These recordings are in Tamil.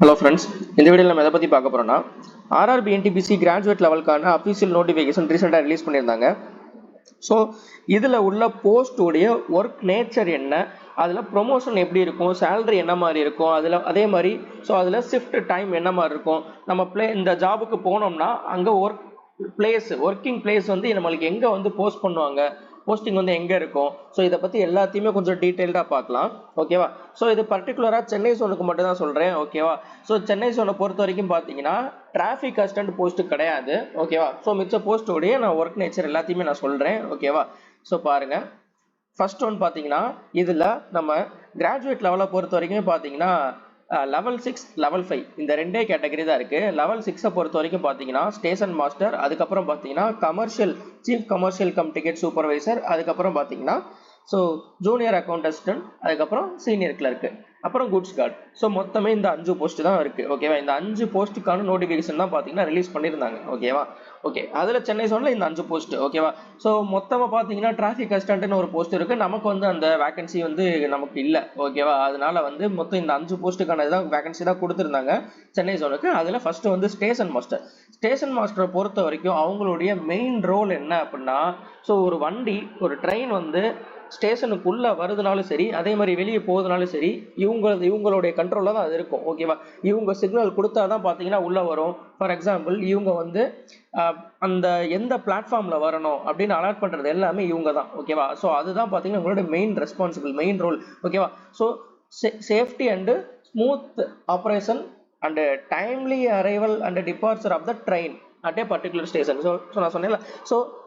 ஹலோ ஃப்ரெண்ட்ஸ், இந்த வீடியோவில் நம்ம எதை பற்றி பார்க்க போகிறோம்னா ஆர்ஆர்பி என்டிபிசி கிராஜுவேட் லெவலுக்கான அஃபிஷியல் நோட்டிஃபிகேஷன் ரீசெண்டாக ரிலீஸ் பண்ணியிருந்தாங்க. ஸோ இதில் உள்ள போஸ்ட்டுடைய ஒர்க் நேச்சர் என்ன, அதில் ப்ரொமோஷன் எப்படி இருக்கும், சேலரி என்ன மாதிரி இருக்கும், அதில் அதே மாதிரி அதில் ஷிஃப்ட் டைம் என்ன மாதிரி இருக்கும், நம்ம இந்த ஜாபுக்கு போனோம்னா அங்கே ஒர்க்கிங் பிளேஸ் வந்து நம்மளுக்கு எங்கே வந்து போஸ்ட் பண்ணுவாங்க, போஸ்டிங் வந்து எங்கே இருக்கும். ஸோ இதை பற்றி எல்லாத்தையுமே கொஞ்சம் டீட்டெயில்டாக பார்க்கலாம். ஓகேவா? ஸோ இது பர்டிகுலராக சென்னை சோனுக்கு மட்டும் தான் சொல்கிறேன். ஓகேவா? ஸோ சென்னை சோனை பொறுத்த வரைக்கும் பார்த்தீங்கன்னா டிராஃபிக் அசிஸ்டன்ட் போஸ்ட்டு கிடையாது. ஓகேவா? ஸோ மிச்ச போஸ்ட்டோடைய நான் ஒர்க் நேச்சர் எல்லாத்தையுமே நான் சொல்கிறேன். ஓகேவா? ஸோ பாருங்கள், ஃபர்ஸ்ட் ஒன் பார்த்தீங்கன்னா இதில் நம்ம கிராஜுவேட் லெவலை பொறுத்த வரைக்கும் பார்த்தீங்கன்னா லெவல் 6 லெவல் 5 இந்த ரெண்டே கேட்டகரி தான் இருக்குது. லெவல் 6 பொறுத்த வரைக்கும் பார்த்தீங்கன்னா ஸ்டேஷன் மாஸ்டர், அதுக்கப்புறம் பார்த்தீங்கன்னா chief commercial cum ticket supervisor, அதுக்கப்புறம் பார்த்தீங்கன்னா ஜூனியர் அக்கௌண்ட் அசிஸ்டன்ட், அதுக்கப்புறம் சீனியர் கிளர்க்கு, அப்புறம் குட்ஸ் கார்டு. ஸோ மொத்தமே இந்த 5 போஸ்ட் தான் இருக்குது. ஓகேவா? இந்த 5 போஸ்ட்டுக்கான நோட்டிஃபிகேஷன் தான் பார்த்தீங்கன்னா ரிலீஸ் பண்ணியிருந்தாங்க. ஓகேவா? ஓகே, அதில் சென்னை சோனில் இந்த 5 போஸ்ட். ஓகேவா? ஸோ மொத்தமாக பார்த்தீங்கன்னா டிராஃபிக் அசிஸ்டன்ட்னு ஒரு போஸ்ட் இருக்குது. நமக்கு வந்து அந்த வேகன்சி வந்து நமக்கு இல்லை. ஓகேவா? அதனால வந்து மொத்தம் இந்த 5 போஸ்ட்டுக்கான தான் வேகன்சி தான் கொடுத்துருந்தாங்க சென்னை சோனுக்கு. அதில் ஃபர்ஸ்ட் வந்து ஸ்டேஷன் மாஸ்டரை பொறுத்த வரைக்கும் அவங்களுடைய மெயின் ரோல் என்ன அப்படின்னா, ஒரு வண்டி, ஒரு ட்ரெயின் வந்து ஸ்டேஷனுக்குள்ளே வருதுனாலும் சரி, அதே மாதிரி வெளியே போகுதுனாலும் சரி, இவங்களுடைய கண்ட்ரோலில் தான் அது இருக்கும். ஓகேவா? இவங்க சிக்னல் கொடுத்தா தான் பார்த்தீங்கன்னா உள்ளே வரும். ஃபார் எக்ஸாம்பிள், இவங்க வந்து அந்த எந்த பிளாட்ஃபார்மில் வரணும் அப்படின்னு அலாட் பண்ணுறது எல்லாமே இவங்க தான். ஓகேவா? ஸோ அதுதான் பார்த்தீங்கன்னா உங்களோட மெயின் ரோல். ஓகேவா? So safety and smooth operation and timely arrival and departure of the train at a particular station. நான் சொன்னேன்ல,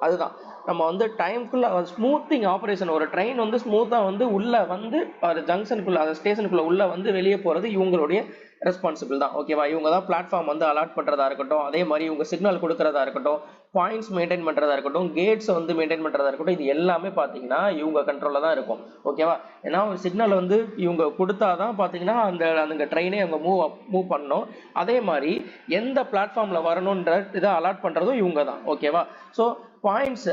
அதுதான் நம்ம வந்து டைம்குள்ளே ஸ்மூத்திங் ஆப்ரேஷன், ஒரு ட்ரெயின் வந்து ஸ்மூத்தாக வந்து உள்ளே வந்து ஒரு ஜங்ஷனுக்குள்ளே, அந்த ஸ்டேஷனுக்குள்ளே உள்ளே வந்து வெளியே போகிறது இவங்களுடைய ரெஸ்பான்சிபிள் தான். ஓகேவா? இவங்க தான் பிளாட்ஃபார்ம் வந்து அலாட் பண்ணுறதா இருக்கட்டும், அதே மாதிரி இவங்க சிக்னல் கொடுக்குறதா இருக்கட்டும், பாயிண்ட்ஸ் மெயின்டைன் பண்ணுறதா இருக்கட்டும், கேட்ஸை வந்து மெயின்டைன் பண்ணுறதா இருக்கட்டும், இது எல்லாமே பார்த்தீங்கன்னா இவங்க கண்ட்ரோலில் தான் இருக்கும். ஓகேவா? ஏன்னா ஒரு சிக்னல் வந்து இவங்க கொடுத்தா தான் பார்த்தீங்கன்னா அந்த ட்ரெயினே அவங்க மூவ் பண்ணணும். அதே மாதிரி எந்த பிளாட்ஃபார்மில் வரணுன்ற இதை அலாட் பண்ணுறதும் இவங்க தான். ஓகேவா? ஸோ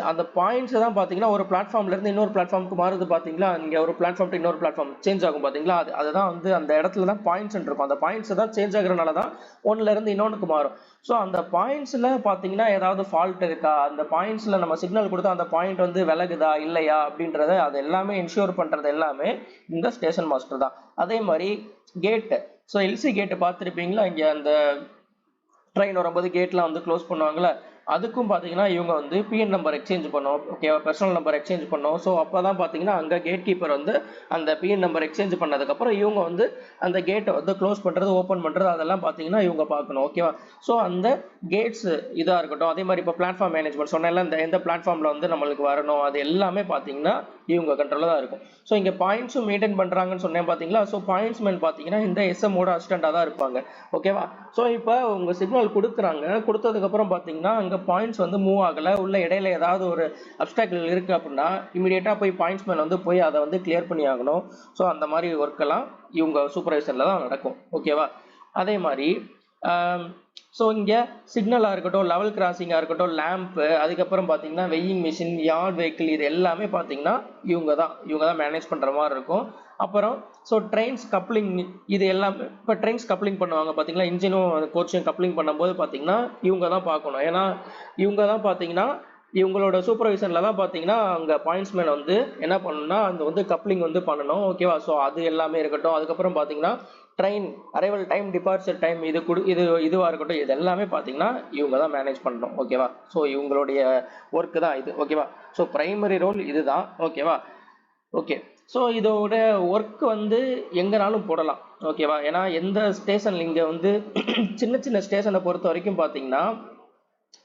அந்த பாயிண்ட்ஸ் தான் பார்த்தீங்கன்னா ஒரு பிளாட்ஃபார்ம்லேருந்து இன்னொரு பிளாட்ஃபார்முக்கு மாறுது. பார்த்தீங்களா? இங்கே ஒரு பிளாட்ஃபார்ம் டு இன்னொரு பிளாட்ஃபார்ம் சேஞ்ச் ஆகும். பார்த்தீங்களா? அதுதான் வந்து அந்த இடத்துல தான் பாயிண்ட்ஸ் இருக்கும். அந்த பாயிண்ட்ஸ் தான் சேஞ்ச் ஆகுறதுனால தான் ஒன்றுலேருந்து இன்னொன்றுக்கு மாறும். ஸோ அந்த பாயிண்ட்ஸில் பார்த்தீங்கன்னா ஏதாவது ஃபால்ட் இருக்கா, அந்த பாயிண்ட்ஸில் நம்ம சிக்னல் கொடுத்தா அந்த பாயிண்ட் வந்து விலகுதா இல்லையா அப்படின்றத அது எல்லாமே இன்ஷூர் பண்ணுறது எல்லாமே இந்த ஸ்டேஷன் மாஸ்டர் தான். அதே மாதிரி கேட்டு, எல்சி கேட்டு பார்த்துருப்பீங்களா? இங்கே அந்த ட்ரெயின் வரும்போது கேட்லாம் வந்து க்ளோஸ் பண்ணுவாங்களே, அதுக்கும் பார்த்தீங்கன்னா இவங்க வந்து பிஎன் நம்பர் எக்ஸ்சேஞ்ச் பண்ணோம். ஓகேவா? பர்சனல் நம்பர் எக்ஸ்சேஞ்ச் பண்ணோம். ஸோ அப்போ தான் பார்த்தீங்கன்னா அங்கே கேட் கீப்பர் வந்து அந்த பிஎன் நம்பர் எக்ஸ்சேஞ்ச் பண்ணதுக்கப்புறம் இவங்க வந்து அந்த கேட்டை வந்து க்ளோஸ் பண்ணுறது, ஓப்பன் பண்ணுறது, அதெல்லாம் பார்த்தீங்கன்னா இவங்க பார்க்கணும். ஓகேவா? ஸோ அந்த கேட்ஸ் இதாக இருக்கட்டும், அதே மாதிரி இப்போ பிளாட்ஃபார்ம் மேனேஜ்மெண்ட் சொன்னால இந்த எந்த பிளாட்ஃபார்மில் வந்து நம்மளுக்கு வரணும், அது எல்லாமே பார்த்தீங்கன்னா இவங்க கண்ட்ரோலில் தான் இருக்கும். ஸோ இங்கே பாயிண்ட்ஸும் மெயின்டைன் பண்ணுறாங்கன்னு சொன்னேன். பார்த்தீங்களா? ஸோ பாயிண்ட்ஸ் மேன் பார்த்தீங்கன்னா இந்த எஸ்எம்மோட அசிஸ்டண்ட்டாக தான் இருப்பாங்க. ஓகேவா? ஸோ இப்போ உங்கள் சிக்னல் கொடுத்ததுக்கப்புறம் பார்த்தீங்கன்னா அங்கே பாயிண்ட்ஸ் வந்து மூவ் ஆகலை, உள்ள இடையில ஏதாவது ஒரு அப்டாக்கிள் இருக்குது அப்படின்னா இமீடியட்டாக போய் பாயிண்ட்ஸ் மேன் வந்து போய் அதை வந்து கிளியர் பண்ணி ஆகணும். ஸோ அந்த மாதிரி ஒர்க்கெல்லாம் இவங்க சூப்பர்வைசரில் தான் நடக்கும். ஓகேவா? அதே மாதிரி இங்கே சிக்னலாக இருக்கட்டும், லெவல் கிராசிங்காக இருக்கட்டும், லேம்ப்பு, அதுக்கப்புறம் பார்த்தீங்கன்னா வெயிங் மிஷின், யார்ட் வெஹிக்கிள், இது எல்லாமே பார்த்தீங்கன்னா இவங்க தான் மேனேஜ் பண்ணுற மாதிரி இருக்கும். அப்புறம் ட்ரெயின்ஸ் கப்ளிங், இது எல்லாமே இப்போ ட்ரெயின்ஸ் கப்ளிங் பண்ணுவாங்க. பார்த்தீங்களா? இன்ஜினும் கோச்சும் கப்ளிங் பண்ணும்போது பார்த்தீங்கன்னா இவங்க தான் பார்க்கணும். ஏன்னா இவங்க தான் பார்த்தீங்கன்னா இவங்களோட சூப்பர்வைசரில் தான் பார்த்தீங்கன்னா அங்கே பாயிண்ட்ஸ் மேன் வந்து என்ன பண்ணணும்னா அந்த வந்து கப்ளிங் வந்து பண்ணணும். ஓகேவா? ஸோ அது எல்லாமே இருக்கட்டும். அதுக்கப்புறம் பார்த்தீங்கன்னா train arrival time, departure time, இதுவாக இருக்கட்டும், இது எல்லாமே பார்த்தீங்கன்னா இவங்க தான் மேனேஜ் பண்ணணும். ஓகேவா? ஸோ இவங்களுடைய ஒர்க்கு தான் இது. ஓகேவா? ஸோ பிரைமரி ரோல் இது தான். ஓகேவா? ஓகே, ஸோ இதோட ஒர்க் வந்து எங்கேனாலும் போடலாம். ஓகேவா? ஏன்னா எந்த ஸ்டேஷன் இங்கே வந்து சின்ன சின்ன ஸ்டேஷனை பொறுத்த வரைக்கும் பார்த்தீங்கன்னா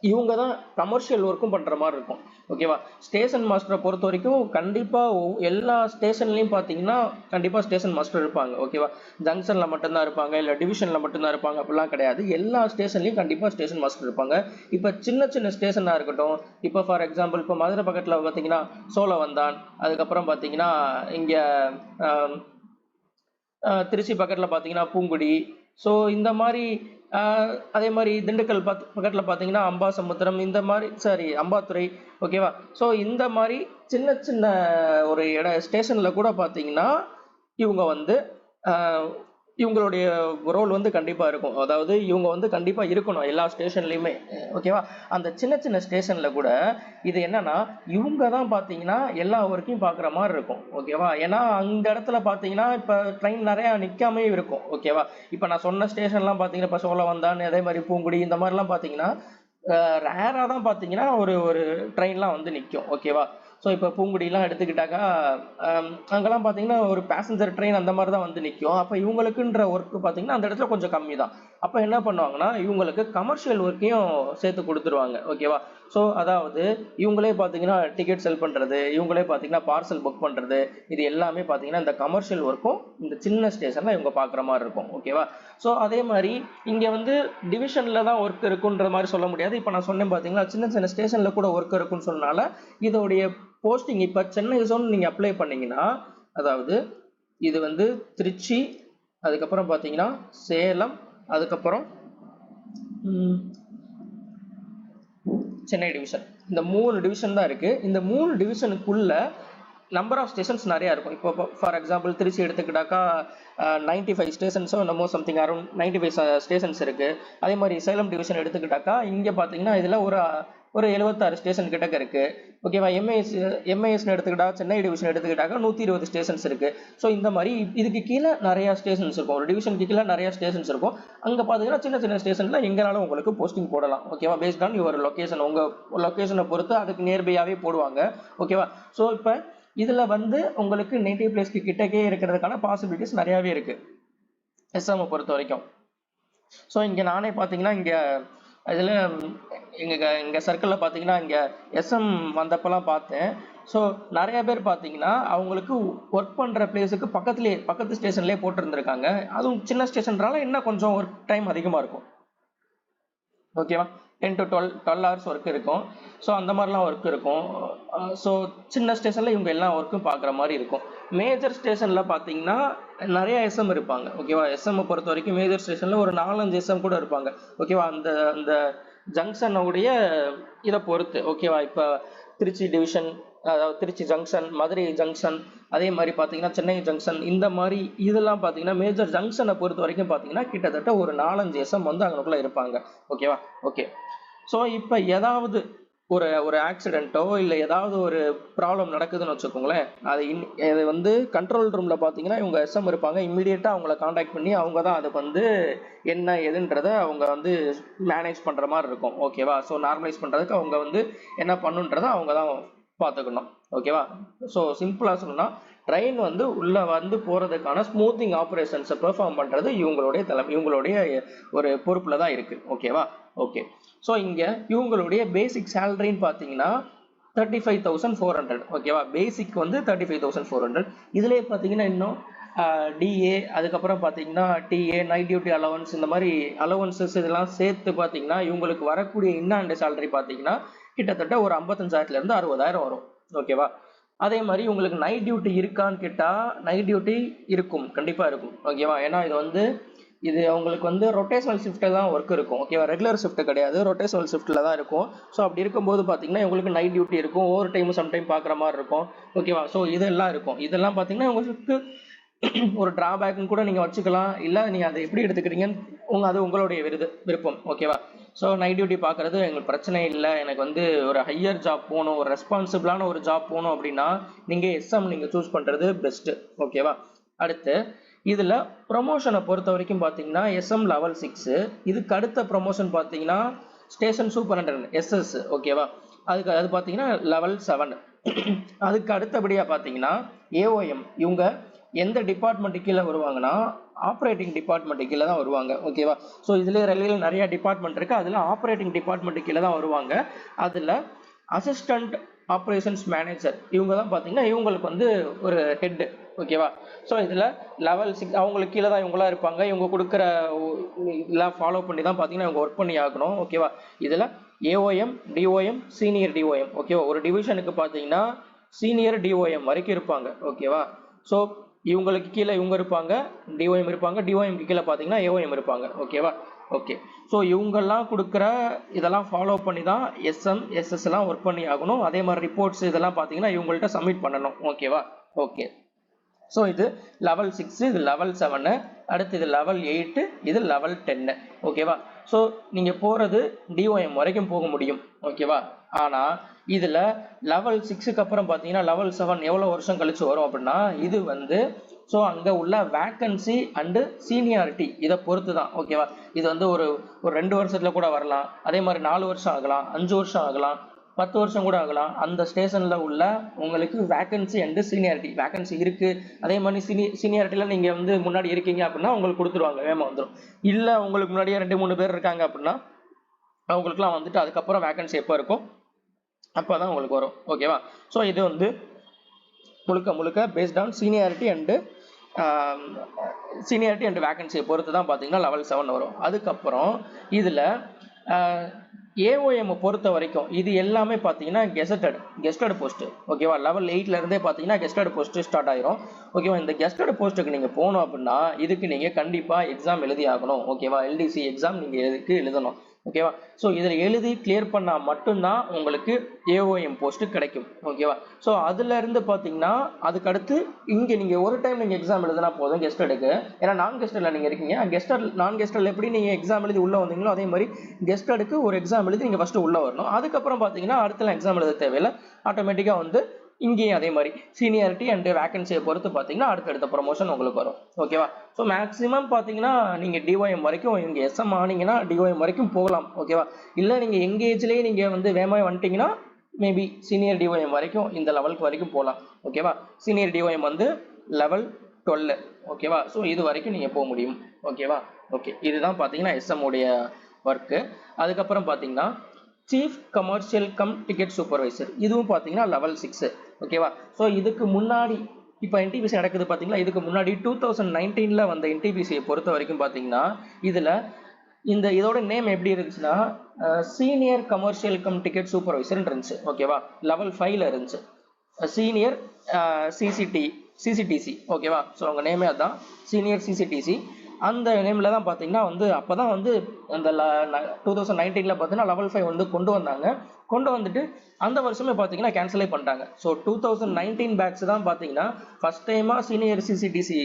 இவங்க தான் கமர்ஷியல் ஒர்க்கும் பண்ணுற மாதிரி இருக்கும். ஓகேவா? ஸ்டேஷன் மாஸ்டரை பொறுத்த வரைக்கும் கண்டிப்பாக எல்லா ஸ்டேஷன்லையும் பார்த்தீங்கன்னா கண்டிப்பாக ஸ்டேஷன் மாஸ்டர் இருப்பாங்க. ஓகேவா? ஜங்ஷனில் மட்டும்தான் இருப்பாங்க, இல்லை டிவிஷனில் மட்டும்தான் இருப்பாங்க அப்படிலாம் கிடையாது. எல்லா ஸ்டேஷன்லையும் கண்டிப்பாக ஸ்டேஷன் மாஸ்டர் இருப்பாங்க. இப்போ சின்ன சின்ன ஸ்டேஷனாக இருக்கட்டும், இப்போ ஃபார் எக்ஸாம்பிள் இப்போ மதுரை பக்கத்தில் பார்த்தீங்கன்னா சோழவந்தான், அதுக்கப்புறம் பார்த்தீங்கன்னா இங்கே திருச்சி பக்கத்தில் பார்த்தீங்கன்னா பூங்குடி, ஸோ இந்த மாதிரி அதே மாதிரி திண்டுக்கல் பக்கத்தில் பார்த்தீங்கன்னா அம்பாசமுத்திரம், இந்த மாதிரி அம்பாத்துறை. ஓகேவா? ஸோ இந்த மாதிரி சின்ன சின்ன ஒரு ஸ்டேஷனில் கூட பார்த்தீங்கன்னா இவங்க வந்து இவங்களுடைய ரோல் வந்து கண்டிப்பா இருக்கும். அதாவது இவங்க வந்து கண்டிப்பா இருக்கணும் எல்லா ஸ்டேஷன்லயுமே. ஓகேவா? அந்த சின்ன சின்ன ஸ்டேஷன்ல கூட இது என்னன்னா இவங்க தான் பாத்தீங்கன்னா எல்லா ஒர்க்கையும் பாக்குற மாதிரி இருக்கும். ஓகேவா? ஏன்னா அந்த இடத்துல பாத்தீங்கன்னா இப்ப ட்ரெயின் நிறைய நிக்காமே இருக்கும். ஓகேவா? இப்ப நான் சொன்ன ஸ்டேஷன்லாம் பாத்தீங்கன்னா இப்ப சோழவந்தான், அதே மாதிரி பூங்குடி, இந்த மாதிரிலாம் பாத்தீங்கன்னா ரேரா தான் பாத்தீங்கன்னா ஒரு ஒரு ட்ரெயின்லாம் வந்து நிக்கும். ஓகேவா? ஸோ இப்போ பூங்குடிலாம் எடுத்துக்கிட்டாக்கா அங்கெல்லாம் பார்த்தீங்கன்னா ஒரு பேசஞ்சர் ட்ரெயின் அந்த மாதிரி தான் வந்து நிற்கும். அப்போ இவங்களுக்குன்ற ஒர்க்கு பார்த்தீங்கன்னா அந்த இடத்துல கொஞ்சம் கம்மி தான். அப்போ என்ன பண்ணுவாங்கன்னா இவங்களுக்கு கமர்ஷியல் ஒர்க்கையும் சேர்த்து கொடுத்துருவாங்க. ஓகேவா? ஸோ அதாவது இவங்களே பார்த்தீங்கன்னா டிக்கெட் செல் பண்ணுறது, இவங்களே பார்த்தீங்கன்னா பார்சல் புக் பண்ணுறது, இது எல்லாமே பார்த்தீங்கன்னா இந்த கமர்ஷியல் ஒர்க்கும் இந்த சின்ன ஸ்டேஷனில் இவங்க பார்க்குற மாதிரி இருக்கும். ஓகேவா? ஸோ அதே மாதிரி இங்கே வந்து டிவிஷனில் தான் ஒர்க் இருக்குன்ற மாதிரி சொல்ல முடியாது. இப்போ நான் சொன்னேன் பார்த்தீங்கன்னா சின்ன சின்ன ஸ்டேஷனில் கூட ஒர்க் இருக்குன்னு சொன்னால இதோடைய போஸ்டிங் இப்போ சென்னை ஜோன் நீங்கள் அப்ளை பண்ணீங்கன்னா, அதாவது இது வந்து திருச்சி, அதுக்கப்புறம் பார்த்தீங்கன்னா சேலம், அதுக்கப்புறம் சென்னை டிவிஷன், இந்த 3 டிவிஷன் தான் இருக்கு. இந்த 3 டிவிஷனுக்குள்ள நம்பர் ஆஃப் ஸ்டேஷன்ஸ் நிறைய இருக்கும். இப்போ ஃபார் எக்ஸாம்பிள் திருச்சி எடுத்துக்கிட்டாக்கா 95 ஸ்டேஷன்ஸோ என்னமோ சம்திங் அரௌண்ட் 95 ஸ்டேஷன்ஸ் இருக்கு. அதே மாதிரி சேலம் டிவிஷன் எடுத்துக்கிட்டாக்கா இங்கே பார்த்தீங்கன்னா இதில் ஒரு 76 ஸ்டேஷன் கிட்டக்க இருக்கு. ஓகேவா? எம்ஐஎஸ்னு எடுத்துக்கிட்டா சென்னை டிவிஷன் எடுத்துக்கிட்டாக்கா 120 ஸ்டேஷன்ஸ் இருக்கு. ஸோ இந்த மாதிரி இதுக்கு கீழே நிறைய ஸ்டேஷன்ஸ் இருக்கும். ஒரு டிவிஷனுக்கு கீழே நிறைய ஸ்டேஷன்ஸ் இருக்கும். அங்கே பார்த்தீங்கன்னா சின்ன சின்ன ஸ்டேஷன்ல எங்கனாலும் உங்களுக்கு போஸ்டிங் போடலாம். ஓகேவா? பேஸ்ட் ஆன் யுவர் லொக்கேஷன், உங்க லொக்கேஷனை பொறுத்து அதுக்கு நியர்பையாவே போடுவாங்க. ஓகேவா? ஸோ இப்போ இதுல வந்து உங்களுக்கு நேட்டிவ் பிளேஸ்க்கு கிட்டக்கே இருக்கிறதுக்கான பாசிபிலிட்டிஸ் நிறையவே இருக்கு எஸ்எம் பொறுத்த வரைக்கும். ஸோ இங்க நானே பார்த்தீங்கன்னா இங்க இதுல எங்க சர்க்கிளில் பார்த்தீங்கன்னா இங்க எஸ்எம் வந்தப்பெல்லாம் பார்த்தேன். ஸோ நிறைய பேர் பார்த்தீங்கன்னா அவங்களுக்கு ஒர்க் பண்ற பிளேஸுக்கு பக்கத்து ஸ்டேஷன்லேயே போட்டிருந்திருக்காங்க. அதுவும் சின்ன ஸ்டேஷன்றால இன்னும் கொஞ்சம் ஒர்க் டைம் அதிகமா இருக்கும். ஓகேவா? 10 to 12 ஹவர்ஸ் ஒர்க் இருக்கும். ஸோ அந்த மாதிரிலாம் ஒர்க் இருக்கும். ஸோ சின்ன ஸ்டேஷனில் இவங்க எல்லா ஒர்க்கும் பார்க்குற மாதிரி இருக்கும். மேஜர் ஸ்டேஷனில் பார்த்தீங்கன்னா நிறைய எஸ்எம் இருப்பாங்க. ஓகேவா? எஸ்எம் பொறுத்த வரைக்கும் மேஜர் ஸ்டேஷனில் ஒரு 4-5 எஸ்எம் கூட இருப்பாங்க. ஓகேவா? அந்த அந்த ஜங்ஷனுடைய இதை பொறுத்து. ஓகேவா? இப்போ திருச்சி டிவிஷன், அதாவது திருச்சி ஜங்ஷன், மதுரை ஜங்ஷன், அதே மாதிரி பார்த்தீங்கன்னா சென்னை ஜங்ஷன், இந்த மாதிரி இதெல்லாம் பார்த்தீங்கன்னா மேஜர் ஜங்ஷனை பொறுத்த வரைக்கும் பார்த்தீங்கன்னா கிட்டத்தட்ட ஒரு 4-5 எஸ்எம் வந்து அங்கனுக்குள்ள இருப்பாங்க. ஓகேவா? ஓகே. ஸோ இப்போ ஏதாவது ஒரு ஆக்சிடென்ட்டோ இல்லை ஏதாவது ஒரு ப்ராப்ளம் நடக்குதுன்னு வச்சுக்கோங்களேன், அது வந்து கண்ட்ரோல் ரூமில் பார்த்தீங்கன்னா இவங்க எஸ்எம் இருப்பாங்க. இம்மிடியேட்டாக அவங்கள காண்டாக்ட் பண்ணி அவங்க தான் அதுக்கு வந்து என்ன எதுன்றதை அவங்க வந்து மேனேஜ் பண்ணுற மாதிரி இருக்கும். ஓகேவா? ஸோ நார்மலைஸ் பண்ணுறதுக்கு அவங்க வந்து என்ன பண்ணுன்றதை அவங்க தான் பார்த்துக்கணும். ஓகேவா? ஸோ சிம்பிளாக சொல்லணும்னா ட்ரெயின் வந்து உள்ள வந்து போகிறதுக்கான ஸ்மூத்திங் ஆப்ரேஷன்ஸை பெர்ஃபார்ம் பண்ணுறது இவங்களுடைய ஒரு பொறுப்பில் தான் இருக்குது. ஓகேவா? ஓகே. ஸோ இங்கே இவங்களுடைய பேசிக் சேலரின்னு பார்த்தீங்கன்னா 35,400. ஓகேவா? பேசிக் வந்து 35,400. இதுலேயே பார்த்தீங்கன்னா இன்னும் டிஏ, அதுக்கப்புறம் பார்த்தீங்கன்னா டிஏ, நைட் டியூட்டி அலவன்ஸ், இந்த மாதிரி அலவன்சஸ் இதெல்லாம் சேர்த்து பார்த்தீங்கன்னா இவங்களுக்கு வரக்கூடிய இன்னாண்ட சேலரி பார்த்தீங்கன்னா கிட்டத்தட்ட ஒரு 55,000 60,000 வரும். ஓகேவா? அதே மாதிரி உங்களுக்கு நைட் டியூட்டி இருக்கான்னு கேட்டால் நைட் டியூட்டி இருக்கும், கண்டிப்பாக இருக்கும். ஓகேவா? ஏன்னா இது அவங்களுக்கு வந்து ரொட்டேஷனல் ஷிஃப்ட்டில் தான் ஒர்க் இருக்கும். ஓகேவா? ரெகுலர் ஷிஃப்ட் கிடையாது, ரொட்டேஷனல் ஷிஃப்ட்டில் தான் இருக்கும். ஸோ அப்படி இருக்கும்போது பார்த்தீங்கன்னா உங்களுக்கு நைட் டியூட்டி இருக்கும், ஓவர் டைம் சம்டைம் பார்க்குற மாதிரி இருக்கும். ஓகேவா? ஸோ இதெல்லாம் இருக்கும். இதெல்லாம் பார்த்தீங்கன்னா உங்களுக்கு ஒரு டிராபேக்னு கூட நீங்கள் வச்சுக்கலாம். இல்லை நீங்கள் அதை எப்படி எடுத்துக்கிறீங்கன்னு அது உங்களுடைய விருப்பம். ஓகேவா? ஸோ நைட் டியூட்டி பார்க்குறது எங்களுக்கு பிரச்சனை இல்லை. எனக்கு வந்து ஒரு ஹையர் ஜாப் போகணும், ஒரு ரெஸ்பான்சிபிளான ஒரு ஜாப் போகணும் அப்படின்னா நீங்கள் எஸ்எம் நீங்கள் சூஸ் பண்ணுறது பெஸ்ட்டு. ஓகேவா? அடுத்து இதில் ப்ரொமோஷனை பொறுத்த வரைக்கும் பார்த்தீங்கன்னா எஸ்எம் லெவல் 6, இதுக்கு அடுத்த ப்ரொமோஷன் பார்த்தீங்கன்னா ஸ்டேஷன் சூப்பரண்டன்ட் எஸ்எஸ். ஓகேவா? அது பார்த்தீங்கன்னா லெவல் 7. அதுக்கு அடுத்தபடியாக பார்த்தீங்கன்னா ஏஓஎம். இவங்க எந்த டிபார்ட்மெண்ட் கீழே வருவாங்கன்னா ஆப்ரேட்டிங் டிபார்ட்மெண்ட் கீழே தான் வருவாங்க. ஓகேவா? ஸோ இதுலேயே ரயில்வேல நிறைய டிபார்ட்மெண்ட் இருக்குது, அதில் ஆப்ரேட்டிங் டிபார்ட்மெண்ட் கீழே தான் வருவாங்க. அதில் அசிஸ்டன்ட் ஆப்ரேஷன்ஸ் மேனேஜர் இவங்க தான் பார்த்தீங்கன்னா இவங்களுக்கு வந்து ஒரு ஹெட். ஓகேவா? ஸோ இதில் லெவல் 6 அவங்களுக்கு கீழே தான் இவங்களாம் இருப்பாங்க. இவங்க கொடுக்குற இதெல்லாம் ஃபாலோ பண்ணி தான் பார்த்தீங்கன்னா இவங்க ஒர்க் பண்ணி ஆகணும். ஓகேவா? இதில் ஏஓஎம், டிஓஎம், சீனியர் டிஓஎம். ஓகேவா? ஒரு டிவிஷனுக்கு பார்த்தீங்கன்னா சீனியர் டிஓஎம் வரைக்கும் இருப்பாங்க. ஓகேவா? ஸோ இவங்களுக்கு கீழே இவங்க இருப்பாங்க, டிஓஎம் இருப்பாங்க, டிஓஎம்க்கு கீழே பார்த்தீங்கன்னா ஏஓஎம் இருப்பாங்க. ஓகேவா? ஓகே. ஸோ இவங்கெல்லாம் கொடுக்குற இதெல்லாம் ஃபாலோ பண்ணி தான் எஸ்எம் எஸ்எஸ் எல்லாம் ஒர்க் பண்ணி ஆகணும். அதே மாதிரி ரிப்போர்ட்ஸ் இதெல்லாம் பார்த்தீங்கன்னா இவங்கள்ட்ட சப்மிட் பண்ணணும். ஓகேவா? ஓகே. ஸோ இது லெவல் 6, இது லெவல் 7, அடுத்து இது லெவல் 8, இது லெவல் 10. ஓகேவா? ஸோ நீங்கள் போகிறது டிஓஎம் வரைக்கும் போக முடியும். ஓகேவா? ஆனால் இதில் லெவல் 6க்கு அப்புறம் பார்த்தீங்கன்னா லெவல் 7 எவ்வளோ வருஷம் கழிச்சு வரும் அப்படின்னா, இது வந்து ஸோ அங்கே உள்ள வேக்கன்சி அண்டு சீனியாரிட்டி இதை பொறுத்து தான். ஓகேவா? இது வந்து ஒரு 2 வருஷத்தில் கூட வரலாம், அதே மாதிரி 4 வருஷம் ஆகலாம், 5 வருஷம் ஆகலாம், 10 வருஷம் கூட ஆகலாம். அந்த ஸ்டேஷனில் உள்ள உங்களுக்கு வேக்கன்சி அண்டு சீனியாரிட்டி, வேக்கன்சி இருக்குது, அதே மாதிரி சீனியாரிட்டியில் நீங்கள் வந்து முன்னாடி இருக்கீங்க அப்படின்னா உங்களுக்கு கொடுத்துருவாங்க, வேகமாக வந்துடும். இல்லை உங்களுக்கு முன்னாடியே 2-3 பேர் இருக்காங்க அப்படின்னா அவங்களுக்குலாம் வந்துட்டு அதுக்கப்புறம் வேக்கன்சி எப்போ இருக்கும் அப்போ தான் உங்களுக்கு வரும். ஓகேவா? ஸோ இது வந்து முழுக்க பேஸ்ட் ஆன் சீனியாரிட்டி அண்டு வேக்கன்சியை பொறுத்து தான் பார்த்தீங்கன்னா லெவல் 7 வரும். அதுக்கப்புறம் இதில் ஏஓஎம் பொறுத்த வரைக்கும் இது எல்லாமே பார்த்தீங்கன்னா கெஸ்டட் போஸ்ட்டு. ஓகேவா? லெவல் 8லேருந்தே பார்த்தீங்கன்னா கெஸ்டட் போஸ்ட்டு ஸ்டார்ட் ஆயிரும். ஓகேவா? இந்த கெஸ்டட் போஸ்ட்டுக்கு நீங்கள் போகணும் அப்படின்னா இதுக்கு நீங்கள் கண்டிப்பாக எக்ஸாம் எழுதி ஆகணும். ஓகேவா? எல்டிசி எக்ஸாம் நீங்கள் எதுக்கு எழுதணும். ஓகேவா? ஸோ இதில் எழுதி கிளியர் பண்ணால் மட்டும்தான் உங்களுக்கு ஏஓஎம் போஸ்ட்டு கிடைக்கும். ஓகேவா? ஸோ அதுலேருந்து பார்த்தீங்கன்னா அதுக்கடுத்து இங்கே நீங்கள் ஒரு டைம் நீங்கள் எக்ஸாம் எழுதினா போதும் கெஸ்டடுக்கு. ஏன்னா நான் கெஸ்டடில் நீங்கள் இருக்கீங்க. நான் கெஸ்டடில் எப்படி நீங்கள் எக்ஸாம் எழுதி உள்ளே வந்தீங்களோ அதே மாதிரி கெஸ்டடுக்கு ஒரு எக்ஸாம் எழுதி நீங்கள் ஃபஸ்ட்டு உள்ளே வரணும். அதுக்கப்புறம் பார்த்தீங்கன்னா அடுத்த எக்ஸாம் எழுத தேவையில்லை, ஆட்டோமேட்டிக்காக வந்து இங்கேயும் அதே மாதிரி சீனியாரிட்டி அண்ட் வேக்கன்சியை பொறுத்து பார்த்தீங்கன்னா அடுத்தடுத்த ப்ரொமோஷன் உங்களுக்கு வரும். ஓகேவா? ஸோ மேக்ஸிமம் பார்த்தீங்கன்னா நீங்கள் டிஓஎம் வரைக்கும் இங்கே எஸ்எம் ஆனீங்கன்னா டிஓஎம் வரைக்கும் போகலாம். ஓகேவா? இல்லை நீங்கள் எங்கேஜ்லேயே நீங்கள் வந்து வேகமாக வந்துட்டீங்கன்னா மேபி சீனியர் டிஓஎம் வரைக்கும் இந்த லெவலுக்கு வரைக்கும் போகலாம். ஓகேவா? சீனியர் டிஓஎம் வந்து லெவல் 12. ஓகேவா? ஸோ இது வரைக்கும் நீங்கள் போக முடியும். ஓகேவா? ஓகே, இதுதான் பார்த்தீங்கன்னா எஸ்எம் உடைய ஒர்க்கு. அதுக்கப்புறம் பார்த்தீங்கன்னா chief commercial cum ticket supervisor, இதுவும் பார்த்தீங்கன்னா லெவல் 6. ஓகேவா? ஸோ இதுக்கு முன்னாடி இப்போ என்டிபிசி நடக்குது பார்த்தீங்களா, இதுக்கு முன்னாடி 2019 வந்த என்டிபிசியை பொறுத்த வரைக்கும் பார்த்தீங்கன்னா இதில் இதோட நேம் எப்படி இருந்துச்சுன்னா சீனியர் கமர்ஷியல் கம் டிக்கெட் சூப்பர்வைசர்னு இருந்துச்சு. ஓகேவா? லெவல் 5ல் இருந்துச்சு சீனியர் சிசிடிசி. ஓகேவா? ஸோ அவங்க நேமே அதுதான், சீனியர் சிசிடிசி. அந்த நேமில் தான் பார்த்தீங்கன்னா வந்து அப்போ தான் வந்து அந்த 2019 பார்த்தீங்கன்னா லெவல் 5 வந்து கொண்டு வந்துட்டு அந்த வருஷமே பார்த்தீங்கன்னா கேன்சலே பண்ணிட்டாங்க. ஸோ 2019 பேட்ச் தான் பார்த்தீங்கன்னா ஃபர்ஸ்ட் டைமாக சீனியர் சிசிடிசி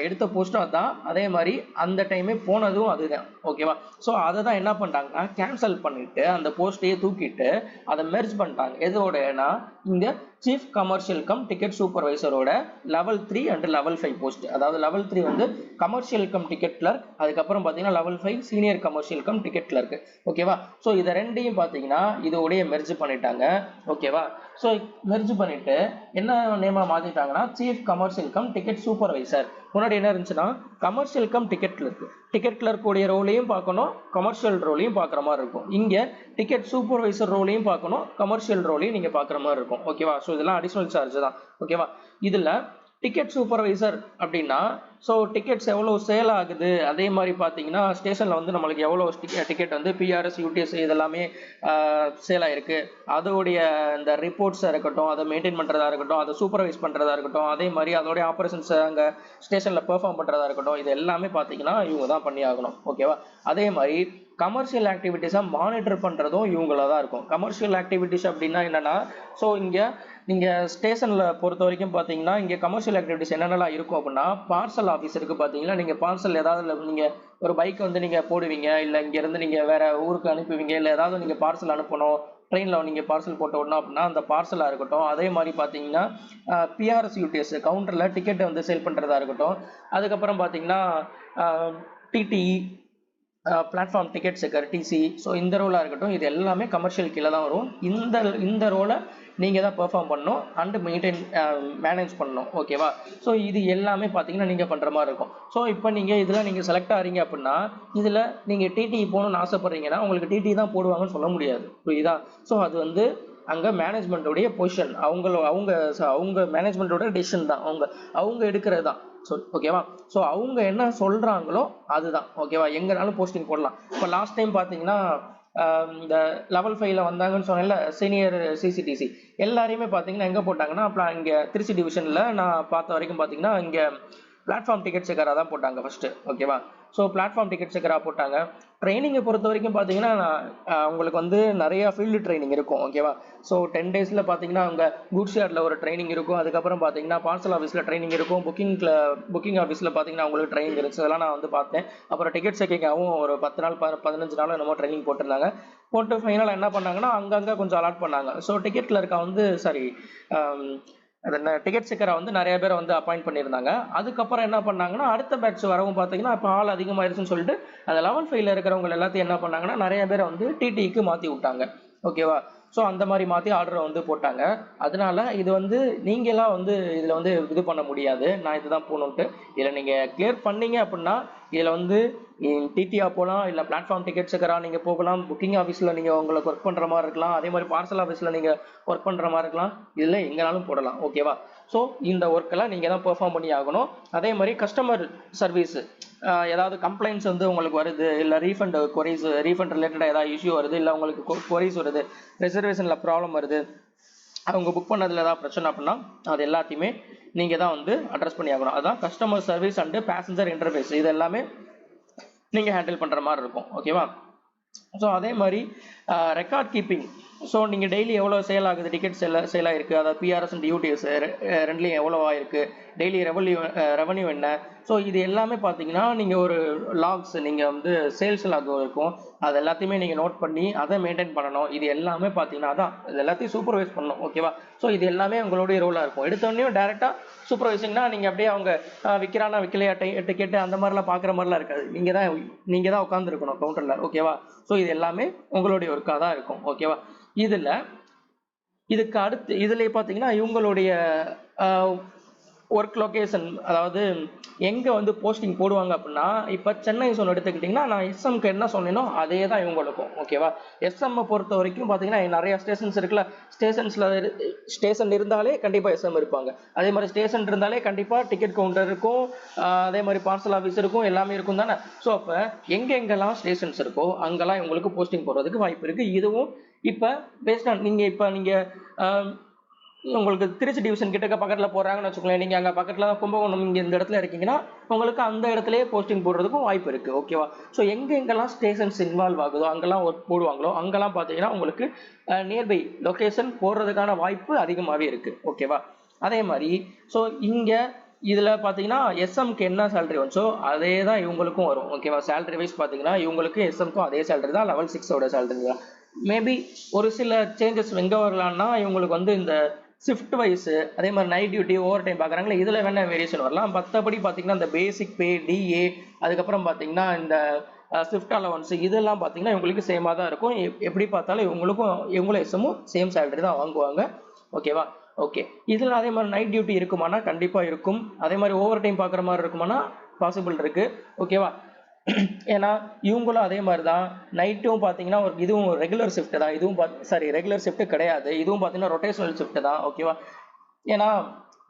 எடுத்த போஸ்ட்டும் அதுதான், அதே மாதிரி அந்த டைமே போனதும் அதுதான். ஓகேவா? ஸோ அதை தான் என்ன பண்ணிட்டாங்கன்னா கேன்சல் பண்ணிட்டு அந்த போஸ்ட்டையே தூக்கிட்டு அதை மெர்ஜ் பண்ணிட்டாங்க. எதோடனா இங்கே சீஃப் கமர்ஷியல் கம் டிக்கெட் சூப்பர்வைசரோட லெவல் 3 அண்ட் லெவல் 5 போஸ்ட். அதாவது லெவல் 3 வந்து கமர்ஷியல் கம் டிக்கெட் கிளர்க், அதுக்கப்புறம் பார்த்தீங்கன்னா level 5 senior commercial cum ticket clerk. ஓகேவா? ஸோ இதை ரெண்டையும் பார்த்தீங்கன்னா இதோடைய மெர்ஜ் பண்ணிட்டாங்க. ஓகேவா? ஸோ மெர்ஜ் பண்ணிட்டு என்ன நேமா மாத்திட்டாங்கன்னா chief commercial cum ticket supervisor. முன்னாடி என்ன இருந்துச்சுன்னா கமர்ஷியல் கம் டிக்கெட் கிளர்க் உடைய ரோலையும் பார்க்கணும், கமர்ஷியல் ரோலையும் பார்க்குற மாதிரி இருக்கும். இங்கே டிக்கெட் சூப்பர்வைசர் ரோலையும் பார்க்கணும், கமர்ஷியல் ரோலையும் நீங்கள் பார்க்குற மாதிரி இருக்கும். ஓகேவா? ஸோ இதெல்லாம் அடிஷனல் சார்ஜ் தான். ஓகேவா? இதில் டிக்கெட் சூப்பர்வைசர் அப்படின்னா ஸோ டிக்கெட்ஸ் எவ்வளோ சேல் ஆகுது, அதே மாதிரி பார்த்தீங்கன்னா ஸ்டேஷனில் வந்து நம்மளுக்கு எவ்வளோ டிக்கெட் வந்து பிஆர்எஸ் யூடிஎஸ் இதெல்லாமே சேல் ஆகிருக்கு, அதோடைய இந்த ரிப்போர்ட்ஸாக இருக்கட்டும், அதை மெயின்டைன் பண்ணுறதா இருக்கட்டும், அதை சூப்பர்வைஸ் பண்ணுறதா இருக்கட்டும், அதே மாதிரி அதோடைய ஆப்ரேஷன்ஸை அங்கே ஸ்டேஷனில் பெர்ஃபார்ம் பண்ணுறதா இருக்கட்டும், இது எல்லாமே பார்த்தீங்கன்னா இவங்க தான் பண்ணி ஆகணும். ஓகேவா? அதே மாதிரி கமர்ஷியல் ஆக்டிவிட்டீஸை மானிட்டர் பண்ணுறதும் இவங்கள தான் இருக்கும். கமர்ஷியல் ஆக்டிவிட்டீஸ் அப்படின்னா என்னென்னா ஸோ இங்கே நீங்கள் ஸ்டேஷனில் பொறுத்த வரைக்கும் பார்த்தீங்கன்னா இங்கே கமர்ஷியல் ஆக்டிவிட்டீஸ் என்னென்னலாம் இருக்கும் அப்படின்னா பார்சல் ஆஃபீஸருக்கு பார்த்தீங்கன்னா நீங்கள் பார்சல் ஏதாவது நீங்கள் ஒரு பைக் வந்து நீங்கள் போடுவீங்க, இல்லை இங்கேருந்து நீங்கள் வேறு ஊருக்கு அனுப்புவீங்க, இல்லை ஏதாவது நீங்கள் பார்சல் அனுப்பணும், ட்ரெயினில் நீங்கள் பார்சல் போட்டு விடணும் அப்படின்னா அந்த பார்சலாக இருக்கட்டும். அதே மாதிரி பார்த்தீங்கன்னா பிஆர்எஸ் யூடிஎஸ் கவுண்டரில் டிக்கெட்டை வந்து சேல் பண்ணுறதா இருக்கட்டும். அதுக்கப்புறம் பார்த்தீங்கன்னா TTE platform ticket checker TC. So இந்த ரோலாக இருக்கட்டும், இது எல்லாமே கமர்ஷியல் கீழே தான் வரும். இந்த ரோலை நீங்கள் தான் பெர்ஃபார்ம் பண்ணணும் அண்டு மேனேஜ் பண்ணணும். ஓகேவா? ஸோ இது எல்லாமே பார்த்தீங்கன்னா நீங்கள் பண்ணுற மாதிரி இருக்கும். ஸோ இப்போ நீங்கள் இதில் நீங்கள் செலக்ட் ஆகிறீங்க அப்படின்னா இதில் நீங்கள் டிடிஇ போகணுன்னு ஆசைப்பட்றீங்கன்னா உங்களுக்கு டிடிஇ தான் போடுவாங்கன்னு சொல்ல முடியாது. புரியுதா? ஸோ அது வந்து அங்கே மேனேஜ்மெண்ட்டோடைய பொசிஷன், அவங்க மேனேஜ்மெண்ட்டோட டெசிஷன் தான், அவங்க எடுக்கிறது தான். ஸோ ஓகேவா? ஸோ அவங்க என்ன சொல்கிறாங்களோ அதுதான். ஓகேவா? எங்கேனாலும் போஸ்டிங் போடலாம். இப்போ லாஸ்ட் டைம் பார்த்தீங்கன்னா இந்த லெவல் 5ல் வந்தாங்கன்னு சொன்னேன்ல சீனியர் சிசிடிசி, எல்லாரையுமே பார்த்தீங்கன்னா எங்கே போட்டாங்கன்னா அப்புறம் இங்கே திருச்சி டிவிஷனில் நான் பார்த்த வரைக்கும் பார்த்தீங்கன்னா இங்கே பிளாட்ஃபார்ம் டிக்கெட் செக்கராக தான் போட்டாங்க ஃபஸ்ட்டு. ஓகேவா? ஸோ பிளாட்ஃபார்ம் டிக்கெட் செக்கராக போட்டாங்க. ட்ரைனிங்கை பொறுத்த வரைக்கும் பார்த்தீங்கன்னா உங்களுக்கு வந்து நிறையா ஃபீல்டு ட்ரைனிங் இருக்கும். ஓகேவா? ஸோ 10 days பார்த்தீங்கன்னா அங்கே கூட்ஸ் யார்டில் ஒரு ட்ரைனிங் இருக்கும். அதுக்கப்புறம் பார்த்தீங்கன்னா பார்சல் ஆஃபீஸில் ட்ரைனிங் இருக்கும். புக்கிங் ஆஃபீஸில் பார்த்தீங்கன்னா உங்களுக்கு ட்ரைனிங் இருந்துச்சு. அதெல்லாம் நான் வந்து பார்த்தேன். அப்புறம் டிக்கெட் செக்கிங்காகவும் ஒரு 10 நாள் 15 நாள் என்னமோ ட்ரைனிங் போட்டிருந்தாங்க. போட்டு ஃபைனலாக என்ன பண்ணாங்கன்னா அங்கங்கே கொஞ்சம் அலாட் பண்ணாங்க. ஸோ டிக்கெட்டில் இருக்க வந்து அது என்ன டிக்கெட் செக்கரை வந்து நிறைய பேரை வந்து அப்பாயிண்ட் பண்ணியிருந்தாங்க. அதுக்கப்புறம் என்ன பண்ணாங்கன்னா அடுத்த பேட்ச் வரவும் பார்த்தீங்கன்னா இப்போ ஆள் அதிகமாயிருச்சுன்னு சொல்லிட்டு அந்த லெவல் 5ல இருக்கிறவங்க எல்லாத்தையும் என்ன பண்ணாங்கன்னா நிறைய பேரை வந்து டிடிக்கு மாற்றி விட்டாங்க. ஓகேவா? ஸோ அந்த மாதிரி மாற்றி ஆர்டரை வந்து போட்டாங்க. அதனால இது வந்து நீங்களாம் வந்து இதில் வந்து இது பண்ண முடியாது. நான் இதுதான் போகணுன்ட்டு இதில் நீங்கள் கிளியர் பண்ணீங்க அப்படின்னா இதில் வந்து டிடிஆ போகலாம், இல்லை பிளாட்ஃபார்ம் டிக்கெட் செக்கராக நீங்கள் போகலாம். புக்கிங் ஆஃபீஸில் நீங்கள் உங்களுக்கு ஒர்க் பண்ணுற மாதிரி இருக்கலாம். அதே மாதிரி பார்சல் ஆஃபீஸில் நீங்கள் ஒர்க் பண்ணுற மாதிரி இருக்கலாம். இதில் எங்கேனாலும் போடலாம். ஓகேவா? ஸோ இந்த ஒர்க்கெல்லாம் நீங்கள் தான் பெர்ஃபார்ம் பண்ணி ஆகணும். அதே மாதிரி கஸ்டமர் சர்வீஸு ஏதாவது கம்ப்ளைண்ட்ஸ் வந்து உங்களுக்கு வருது, இல்லை ரீஃபண்ட் ரிலேட்டடாக ஏதாவது இஷ்யூ வருது, இல்லை உங்களுக்கு கொரிஸ் வருது, ரிசர்வேஷனில் ப்ராப்ளம் வருது, அவங்க புக் பண்ணதில் ஏதாவது பிரச்சனை அப்படின்னா அது எல்லாத்தையுமே நீங்கள் தான் வந்து அட்ரஸ் பண்ணி ஆகணும். அதுதான் customer service and passenger interface. இது எல்லாமே நீங்கள் ஹேண்டில் பண்ணுற மாதிரி இருக்கும். ஓகேவா? ஸோ அதே மாதிரி ரெக்கார்ட் கீப்பிங். ஸோ நீங்கள் டெய்லி எவ்வளோ சேல் ஆகுது, டிக்கெட் சேல் ஆகிருக்கு, அதாவது பிஆர்எஸ் அண்ட் யூடிஎஸ் ரெண்டுலேயும் எவ்வளோ ஆயிருக்கு, டெய்லி ரெவன்யூ என்ன. ஸோ இது எல்லாமே பார்த்தீங்கன்னா நீங்கள் ஒரு லாக்ஸ் நீங்கள் வந்து சேல்ஸ் லாக் இருக்கும், அது எல்லாத்தையுமே நீங்கள் நோட் பண்ணி அதை மெயின்டைன் பண்ணணும். இது எல்லாமே பார்த்தீங்கன்னா அதான் இது எல்லாத்தையும் சூப்பர்வைஸ் பண்ணணும். ஓகேவா? ஸோ இது எல்லாமே உங்களுடைய ரோலாக இருக்கும். எடுத்தோடனே டேரெக்டாக சூப்பர்வைசிங்னா நீங்கள் அப்படியே அவங்க விற்கிறானா விற்கலையா டிக்கெட்டு அந்த மாதிரிலாம் பார்க்குற மாதிரிலாம் இருக்காது. நீங்கள் தான் உட்காந்துருக்கணும் கவுண்டரில். ஓகேவா? ஸோ இது எல்லாமே உங்களுடைய ஒர்க்காக தான் இருக்கும். ஓகேவா? இதுக்கு அடுத்து இதுல பார்த்தீங்கன்னா இவங்களுடைய ஒர்க் லொகேஷன், அதாவது எங்கே வந்து போஸ்டிங் போடுவாங்க அப்படின்னா இப்போ சென்னை சொன்ன எடுத்துக்கிட்டிங்கன்னா நான் எஸ்எம்க்கு என்ன சொன்னேனோ அதே தான் இவங்களுக்கும். ஓகேவா? எஸ்எம்மை பொறுத்த வரைக்கும் பார்த்தீங்கன்னா நிறையா ஸ்டேஷன்ஸ் இருக்குல்ல, ஸ்டேஷன் இருந்தாலே கண்டிப்பாக எஸ்எம் இருப்பாங்க. அதே மாதிரி ஸ்டேஷன் இருந்தாலே கண்டிப்பாக டிக்கெட் கவுண்டர் இருக்கும், அதே மாதிரி பார்சல் ஆஃபீஸ் இருக்கும், எல்லாமே இருக்கும் தானே. ஸோ அப்போ எங்கெங்கெல்லாம் ஸ்டேஷன்ஸ் இருக்கோ அங்கெல்லாம் இவங்களுக்கு போஸ்டிங் போடுறதுக்கு வாய்ப்பு இருக்குது. இதுவும் இப்போ பேஸ்ட் ஆன் நீங்கள் உங்களுக்கு திருச்சி டிவிஷன் கிட்டக்க பக்கத்தில் போடுறாங்கன்னு வச்சுக்கோங்களேன், நீங்கள் அங்கே பக்கத்தில் தான் கும்பகோணம் இங்கே இந்த இடத்துல இருக்கீங்கன்னா உங்களுக்கு அந்த இடத்துலயே போஸ்டிங் போடுறதுக்கும் வாய்ப்பு இருக்குது. ஓகேவா? ஸோ எங்கெங்கெல்லாம் ஸ்டேஷன்ஸ் இன்வால்வ் ஆகுதோ அங்கெல்லாம் ஒர்க் போடுவாங்களோ அங்கெல்லாம் பார்த்தீங்கன்னா உங்களுக்கு நியர்பை லொக்கேஷன் போடுறதுக்கான வாய்ப்பு அதிகமாகவே இருக்குது. ஓகேவா? அதே மாதிரி ஸோ இங்கே இதில் பார்த்தீங்கன்னா எஸ்எம்க்கு என்ன சேலரி வந்துச்சோ அதே தான் இவங்களுக்கும் வரும். ஓகேவா? சேலரி வைஸ் பார்த்தீங்கன்னா இவங்களுக்கு எஸ்எம்க்கும் அதே சேலரி தான், லெவல் 6ஓட சேலரி தான். மேபி ஒரு சில சேஞ்சஸ் எங்கே வரலான்னா இவங்களுக்கு வந்து இந்த ஷிஃப்ட் வைஸ், அதே மாதிரி நைட் டியூட்டி, ஓவர் டைம் பார்க்குறாங்களே, இதில் வேணால் வேரியேஷன் வரலாம். மற்றபடி பார்த்தீங்கன்னா இந்த பேசிக் பே, டிஏ, அதுக்கப்புறம் பார்த்தீங்கன்னா இந்த ஷிஃப்ட் அலவன்ஸ் இதெல்லாம் பார்த்தீங்கன்னா இவங்களுக்கு சேமாக தான் இருக்கும். எப்படி பார்த்தாலும் இவங்களும் எஸ்எம்மும் சேம் சேலரி தான் வாங்குவாங்க. ஓகேவா? ஓகே. இதில் அதே மாதிரி நைட் டியூட்டி இருக்குமானா கண்டிப்பாக இருக்கும். அதே மாதிரி ஓவர் டைம் பார்க்குற மாதிரி இருக்குமானா பாசிபிள் இருக்குது. ஓகேவா? ஏன்னா இவங்களும் அதே மாதிரி தான் நைட்டும் பார்த்தீங்கன்னா இதுவும் ரெகுலர் ஷிஃப்ட் தான், இதுவும் ரெகுலர் ஷிஃப்ட் கிடையாது, இதுவும் பார்த்தீங்கன்னா ரொட்டேஷனல் ஷிஃப்ட் தான். ஓகேவா? ஏன்னா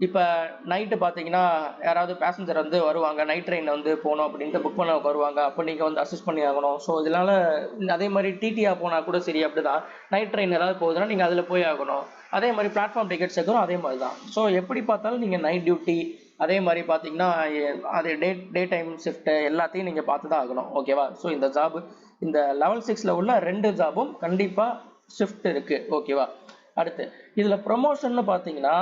இப்போ நைட்டு பார்த்தீங்கன்னா யாராவது பேசஞ்சர் வந்து வருவாங்க, நைட் ட்ரெயினில் வந்து போகணும் அப்படின்ட்டு புக் பண்ண வருவாங்க, அப்போ நீங்கள் வந்து அசிஸ்ட் பண்ணி ஆகணும். ஸோ இதனால அதே மாதிரி டிடிஆர் போனால் கூட சரி அப்படி தான், நைட் ட்ரெயின் ஏதாவது போகுதுன்னா நீங்கள் அதில் போய் ஆகணும். அதே மாதிரி பிளாட்ஃபார்ம் டிக்கெட்ஸ் எடுக்கணும், அதே மாதிரி தான். ஸோ எப்படி பார்த்தாலும் நீங்கள் நைட் டியூட்டி, அதே மாதிரி பார்த்தீங்கன்னா அது டே டைம் ஷிஃப்ட் எல்லாத்தையும் நீங்கள் பார்த்து தான் ஆகணும். ஓகேவா? ஸோ இந்த ஜாப் இந்த லெவல் 6ல் உள்ள 2 ஜாபும் கண்டிப்பாக ஷிஃப்ட் இருக்குது. ஓகேவா? அடுத்து இதில் ப்ரொமோஷன் பார்த்தீங்கன்னா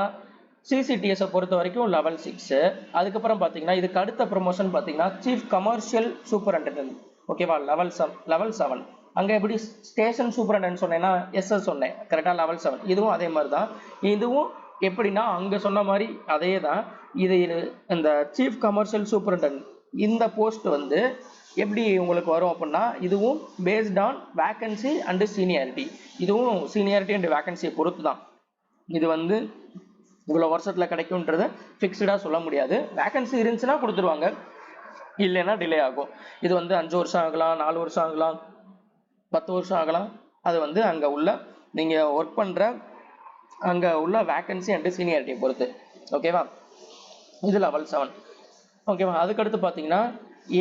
சிசிடிஎஸை பொறுத்த வரைக்கும் லெவல் 6. அதுக்கப்புறம் பார்த்தீங்கன்னா இதுக்கு அடுத்த ப்ரொமோஷன் பார்த்தீங்கன்னா சீஃப் கமர்ஷியல் சூப்பரண்டென்டென்ட். ஓகேவா? லெவல் 7. அங்கே எப்படி ஸ்டேஷன் சூப்பரண்டென்ட் சொன்னேன்னா எஸ்எஸ் சொன்னேன் கரெக்டாக, லெவல் 7. இதுவும் அதே மாதிரி தான். இதுவும் எப்படின்னா அங்கே சொன்ன மாதிரி அதே தான். இது இந்த சீஃப் கமர்ஷியல் சூப்பரண்டென்ட் இந்த போஸ்ட் வந்து எப்படி உங்களுக்கு வரும் அப்படின்னா இதுவும் based on vacancy and seniority. இதுவும் சீனியாரிட்டி அண்ட் வேக்கன்சியை பொறுத்து தான். இது வந்து இவ்வளோ வருஷத்தில் கிடைக்கும்ன்றதை ஃபிக்ஸ்டாக சொல்ல முடியாது. வேக்கன்சி இருந்துச்சுன்னா கொடுத்துருவாங்க, இல்லைன்னா டிலே ஆகும். இது வந்து 5 வருஷம் ஆகலாம், 4 வருஷம் ஆகலாம், 10 வருஷம் ஆகலாம். அது வந்து அங்கே உள்ள நீங்கள் ஒர்க் பண்ணுற அங்கே உள்ள வேக்கன்சி அண்டு சீனியாரிட்டியை பொறுத்து. ஓகேவா? இது லெவல் 7. ஓகேவா? அதுக்கடுத்து பார்த்தீங்கன்னா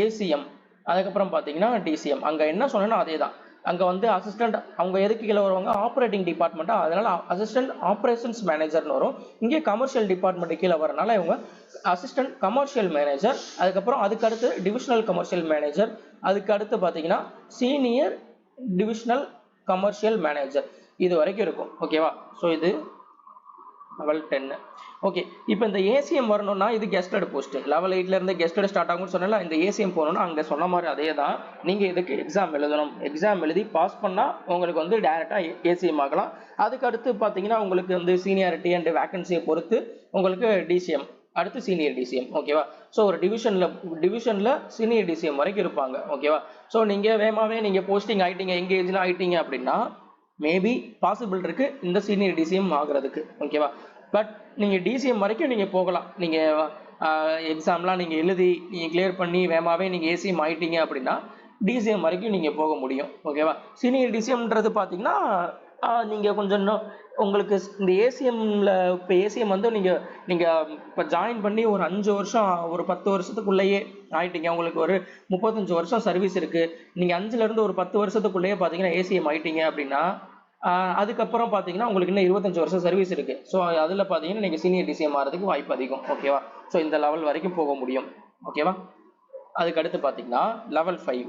ஏசிஎம், அதுக்கப்புறம் பார்த்தீங்கன்னா டிசிஎம். அங்கே என்ன சொன்னேன்னா அதே தான். அங்கே வந்து அசிஸ்டன்ட், அவங்க எதுக்கு கீழே வருவாங்க, ஆப்ரேட்டிங் டிபார்ட்மெண்ட்டா, அதனால அசிஸ்டன்ட் ஆப்ரேஷன்ஸ் மேனேஜர்னு வரும். இங்கே கமர்ஷியல் டிபார்ட்மெண்ட் கீழே வரனால இவங்க அசிஸ்டன்ட் கமர்ஷியல் மேனேஜர். அதுக்கப்புறம் அதுக்கு அடுத்து டிவிஷனல் கமர்ஷியல் மேனேஜர், அதுக்கு அடுத்து பார்த்தீங்கன்னா சீனியர் டிவிஷனல் கமர்ஷியல் மேனேஜர், இது வரைக்கும் இருக்கும். ஓகேவா? ஸோ இது லெவல் 10. ஓகே, இப்போ இந்த ஏசிஎம் வரணும்னா இது கெஸ்டட் போஸ்ட். லெவல் 8ல இருந்து கெஸ்டட் ஸ்டார்ட் ஆகும்னு சொன்னால இந்த ஏசிஎம் போகணும்னா அங்கே சொன்ன மாதிரி அதே தான். நீங்கள் இதுக்கு எக்ஸாம் எழுதணும். எக்ஸாம் எழுதி பாஸ் பண்ணால் உங்களுக்கு வந்து டேரெக்டாக ஏசிஎம் ஆகலாம். அதுக்கு அடுத்து பார்த்தீங்கன்னா உங்களுக்கு வந்து சீனியாரிட்டி அண்ட் வேகன்சியை பொறுத்து உங்களுக்கு டிசிஎம், அடுத்து சீனியர் டிசிஎம். ஓகேவா? ஸோ ஒரு டிவிஷனில் சீனியர் டிசிஎம் வரைக்கும் இருப்பாங்க. ஓகேவா? ஸோ நீங்கள் வேகமாகவே நீங்கள் போஸ்டிங் ஆகிட்டீங்க, எங்கேஜ்லாம் ஆகிட்டீங்க அப்படின்னா மேபி பாசிபிள் இருக்கு இந்த சீனியர் டிசிஎம் ஆகுறதுக்கு. ஓகேவா? பட் நீங்கள் டிசிஎம் வரைக்கும் நீங்கள் போகலாம். நீங்கள் எக்ஸாம்லாம் நீங்கள் எழுதி நீங்கள் கிளியர் பண்ணி வேகமாகவே நீங்கள் ஏசிஎம் ஆகிட்டீங்க அப்படின்னா டிசிஎம் வரைக்கும் நீங்கள் போக முடியும். ஓகேவா? சீனியர் டிசிஎம்ன்றது பார்த்தீங்கன்னா நீங்கள் கொஞ்சம் உங்களுக்கு இந்த ஏசிஎம்ல இப்போ ஏசிஎம் வந்து நீங்கள் இப்போ ஜாயின் பண்ணி ஒரு 5 வருஷம் ஒரு 10 வருஷத்துக்குள்ளேயே ஆயிட்டீங்க, உங்களுக்கு ஒரு 35 வருஷம் சர்வீஸ் இருக்குது, நீங்கள் 5லேருந்து ஒரு 10 வருஷத்துக்குள்ளேயே பார்த்தீங்கன்னா ஏசிஎம் ஆயிட்டீங்க அப்படின்னா அதுக்கப்புறம் பார்த்தீங்கன்னா உங்களுக்கு இன்னும் 25 வருஷம் சர்வீஸ் இருக்குது. ஸோ அதில் பார்த்தீங்கன்னா நீங்கள் சீனியர் டிசிஎம் ஆகிறதுக்கு வாய்ப்பு அதிகம். ஓகேவா? ஸோ இந்த லெவல் வரைக்கும் போக முடியும். ஓகேவா? அதுக்கு அடுத்து பார்த்தீங்கன்னா லெவல் 5.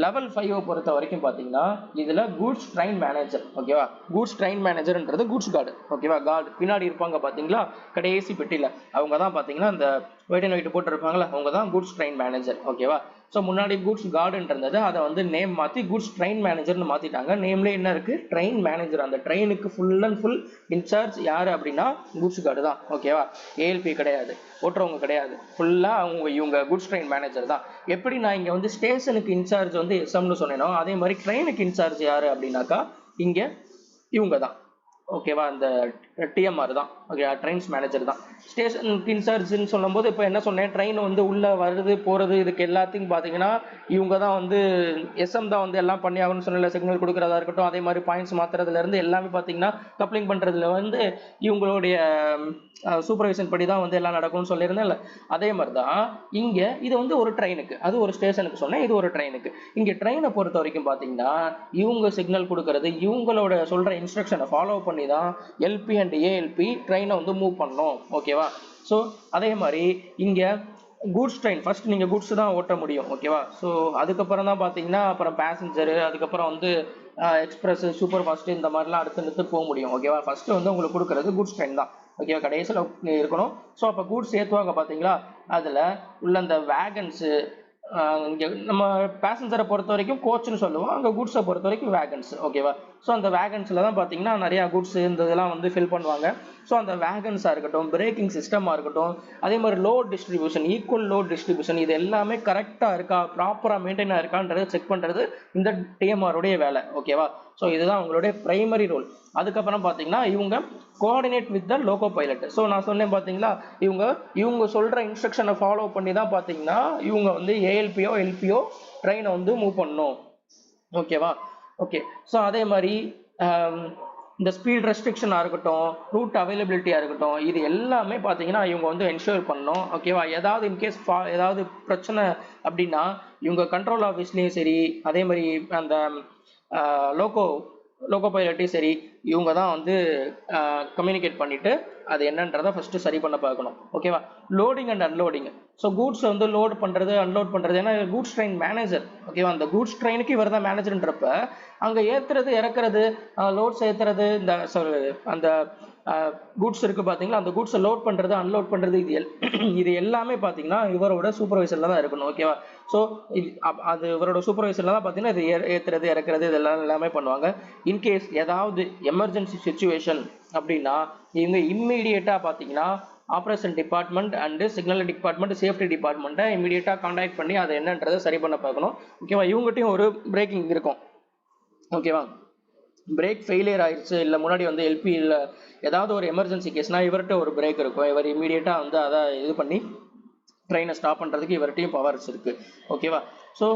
லெவல் 5 பொறுத்த வரைக்கும் பார்த்தீங்கன்னா இதில் கூட்ஸ் ட்ரெயின் மேனேஜர். ஓகேவா? கூட்ஸ் ட்ரெயின் மேனேஜர்ன்றது கூட்ஸ் கார்டு. ஓகேவா? கார்டு பின்னாடி இருப்பாங்க பார்த்தீங்களா கடைசி பெட்டியில், அவங்க தான் பார்த்தீங்கன்னா இந்த ஒயிட் அண்ட் ஒயிட் போட்டுருப்பாங்களா, அவங்க தான் கூட்ஸ் ட்ரெயின் மேனேஜர். ஓகேவா? ஸோ முன்னாடி கூட்ஸ் கார்டுன்னு இருந்தது, அதை வந்து நேம் மாற்றி கூட்ஸ் ட்ரெயின் மேனேஜர்னு மாற்றிட்டாங்க. நேம்லேயே என்ன இருக்குது, ட்ரெயின் மேனேஜர். அந்த ட்ரெயினுக்கு ஃபுல் அண்ட் ஃபுல் இன்சார்ஜ் யார் அப்படின்னா கூட்ஸ் கார்டு தான். ஓகேவா? ஏஎல்பி கிடையாது, ஓட்டுறவங்க கிடையாது, ஃபுல்லாக இவங்க கூட்ஸ் ட்ரெயின் மேனேஜர் தான். எப்படி நான் இங்கே வந்து ஸ்டேஷனுக்கு இன்சார்ஜ் வந்து எஸ்எம்னு சொன்னேனோ அதே மாதிரி ட்ரெயினுக்கு இன்சார்ஜ் யார் அப்படின்னாக்கா இங்கே இவங்க தான். ஓகேவா? அந்த டிஎம்ஆர் தான். ஓகே, ட்ரெயின்ஸ் மேனேஜர் தான். ஸ்டேஷனுக்கு இன்சார்ஜ்னு சொல்லும்போது இப்போ என்ன சொன்னேன், ட்ரெயின் வந்து உள்ளே வருது போகிறது இதுக்கு எல்லாத்தையும் பார்த்தீங்கன்னா இவங்க தான் வந்து எஸ்எம் தான் வந்து எல்லாம் பண்ணி ஆகணும்னு சொன்னல, சிக்னல் கொடுக்குறதா இருக்கட்டும், அதே மாதிரி பாயிண்ட்ஸ் மாற்றுறதுலேருந்து எல்லாமே பார்த்தீங்கன்னா கப்ளிங் பண்ணுறதுல வந்து இவங்களுடைய சூப்பர்வைசன் படி தான் வந்து எல்லாம் நடக்கும்னு சொல்லியிருந்தேன்ல, அதே மாதிரி தான் இங்கே இது வந்து ஒரு ட்ரெயினுக்கு, அது ஒரு ஸ்டேஷனுக்கு சொன்னேன், இது ஒரு ட்ரெயினுக்கு. இங்கே ட்ரெயினை பொறுத்த வரைக்கும் பார்த்தீங்கன்னா இவங்க சிக்னல் கொடுக்கறது, இவங்களோட சொல்கிற இன்ஸ்ட்ரக்ஷனை ஃபாலோ பண்ணி தான் எல்பி அண்ட் ஏஎல்பி ட்ரெயினை வந்து மூவ் பண்ணணும். ஓகேவா? ஸோ அதே மாதிரி இங்கே கூட்ஸ் ட்ரெயின் ஃபர்ஸ்ட் நீங்கள் கூட்ஸ் தான் ஓட்ட முடியும். ஓகேவா? ஸோ அதுக்கப்புறம் தான் பார்த்தீங்கன்னா அப்புறம் பேசஞ்சரு, அதுக்கப்புறம் வந்து எக்ஸ்பிரஸ், சூப்பர் ஃபாஸ்ட், இந்த மாதிரிலாம் அடுத்து போக முடியும். ஓகேவா? ஃபர்ஸ்ட் வந்து உங்களுக்கு கொடுக்கறது கூட்ஸ் ட்ரெயின் தான். ஓகேவா? கடைசியில் இருக்கணும். ஸோ அப்போ கூட்ஸ் ஏற்றுவாங்க பார்த்தீங்களா, அதில் உள்ள அந்த வேகன்ஸு, இங்கே நம்ம பேசஞ்சரை பொறுத்த வரைக்கும் கோச்னு சொல்லுவோம், அங்கே கூட்ஸை பொறுத்த வரைக்கும் வேகன்ஸ். ஓகேவா? ஸோ அந்த வேகன்ஸில் தான் பார்த்தீங்கன்னா நிறையா கூட்ஸ் இந்த இதெல்லாம் வந்து ஃபில் பண்ணுவாங்க. ஸோ அந்த வேகன்ஸாக இருக்கட்டும், பிரேக்கிங் சிஸ்டமாக இருக்கட்டும், அதே மாதிரி load distribution, equal load distribution, இது எல்லாமே கரெக்டாக இருக்கா, ப்ராப்பராக மெயின்டைனாக இருக்கான்றதை செக் பண்ணுறது இந்த டிஎம்ஆருடைய வேலை. ஓகேவா? ஸோ இதுதான் அவங்களுடைய பிரைமரி ரோல். அதுக்கப்புறம் பார்த்தீங்கன்னா இவங்க coordinate with the loco pilot. So நான் சொன்னேன் பார்த்தீங்களா, இவங்க சொல்கிற இன்ஸ்ட்ரக்ஷனை ஃபாலோ பண்ணி தான் பார்த்தீங்கன்னா இவங்க வந்து ஏஎல்பியோ எல்பியோ ட்ரெயினை வந்து மூவ் பண்ணணும். ஓகேவா? ஓகே. ஸோ அதே மாதிரி இந்த ஸ்பீட் ரெஸ்ட்ரிக்ஷனாக இருக்கட்டும், ரூட் அவைலபிலிட்டியாக இருக்கட்டும், இது எல்லாமே பார்த்தீங்கன்னா இவங்க வந்து என்ஷூர் பண்ணணும். ஓகேவா? ஏதாவது இன்கேஸ் ஏதாவது பிரச்சனை அப்படின்னா இவங்க கண்ட்ரோல் ஆஃபீஸ்லேயும் சரி, அதே மாதிரி அந்த லோகோ பைலட்டையும் சரி, இவங்க தான் வந்து கம்யூனிகேட் பண்ணிவிட்டு அது என்னன்றதை ஃபஸ்ட்டு சரி பண்ண பார்க்கணும். ஓகேவா? Loading and unloading. ஸோ கூட்ஸை வந்து லோட் பண்ணுறது அன்லோட் பண்ணுறது, ஏன்னா கூட்ஸ் ட்ரெயின் மேனேஜர். ஓகேவா? அந்த கூட்ஸ் ட்ரெயினுக்கு இவர் தான் மேனேஜர்ன்றப்ப அங்கே ஏற்றுறது இறக்குறது, லோட்ஸ் ஏற்றுறது, இந்த அந்த கூட்ஸ் இருக்குது பார்த்தீங்களா, அந்த கூட்ஸை லோட் பண்ணுறது அன்லோட் பண்ணுறது, இது எல்லாமே பார்த்தீங்கன்னா இவரோட சூப்பர்வைசரில் தான் இருக்கணும். ஓகேவா? ஸோ அது இவரோட சூப்பர்வைசரில் தான் பார்த்தீங்கன்னா இது ஏற்றுறது இறக்குறது இதெல்லாம் எல்லாமே பண்ணுவாங்க. இன்கேஸ் ஏதாவது எமர்ஜென்சி சுச்சுவேஷன் அப்படின்னா இவங்க இம்மீடியட்டாக பார்த்தீங்கன்னா operation department and signal department, safety டிபார்ட்மெண்ட்டை இமீடியட்டாக கான்டாக்ட் பண்ணி அதை என்னன்றதை சரி பண்ண பார்க்கணும். ஓகேவா? இவங்ககிட்டையும் ஒரு பிரேக்கிங் இருக்கும். ஓகேவா? பிரேக் ஃபெயிலியர் ஆயிடுச்சு, இல்லை முன்னாடி வந்து எல்பி இல்லை ஏதாவது ஒரு எமர்ஜென்சி கேஸ்னால் இவர்கிட்ட ஒரு பிரேக் இருக்கும். இவர் இமீடியட்டாக வந்து அதை இது பண்ணி ட்ரெயினை ஸ்டாப் பண்ணுறதுக்கு இவர்கிட்டையும் பவர்ஸ் இருக்குது. ஓகேவா? ஸோ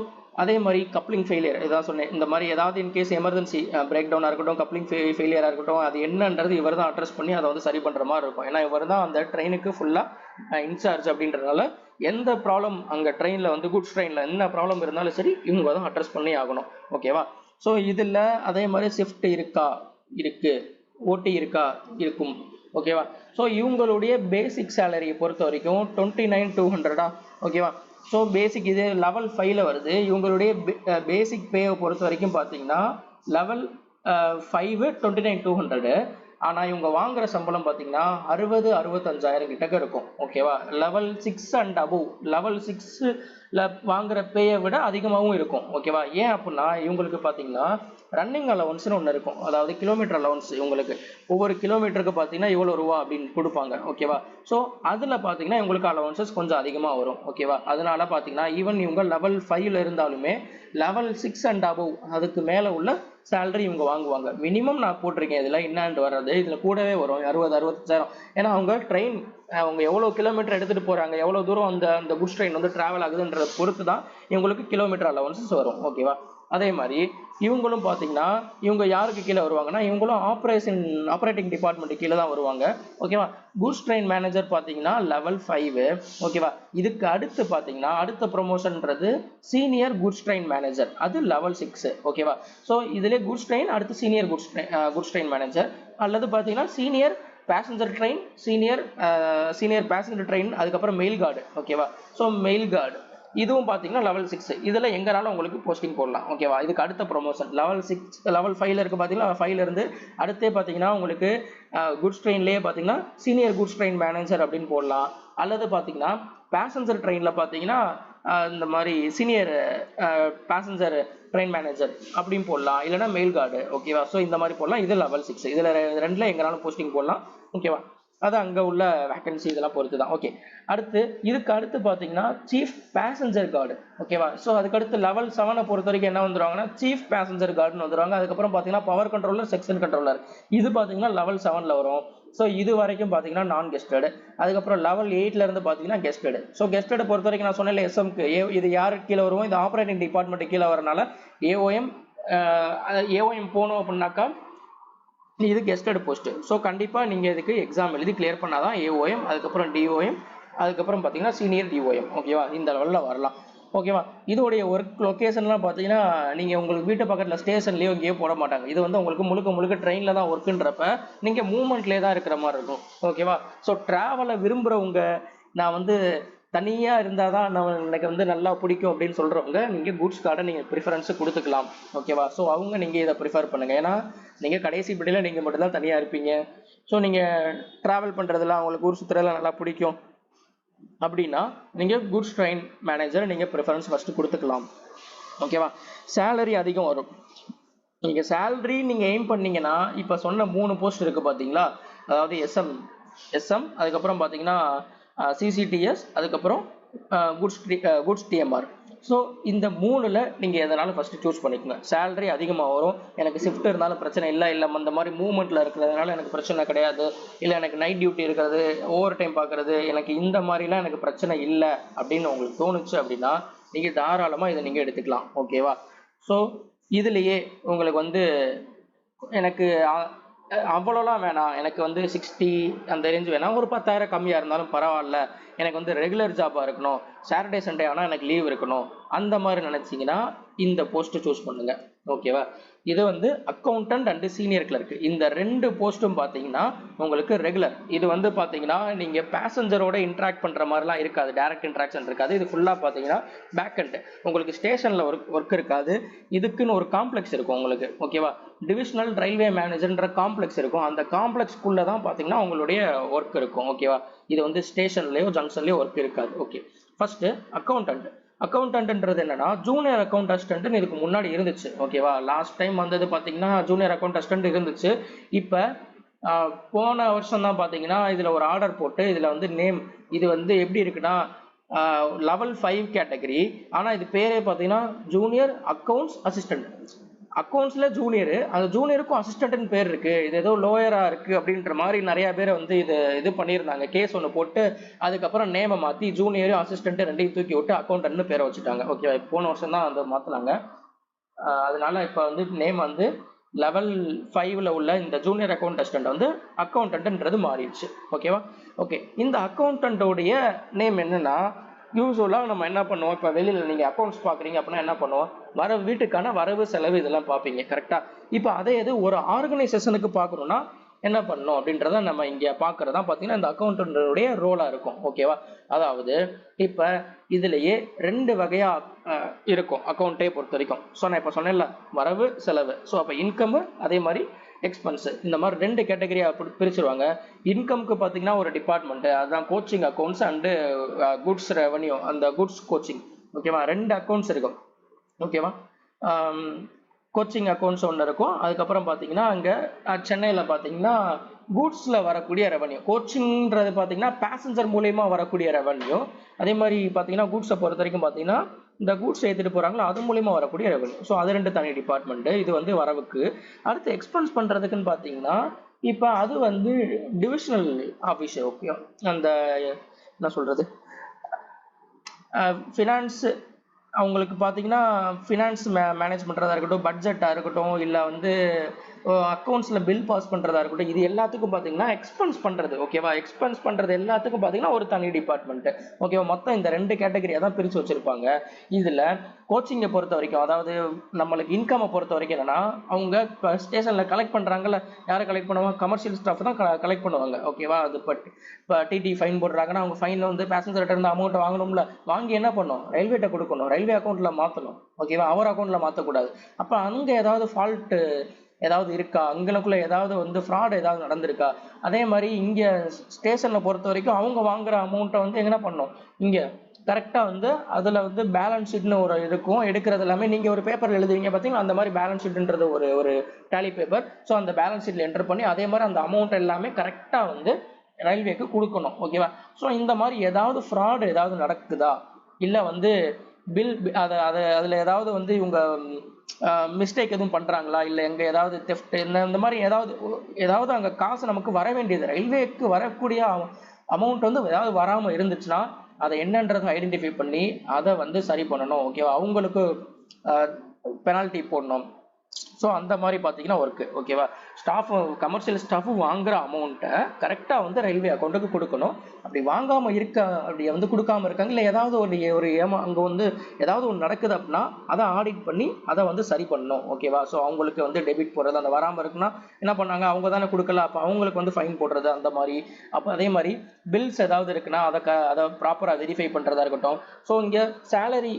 அதே மாதிரி கப்ளிங் ஃபெயிலியர் இதான் சொன்னேன். இந்த மாதிரி ஏதாவது இன்கேஸ் எமர்ஜென்சி பிரேக் டவுனாக இருக்கட்டும், கப்ளிங் ஃபெயிலியராக இருக்கட்டும், அது என்னன்றது இவர் தான் அட்ரஸ் பண்ணி அதை வந்து சரி பண்ணுற மாதிரி இருக்கும். ஏன்னா இவர் தான் அந்த ட்ரெயினுக்கு ஃபுல்லாக இன்சார்ஜ் அப்படின்றதுனால எந்த ப்ராப்ளம் அங்கே ட்ரெயினில் வந்து கூட்ஸ் ட்ரெயினில் என்ன ப்ராப்ளம் இருந்தாலும் சரி இவங்க தான் அட்ரஸ் பண்ணி ஆகணும். ஓகேவா? ஸோ இதில் அதே மாதிரி ஷிஃப்ட் இருக்கா, இருக்கு, ஓடி இருக்கா, இருக்கும். ஓகேவா. ஸோ இவங்களுடைய பேசிக் சேலரியை பொறுத்த வரைக்கும் 29,200. ஓகேவா. ஸோ பேசிக் இது லெவல் 5ல வருது. இவங்களுடைய பேசிக் பேவை பொறுத்த வரைக்கும் பார்த்தீங்கன்னா லெவல் 5 29,200. ஆனால் இவங்க வாங்குற சம்பளம் பார்த்தீங்கன்னா 60-65,000 கிட்டக்க இருக்கும். ஓகேவா. லெவல் 6 அண்ட் அபவ், லெவல் 6ல வாங்குற பேயை விட அதிகமாகவும் இருக்கும். ஓகேவா. ஏன் அப்படின்னா இவங்களுக்கு பார்த்தீங்கன்னா ரன்னிங் அலவன்ஸ்னு ஒன்று இருக்கும். அதாவது கிலோமீட்டர் அலவன்ஸ். இவங்களுக்கு ஒவ்வொரு கிலோமீட்டருக்கு பார்த்தீங்கன்னா இவ்வளோ ரூபா அப்படின்னு கொடுப்பாங்க. ஓகேவா. ஸோ அதில் பார்த்தீங்கன்னா இவங்களுக்கு அலவன்சஸ் கொஞ்சம் அதிகமாக வரும். ஓகேவா. அதனால பார்த்தீங்கன்னா ஈவன் இவங்க லெவல் 5ல இருந்தாலுமே லெவல் 6 அண்ட் அபவ் அதுக்கு மேலே உள்ள சேலரி இவங்க வாங்குவாங்க. மினிமம் நான் போட்டிருக்கேன் இதில் இன்னாண்டு வர்றது, இதில் கூடவே வரும் 60-65,000. ஏன்னா அவங்க ட்ரெயின் அவங்க எவ்வளோ கிலோமீட்டர் எடுத்துகிட்டு போகிறாங்க, எவ்வளோ தூரம் அந்த குட்ஸ் ட்ரெயின் வந்து ட்ராவல் ஆகுதுன்றத பொறுத்து தான் இவங்களுக்கு கிலோமீட்டர் அலவன்சஸ் வரும். ஓகேவா. அதே மாதிரி இவங்களும் பார்த்தீங்கன்னா இவங்க யாருக்கு கீழே வருவாங்கன்னா இவங்களும் ஆப்ரேட்டிங் டிபார்ட்மெண்ட் கீழே தான் வருவாங்க. ஓகேவா. குட்ஸ் ட்ரெயின் மேனேஜர் பார்த்தீங்கன்னா லெவல் 5. ஓகேவா. இதுக்கு அடுத்து பார்த்தீங்கன்னா அடுத்த ப்ரொமோஷன்ன்றது சீனியர் குட்ஸ் ட்ரெயின் மேனேஜர், அது லெவல் 6. ஓகேவா. ஸோ இதிலே குட்ஸ் ட்ரெயின் அடுத்து சீனியர் குட்ஸ் ட்ரெயின் மேனேஜர், அல்லது பார்த்தீங்கன்னா senior passenger train, senior passenger train, அதுக்கப்புறம் மெயில் கார்டு. ஓகேவா. ஸோ மெயில் கார்டு இதுவும் பார்த்தீங்கன்னா லெவல் 6. இதில் எங்கனாலும் உங்களுக்கு போஸ்டிங் போடலாம். ஓகேவா. இதுக்கு அடுத்த ப்ரொமோஷன் லெவல் 5ல இருக்குது. பார்த்தீங்கன்னா 5ல இருந்து அடுத்தே பார்த்தீங்கன்னா உங்களுக்கு குட்ஸ் ட்ரெயின்லேயே பார்த்தீங்கன்னா சீனியர் குட்ஸ் ட்ரெயின் மேனேஜர் அப்படின்னு போடலாம். அல்லது பார்த்தீங்கன்னா பேசஞ்சர் ட்ரெயினில் பார்த்தீங்கன்னா இந்த மாதிரி சீனியர் பேசஞ்சர் ட்ரெயின் மேனேஜர் அப்படின்னு போடலாம், இல்லைனா மெயில் கார்டு. ஓகேவா. ஸோ இந்த மாதிரி போடலாம். இது லெவல் 6. இதில் ரெண்டில் எங்கனாலும் போஸ்டிங் போடலாம். ஓகேவா. அது அங்கே உள்ள வேக்கன்சி இதெல்லாம் பொறுத்து தான். ஓகே. அடுத்து இதுக்கு அடுத்து பார்த்தீங்கன்னா சீஃப் பேசஞ்சர் கார்டு. ஓகேவா. ஸோ அதுக்கடுத்து லெவல் 7 பொறுத்த வரைக்கும் என்ன வந்துடுவாங்கன்னா சீஃப் பேசஞ்சர் கார்டுன்னு வந்துடுவாங்க. அதுக்கப்புறம் பார்த்தீங்கன்னா பவர் கண்ட்ரோலர், செக்ஷன் கண்ட்ரோலர், இது பார்த்தீங்கன்னா லெவல் 7ல் வரும். ஸோ இது வரைக்கும் பார்த்தீங்கன்னா நான் கெஸ்டடு. அதுக்கப்புறம் லெவல் 8ல இருந்து பார்த்தீங்கன்னா கெஸ்டடு. ஸோ கெஸ்டடு பொறுத்த வரைக்கும் நான் சொன்னேன் எஸ்எம்க்கு இது யாருக்கு கீழே வரும், இது ஆப்ரேட்டிங் டிபார்ட்மெண்ட் கீழே வரனால ஏஓஎம் போகணும் அப்படின்னாக்கா இது கெஸ்டட் போஸ்ட். ஸோ கண்டிப்பாக நீங்கள் இதுக்கு எக்ஸாம் எழுதி கிளியர் பண்ணாதான் ஏஓஎம், அதுக்கப்புறம் டிஓஎம், அதுக்கப்புறம் பார்த்தீங்கன்னா சீனியர் டிஓஎம். ஓகேவா. இந்த லெவலில் வரலாம். ஓகேவா. இதோடைய ஒர்க் லொக்கேஷன்லாம் பார்த்தீங்கன்னா நீங்கள் உங்களுக்கு வீட்டு பக்கத்தில் ஸ்டேஷன்லேயோ இங்கேயோ போட மாட்டாங்க. இது வந்து உங்களுக்கு முழுக்க ட்ரெயினில் தான் ஒர்க்குன்றப்ப நீங்கள் மூவ்மெண்ட்லேயே தான் இருக்கிற மாதிரி இருக்கும். ஓகேவா. ஸோ ட்ராவலை விரும்புகிறவங்க, நான் வந்து தனியாக இருந்தால் தான் எனக்கு வந்து நல்லா பிடிக்கும் அப்படின்னு சொல்கிறவங்க நீங்கள் குட்ஸ் கார்டை நீங்கள் ப்ரிஃபரன்ஸு கொடுத்துக்கலாம். ஓகேவா. ஸோ அவங்க நீங்கள் இதை ப்ரிஃபர் பண்ணுங்கள். ஏன்னா நீங்கள் கடைசி படியில் நீங்கள் மட்டும்தான் தனியாக இருப்பீங்க. ஸோ நீங்கள் ட்ராவல் பண்ணுறதுலாம் உங்களுக்கு ஊர் சுற்றுறதுலாம் நல்லா பிடிக்கும் அப்படின்னா நீங்கள் குட்ஸ் ட்ரெயின் மேனேஜரை நீங்கள் ப்ரிஃபரன்ஸ் ஃபஸ்ட்டு கொடுத்துக்கலாம். ஓகேவா. சேலரி அதிகம் வரும். நீங்கள் சேலரி நீங்கள் எய்ம் பண்ணீங்கன்னா இப்போ சொன்ன 3 போஸ்ட் இருக்குது பார்த்தீங்களா, அதாவது எஸ்எம், அதுக்கப்புறம் பார்த்தீங்கன்னா சிசிடிஎஸ், அதுக்கப்புறம் குட்ஸ் டிஎம்ஆர். ஸோ இந்த 3ல் நீங்கள் எதனாலும் ஃபஸ்ட்டு சூஸ் பண்ணிக்கோங்க. சேலரி அதிகமாக வரும். எனக்கு ஷிஃப்ட் இருந்தாலும் பிரச்சனை இல்லை, அந்த மாதிரி மூவ்மெண்ட்டில் இருக்கிறதுனால எனக்கு பிரச்சனை கிடையாது, இல்லை எனக்கு நைட் டியூட்டி இருக்கிறது, ஓவர் டைம் பார்க்குறது, எனக்கு இந்த மாதிரிலாம் எனக்கு பிரச்சனை இல்லை அப்படின்னு உங்களுக்கு தோணுச்சு அப்படின்னா நீங்கள் தாராளமாக இதை நீங்கள் எடுத்துக்கலாம். ஓகேவா. ஸோ இதுலேயே உங்களுக்கு வந்து எனக்கு அவ்வளோலாம் வேணாம், எனக்கு வந்து 60 அந்த ரேஞ்ச் வேணாம், ஒரு 10,000 கம்மியாக இருந்தாலும் பரவாயில்ல, எனக்கு வந்து ரெகுலர் ஜாபாக இருக்கணும், சாட்டர்டே சண்டே ஆனால் எனக்கு லீவ் இருக்கணும், அந்த மாதிரி நினச்சிங்கன்னா இந்த போஸ்ட்டு சூஸ் பண்ணுங்கள். ஓகேவா. இது வந்து அக்கௌண்டன்ட் அண்டு சீனியர் கிளர்க், இந்த 2 போஸ்ட்டும் பார்த்தீங்கன்னா உங்களுக்கு ரெகுலர். இது வந்து பார்த்தீங்கன்னா நீங்கள் பேசஞ்சரோட இன்ட்ராக்ட் பண்ணுற மாதிரிலாம் இருக்காது, டைரக்ட் இன்ட்ராக்ஷன் இருக்காது. இது ஃபுல்லாக பார்த்தீங்கன்னா பேக்கண்ட், உங்களுக்கு ஸ்டேஷனில் ஒர்க் இருக்காது. இதுக்குன்னு ஒரு காம்ப்ளெக்ஸ் இருக்கும் உங்களுக்கு. ஓகேவா. டிவிஷனல் ரயில்வே மேனேஜர்ன்ற காம்ப்ளெக்ஸ் இருக்கும். அந்த காம்ப்ளெக்ஸ்க்குள்ளே தான் பார்த்தீங்கன்னா உங்களுடைய ஒர்க் இருக்கும். ஓகேவா. இது வந்து ஸ்டேஷன்லேயோ ஜங்ஷன்லேயோ ஒர்க் இருக்காது. ஓகே. ஃபஸ்ட்டு அக்கௌண்டன்ட்ன்றது என்னன்னா ஜூனியர் அக்கௌண்ட் அசிஸ்டன்ட்னு இதுக்கு முன்னாடி இருந்துச்சு. ஓகேவா. லாஸ்ட் டைம் வந்தது பார்த்தீங்கன்னா ஜூனியர் அக்கௌண்ட் அசிஸ்டன்ட் இருந்துச்சு. இப்போ போன வருஷம் தான் பார்த்தீங்கன்னா இதில் ஒரு ஆர்டர் போட்டு இதில் வந்து நேம் இது வந்து எப்படி இருக்குன்னா லெவல் 5 கேட்டகரி, ஆனால் இது பேரே பார்த்தீங்கன்னா ஜூனியர் அக்கௌண்ட்ஸ் அசிஸ்டன்ட். அக்கௌண்ட்ஸில் ஜூனியரு, அந்த ஜூனியருக்கும் அசிஸ்டன்ட்னு பேர் இருக்குது, இது ஏதோ லோயராக இருக்குது அப்படின்ற மாதிரி நிறையா பேரை வந்து இது பண்ணியிருந்தாங்க. கேஸ் ஒன்று போட்டு அதுக்கப்புறம் நேமை மாற்றி ஜூனியரு அசிஸ்டன்ட்டு ரெண்டையும் தூக்கி விட்டு அக்கௌண்டன்ட்னு பேரை வச்சுட்டாங்க. ஓகேவா. போன வருஷம் தான் அதை மாற்றினாங்க. அதனால இப்போ வந்து நேம் வந்து லெவல் 5ல் உள்ள இந்த ஜூனியர் அக்கௌண்ட் அசிஸ்டன்ட் வந்து அக்கௌண்டன்ட்ன்றது மாறிடுச்சு. ஓகேவா. ஓகே. இந்த அக்கௌண்டன்ட்டோடைய நேம் என்னன்னா யூஸ்வலாக நம்ம என்ன பண்ணுவோம், இப்போ வெளியில் நீங்கள் அக்கௌண்ட்ஸ் பார்க்குறீங்க அப்படின்னா என்ன பண்ணுவோம், வீட்டுக்கான வரவு செலவு இதெல்லாம் பார்ப்பீங்க கரெக்டாக. இப்போ அதே இது ஒரு ஆர்கனைசேஷனுக்கு பார்க்குறோன்னா என்ன பண்ணணும் அப்படின்றத நம்ம இங்கே பார்க்குறதா பார்த்தீங்கன்னா இந்த அக்கௌண்டன்டோடைய ரோலாக இருக்கும். ஓகேவா, அதாவது இப்போ இதுலேயே 2 வகையாக இருக்கும் அக்கௌண்ட்டே பொறுத்த வரைக்கும். ஸோ நான் இப்போ சொன்னேன்ல வரவு செலவு, ஸோ அப்போ இன்கம்மு அதே மாதிரி எக்ஸ்பென்ஸு, இந்த மாதிரி 2 கேட்டகரியாக பிரிச்சுருவாங்க. இன்கம்க்கு பார்த்தீங்கன்னா ஒரு டிபார்ட்மெண்ட்டு, அதுதான் coaching accounts and goods revenue, அந்த குட்ஸ் கோச்சிங். ஓகேவா, 2 அக்கௌண்ட்ஸ் இருக்கும். ஓகேவா, கோச்சிங் அக்கௌண்ட்ஸ் ஒன்று இருக்கும். அதுக்கப்புறம் பார்த்தீங்கன்னா அங்கே சென்னையில் பார்த்தீங்கன்னா கூட்ஸில் வரக்கூடிய ரெவன்யூ, கோச்சிங்கிறது பார்த்தீங்கன்னா பேசஞ்சர் மூலயமா வரக்கூடிய ரெவன்யூ. அதே மாதிரி பார்த்தீங்கன்னா கூட்ஸை பொறுத்த வரைக்கும் பார்த்தீங்கன்னா இந்த கூட்ஸ் ஏற்றிட்டு போகிறாங்களோ அது மூலிமா வரக்கூடிய ரெவன்யூ. ஸோ அது 2 தனி டிபார்ட்மெண்ட்டு. இது வந்து வரவுக்கு. அடுத்து எக்ஸ்பென்ஸ் பண்ணுறதுக்குன்னு பார்த்தீங்கன்னா இப்போ அது வந்து டிவிஷனல் ஆஃபீஸர். ஓகே, அந்த என்ன சொல்கிறது, ஃபினான்ஸ் அவங்களுக்கு பார்த்தீங்கன்னா ஃபினான்ஸ் மேனேஜ் பண்ணுறதா இருக்கட்டும், பட்ஜெட்டாக இருக்கட்டும், இல்லை வந்து அக்கௌண்ட்ஸில் பில் பாஸ் பண்ணுறதா இருக்கட்டும், இது எல்லாத்துக்கும் பார்த்தீங்கன்னா எக்ஸ்பென்ஸ் பண்ணுறது. ஓகேவா, எக்ஸ்பென்ஸ் பண்ணுறது எல்லாத்துக்கும் பார்த்தீங்கன்னா ஒரு தனி டிபார்ட்மெண்ட்டு. ஓகேவா, மொத்தம் இந்த 2 கேட்டகரியாக தான் பிரித்து வச்சுருப்பாங்க. இதில் கோச்சிங்கை பொறுத்த வரைக்கும், அதாவது நம்மளுக்கு இன்கம்மை பொறுத்த வரைக்கும் என்னென்னா, அவங்க இப்போ ஸ்டேஷனில் கலெக்ட் பண்ணுறாங்கல்ல, யாரை கலெக்ட் பண்ணுவாங்க, கமர்ஷியல் ஸ்டாஃப் தான் கலெக்ட் பண்ணுவாங்க. ஓகேவா, அது இப்போ டிடி ஃபைன் போடுறாங்கன்னா அவங்க ஃபைனில் வந்து பேசஞ்சர்கிட்ட இருந்து அமௌண்ட்டை வாங்கணும்ல, வாங்கி என்ன பண்ணணும், ரயில்வேட்ட கொடுக்கணும், ரயில்வே அக்கௌண்ட்டில் மாற்றணும். ஓகேவா, அவர் அக்கௌண்ட்டில் மாற்றக்கூடாது. அப்போ அங்கே ஏதாவது ஃபால்ட்டு ஏதாவது இருக்கா, அங்களுக்குள்ள ஏதாவது வந்து ஃப்ராட் ஏதாவது நடந்திருக்கா. அதே மாதிரி இங்கே ஸ்டேஷனை பொறுத்த வரைக்கும் அவங்க வாங்குற அமௌண்ட்டை வந்து என்ன பண்ணணும், இங்கே கரெக்டாக வந்து அதில் வந்து பேலன்ஸ் ஷீட்னு ஒரு இருக்கும், எடுக்கிறது எல்லாமே நீங்கள் ஒரு பேப்பர் எழுதுவீங்க பார்த்தீங்கன்னா அந்த மாதிரி பேலன்ஸ் ஷீட்ன்றது ஒரு டேலி பேப்பர். ஸோ அந்த பேலன்ஸ் ஷீட்டில் என்டர் பண்ணி அதே மாதிரி அந்த அமௌண்ட் எல்லாமே கரெக்டாக வந்து ரயில்வேக்கு கொடுக்கணும். ஓகேவா, ஸோ இந்த மாதிரி ஏதாவது ஃப்ராட் ஏதாவது நடக்குதா, இல்லை வந்து பில் அதில் ஏதாவது வந்து இவங்க மிஸ்டேக் எதுவும் பண்ணுறாங்களா, இல்லை எங்கே ஏதாவது தெஃப்ட் இந்த மாதிரி ஏதாவது அங்கே காசு நமக்கு வர வேண்டியது, ரயில்வேக்கு வரக்கூடிய அமௌண்ட் வந்து ஏதாவது வராமல் இருந்துச்சுன்னா அதை என்னன்றதை ஐடென்டிஃபை பண்ணி அதை வந்து சரி பண்ணணும். ஓகேவா, அவங்களுக்கு பெனால்ட்டி போடணும். ஸோ அந்த மாதிரி பார்த்தீங்கன்னா ஒர்க்கு. ஓகேவா, கமர்ஷியல் ஸ்டாஃபு வாங்குற அமௌண்ட்டை கரெக்டாக வந்து ரயில்வே அக்கௌண்ட்டுக்கு கொடுக்கணும். அப்படி வாங்காமல் அப்படி வந்து கொடுக்காம இருக்காங்க, இல்லை ஏதாவது ஒரு அங்கே வந்து ஏதாவது ஒன்று நடக்குது அப்படின்னா அதை ஆடிட் பண்ணி அதை வந்து சரி பண்ணணும். ஓகேவா, ஸோ அவங்களுக்கு வந்து டெபிட் போடுறது, அந்த வராமல் இருக்குன்னா என்ன பண்ணாங்க, அவங்க தானே கொடுக்கல, அப்போ அவங்களுக்கு வந்து ஃபைன் போடுறது அந்த மாதிரி. அப்போ அதே மாதிரி பில்ஸ் ஏதாவது இருக்குன்னா அதை ப்ராப்பராக வெரிஃபை பண்ணுறதா இருக்கட்டும். ஸோ இங்கே சேலரி,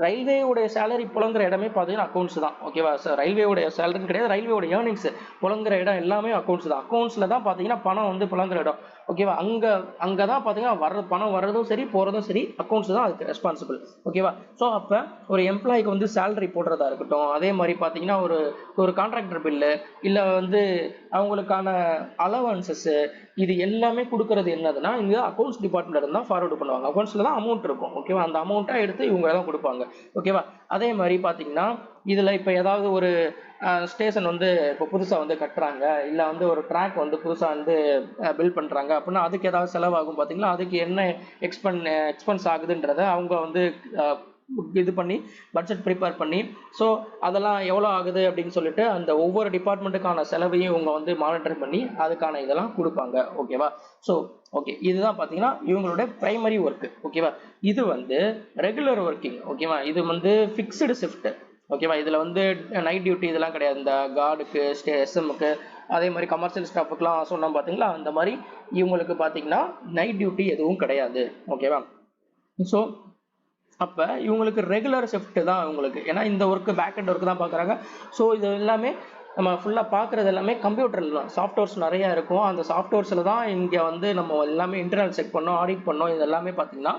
ரயில்வேவுடைய சேலரி புழங்குற இடமே பார்த்தீங்கன்னா அக்கௌண்ட்ஸ் தான். ஓகேவா, சார் ரயில்வேவுடைய சேலரின்னு கிடையாது, ரயில்வேயோட ஏர்னிங்ஸ் புழங்குற இடம் எல்லாமே அக்கௌண்ட்ஸ் தான். அக்கௌண்ட்ஸில் தான் பார்த்தீங்கன்னா பணம் வந்து புழங்குற இடம். ஓகேவா, அங்கே தான் பார்த்தீங்கன்னா பணம் வர்றதும் சரி போகிறதும் சரி அக்கௌண்ட்ஸ் தான் அதுக்கு ரெஸ்பான்சிபிள். ஓகேவா, ஸோ அப்போ ஒரு எம்ப்ளாய்க்கு வந்து சேலரி போடுறதா இருக்கட்டும், அதே மாதிரி பார்த்தீங்கன்னா ஒரு கான்ட்ராக்டர் பில்லு, இல்லை வந்து அவங்களுக்கான அலவன்சஸ்ஸு, இது எல்லாமே கொடுக்கறது என்னதுன்னா இங்கே அக்கௌண்ட்ஸ் டிபார்ட்மெண்ட் தான் ஃபார்வர்டு பண்ணுவாங்க. அக்கௌண்ட்ஸில் தான் அமௌண்ட் இருக்கும். ஓகேவா, அந்த அமௌண்ட்டை எடுத்து இவங்க தான் கொடுப்பாங்க. ஓகேவா, அதே மாதிரி பார்த்தீங்கன்னா இதில் இப்போ ஏதாவது ஒரு ஸ்டேஷன் வந்து இப்போ புதுசாக வந்து கட்டுறாங்க, இல்லை வந்து ஒரு ட்ராக் வந்து புதுசாக வந்து பில்ட் பண்ணுறாங்க அப்படின்னா அதுக்கு ஏதாவது செலவாகும் பார்த்தீங்களா, அதுக்கு என்ன எக்ஸ்பென்ஸ் ஆகுதுன்றதை அவங்க வந்து இது பண்ணி பட்ஜெட் ப்ரிப்பேர் பண்ணி, ஸோ அதெல்லாம் எவ்வளோ ஆகுது அப்படின்னு சொல்லிட்டு அந்த ஒவ்வொரு டிபார்ட்மெண்ட்டுக்கான செலவையும் இவங்க வந்து மானிட்டர் பண்ணி அதுக்கான இதெல்லாம் கொடுப்பாங்க. ஓகேவா, ஸோ ஓகே, இதுதான் பார்த்தீங்கன்னா இவங்களோட பிரைமரி ஒர்க்கு. ஓகேவா, இது வந்து ரெகுலர் ஒர்க்கிங். ஓகேவா, இது வந்து ஃபிக்ஸ்டு ஷிஃப்ட். ஓகேவா, இதில் வந்து நைட் டியூட்டி இதெல்லாம் கிடையாது. இந்த கார்டுக்கு எஸ்எம்முக்கு அதே மாதிரி கமர்ஷியல் ஸ்டாஃபுக்குலாம் சொன்னோம் பார்த்தீங்களா, அந்த மாதிரி இவங்களுக்கு பார்த்தீங்கன்னா நைட் டியூட்டி எதுவும் கிடையாது. ஓகேவா, ஸோ அப்போ இவங்களுக்கு ரெகுலர் ஷிஃப்ட் தான் இவங்களுக்கு, ஏன்னா இந்த ஒர்க்கு பேக்அண்ட் ஒர்க்கு தான் பார்க்குறாங்க. ஸோ இது எல்லாமே நம்ம ஃபுல்லாக பார்க்குறது எல்லாமே கம்ப்யூட்டரில் தான், சாஃப்ட்வேர்ஸ் நிறையா இருக்கும். அந்த சாஃப்ட்வேர்ஸில் தான் இங்கே வந்து நம்ம எல்லாமே இன்டர்னல் செக் பண்ணோம், ஆடிட் பண்ணோம். இது எல்லாமே பார்த்தீங்கன்னா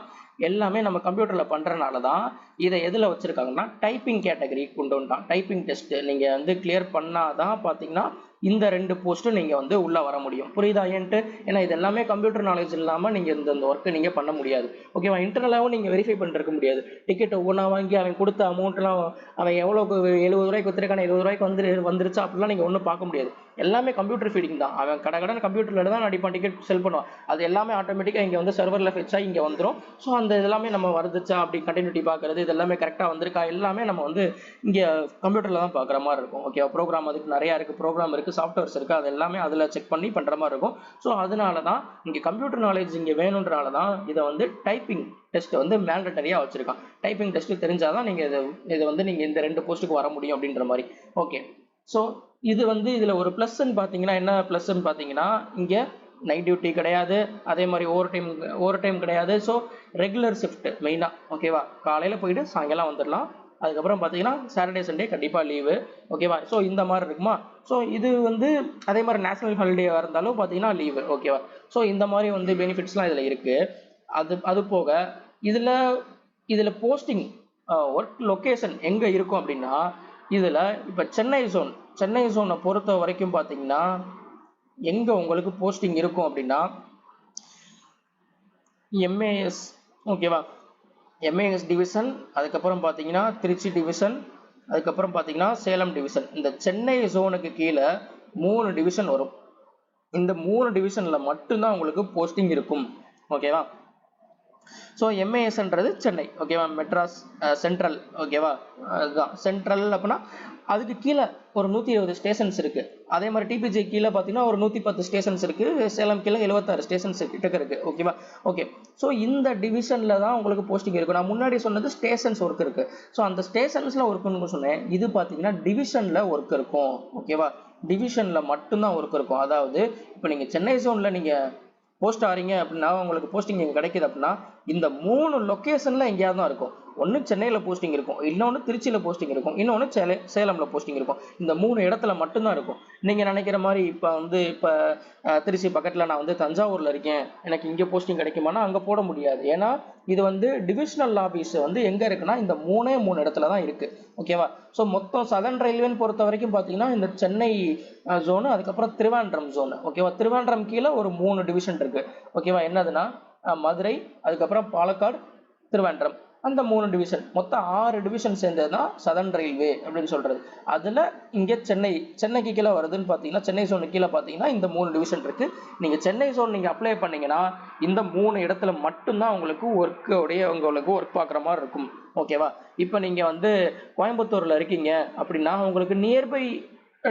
எல்லாமே நம்ம கம்ப்யூட்டரில் பண்ணுறனால தான் இதை எதில் வச்சுருக்காங்கன்னா டைப்பிங் கேட்டகரி கொண்டு வந்துட்டான். டைப்பிங் டெஸ்ட்டு நீங்கள் வந்து கிளியர் பண்ணால் தான் பார்த்தீங்கன்னா இந்த 2 போஸ்ட்டும் நீங்கள் வந்து உள்ளே வர முடியும். புரியுதா ஏன்ட்டு? ஏன்னா இது எல்லாமே கம்ப்யூட்டர் நாலேஜ் இல்லாமல் நீங்கள் இந்த ஒர்க்கை நீங்கள் பண்ண முடியாது. ஓகேவா, இன்டர்னலாகவும் நீங்கள் வெரிஃபை பண்ணிருக்க முடியாது. டிக்கெட் ஒவ்வொன்றா வாங்கி அவன் கொடுத்த அமௌண்ட்லாம் அவன் எவ்வளோக்கு 70 ரூபாய்க்கு விற்றுருக்கான 20 ரூபாய்க்கு வந்துருச்சு அப்படிலாம் நீங்கள் ஒன்றும் பார்க்க முடியாது. எல்லாமே கம்ப்யூட்டர் ஃபீடிங் தான். அவன் கடன் கம்ப்யூட்டரில் தான் அடிப்பான், டிக்கெட் செல் பண்ணுவான். அது எல்லாமே ஆட்டோமேட்டிக்காக இங்கே வந்து சர்வரில் ஃபெச்சா இங்கே வந்துடும். ஸோ அந்த எல்லாமே நம்ம வருதுச்சா அப்படி கண்டினியூட்டி பார்க்குறது இது எல்லாமே கரெக்டாக வந்திருக்கா எல்லாமே நம்ம வந்து இங்கே கம்ப்யூட்டரில் தான் பார்க்குற மாதிரி இருக்கும். ஓகே, ப்ரோக்ராம் அதுக்கு நிறையா இருக்குது, ப்ரோக்ராம் இருக்குது, சாஃப்ட்வேர்ஸ் இருக்குது, அது எல்லாமே அதில் செக் பண்ணி பண்ணுற மாதிரி இருக்கும். ஸோ அதனால தான் இங்கே கம்ப்யூட்டர் நாலேஜ் இங்கே வேணுன்றனால தான் இதை வந்து டைப்பிங் டெஸ்ட் வந்து மேண்டட்டரியாக வச்சுருக்கான். டைப்பிங் டெஸ்ட் தெரிஞ்சாதான் நீங்கள் இதை வந்து நீங்கள் இந்த 2 போஸ்ட்டுக்கு வர முடியும் அப்படின்ற மாதிரி. ஓகே, ஸோ இது வந்து இதில் ஒரு ப்ளஸ்ன்னு பார்த்தீங்கன்னா என்ன ப்ளஸ்ன்னு பார்த்தீங்கன்னா இங்கே நைட் டியூட்டி கிடையாது, அதே மாதிரி ஓவர் டைம் கிடையாது. ஸோ ரெகுலர் ஷிஃப்ட் மெயினாக. ஓகேவா, காலையில் போயிட்டு சாயங்காலம் வந்துடலாம். அதுக்கப்புறம் பார்த்தீங்கன்னா சாட்டர்டே சண்டே கண்டிப்பாக லீவு. ஓகேவா, ஸோ இந்த மாதிரி இருக்குமா. ஸோ இது வந்து அதே மாதிரி நேஷனல் ஹாலிடேவாக இருந்தாலும் பார்த்தீங்கன்னா லீவு. ஓகேவா, ஸோ இந்த மாதிரி வந்து பெனிஃபிட்ஸ்லாம் இதில் இருக்குது. அது போக இதில் போஸ்டிங் ஒர்க் லொக்கேஷன் எங்கே இருக்கும் அப்படின்னா இதில் இப்போ சென்னை ஜோனை பொறுத்த வரைக்கும் பார்த்தீங்கன்னா எங்கே உங்களுக்கு போஸ்டிங் இருக்கும் அப்படின்னா எம்ஏஎஸ். ஓகேவா, எம்ஏஎஸ் டிவிஷன், அதுக்கப்புறம் பார்த்தீங்கன்னா திருச்சி டிவிஷன், அதுக்கப்புறம் பார்த்தீங்கன்னா சேலம் டிவிஷன். இந்த சென்னை ஜோனுக்கு கீழே 3 டிவிஷன் வரும். இந்த 3 டிவிஷனில் மட்டும்தான் உங்களுக்கு போஸ்டிங் இருக்கும். ஓகேவா, ஸோ எம்ஏஎஸ்ன்றது சென்னை. ஓகேவா, மெட்ராஸ் சென்ட்ரல். ஓகேவா, அதுதான் சென்ட்ரல். அப்படின்னா அதுக்கு கீழே ஒரு 120 ஸ்டேஷன்ஸ் இருக்குது. அதே மாதிரி டிபிஜி கீழே பார்த்தீங்கன்னா ஒரு 110 ஸ்டேஷன்ஸ் இருக்குது. சேலம் கீழே 76 ஸ்டேஷன்ஸ் கிட்ட இருக்குது. ஓகேவா, ஓகே. ஸோ இந்த டிவிஷனில் தான் உங்களுக்கு போஸ்டிங் இருக்கும். நான் முன்னாடி சொன்னது ஸ்டேஷன்ஸ் ஒர்க் இருக்குது. ஸோ அந்த ஸ்டேஷன்ஸில் ஒர்க்குன்னு சொன்னேன். இது பார்த்தீங்கன்னா டிவிஷனில் ஒர்க் இருக்கும். ஓகேவா, டிவிஷனில் மட்டும்தான் ஒர்க் இருக்கும். அதாவது இப்போ நீங்கள் சென்னை ஜோனில் நீங்கள் போஸ்ட் ஆறீங்க அப்படின்னா உங்களுக்கு போஸ்டிங் இங்கே கிடைக்குது அப்படின்னா இந்த 3 லொக்கேஷனில் எங்கேயாவது தான் இருக்கும். ஒன்று சென்னையில் போஸ்டிங் இருக்கும், இன்னொன்று திருச்சியில் போஸ்டிங் இருக்கும், இன்னொன்று சேலமில் போஸ்டிங் இருக்கும். இந்த 3 இடத்துல மட்டும்தான் இருக்கும். நீங்கள் நினைக்கிற மாதிரி இப்போ திருச்சி பக்கத்தில் நான் வந்து தஞ்சாவூரில் இருக்கேன், எனக்கு இங்கே போஸ்டிங் கிடைக்குமானா அங்கே போட முடியாது. ஏன்னா இது வந்து டிவிஷனல் ஆஃபீஸ் வந்து எங்கே இருக்குன்னா இந்த 3 இடத்துல தான் இருக்குது. ஓகேவா, ஸோ மொத்தம் சதர்ன் ரயில்வேன்னு பொறுத்த வரைக்கும் பார்த்தீங்கன்னா இந்த சென்னை ஜோனு, அதுக்கப்புறம் திருவாண்டம் ஜோனு. ஓகேவா, திருவாண்டம் கீழே ஒரு 3 டிவிஷன் இருக்குது. ஓகேவா, என்னதுன்னா மதுரை, அதுக்கப்புறம் பாலக்காடு, திருவாண்டம், அந்த 3 டிவிஷன் மொத்தம் 6 டிவிஷன் சேர்ந்தது தான் சதர்ன் ரயில்வே அப்படின்னு சொல்றது. அதுல இங்கே சென்னைக்கு கீழே வருதுன்னு பார்த்தீங்கன்னா சென்னை ஜோனுக்கு கீழே பார்த்தீங்கன்னா இந்த 3 டிவிஷன் இருக்கு. நீங்க சென்னை ஜோன் நீங்க அப்ளை பண்ணீங்கன்னா இந்த 3 இடத்துல மட்டும்தான் உங்களுக்கு உங்களுக்கு ஒர்க் பார்க்குற மாதிரி இருக்கும். ஓகேவா, இப்போ நீங்க வந்து கோயம்புத்தூர்ல இருக்கீங்க அப்படின்னா உங்களுக்கு நியர்பை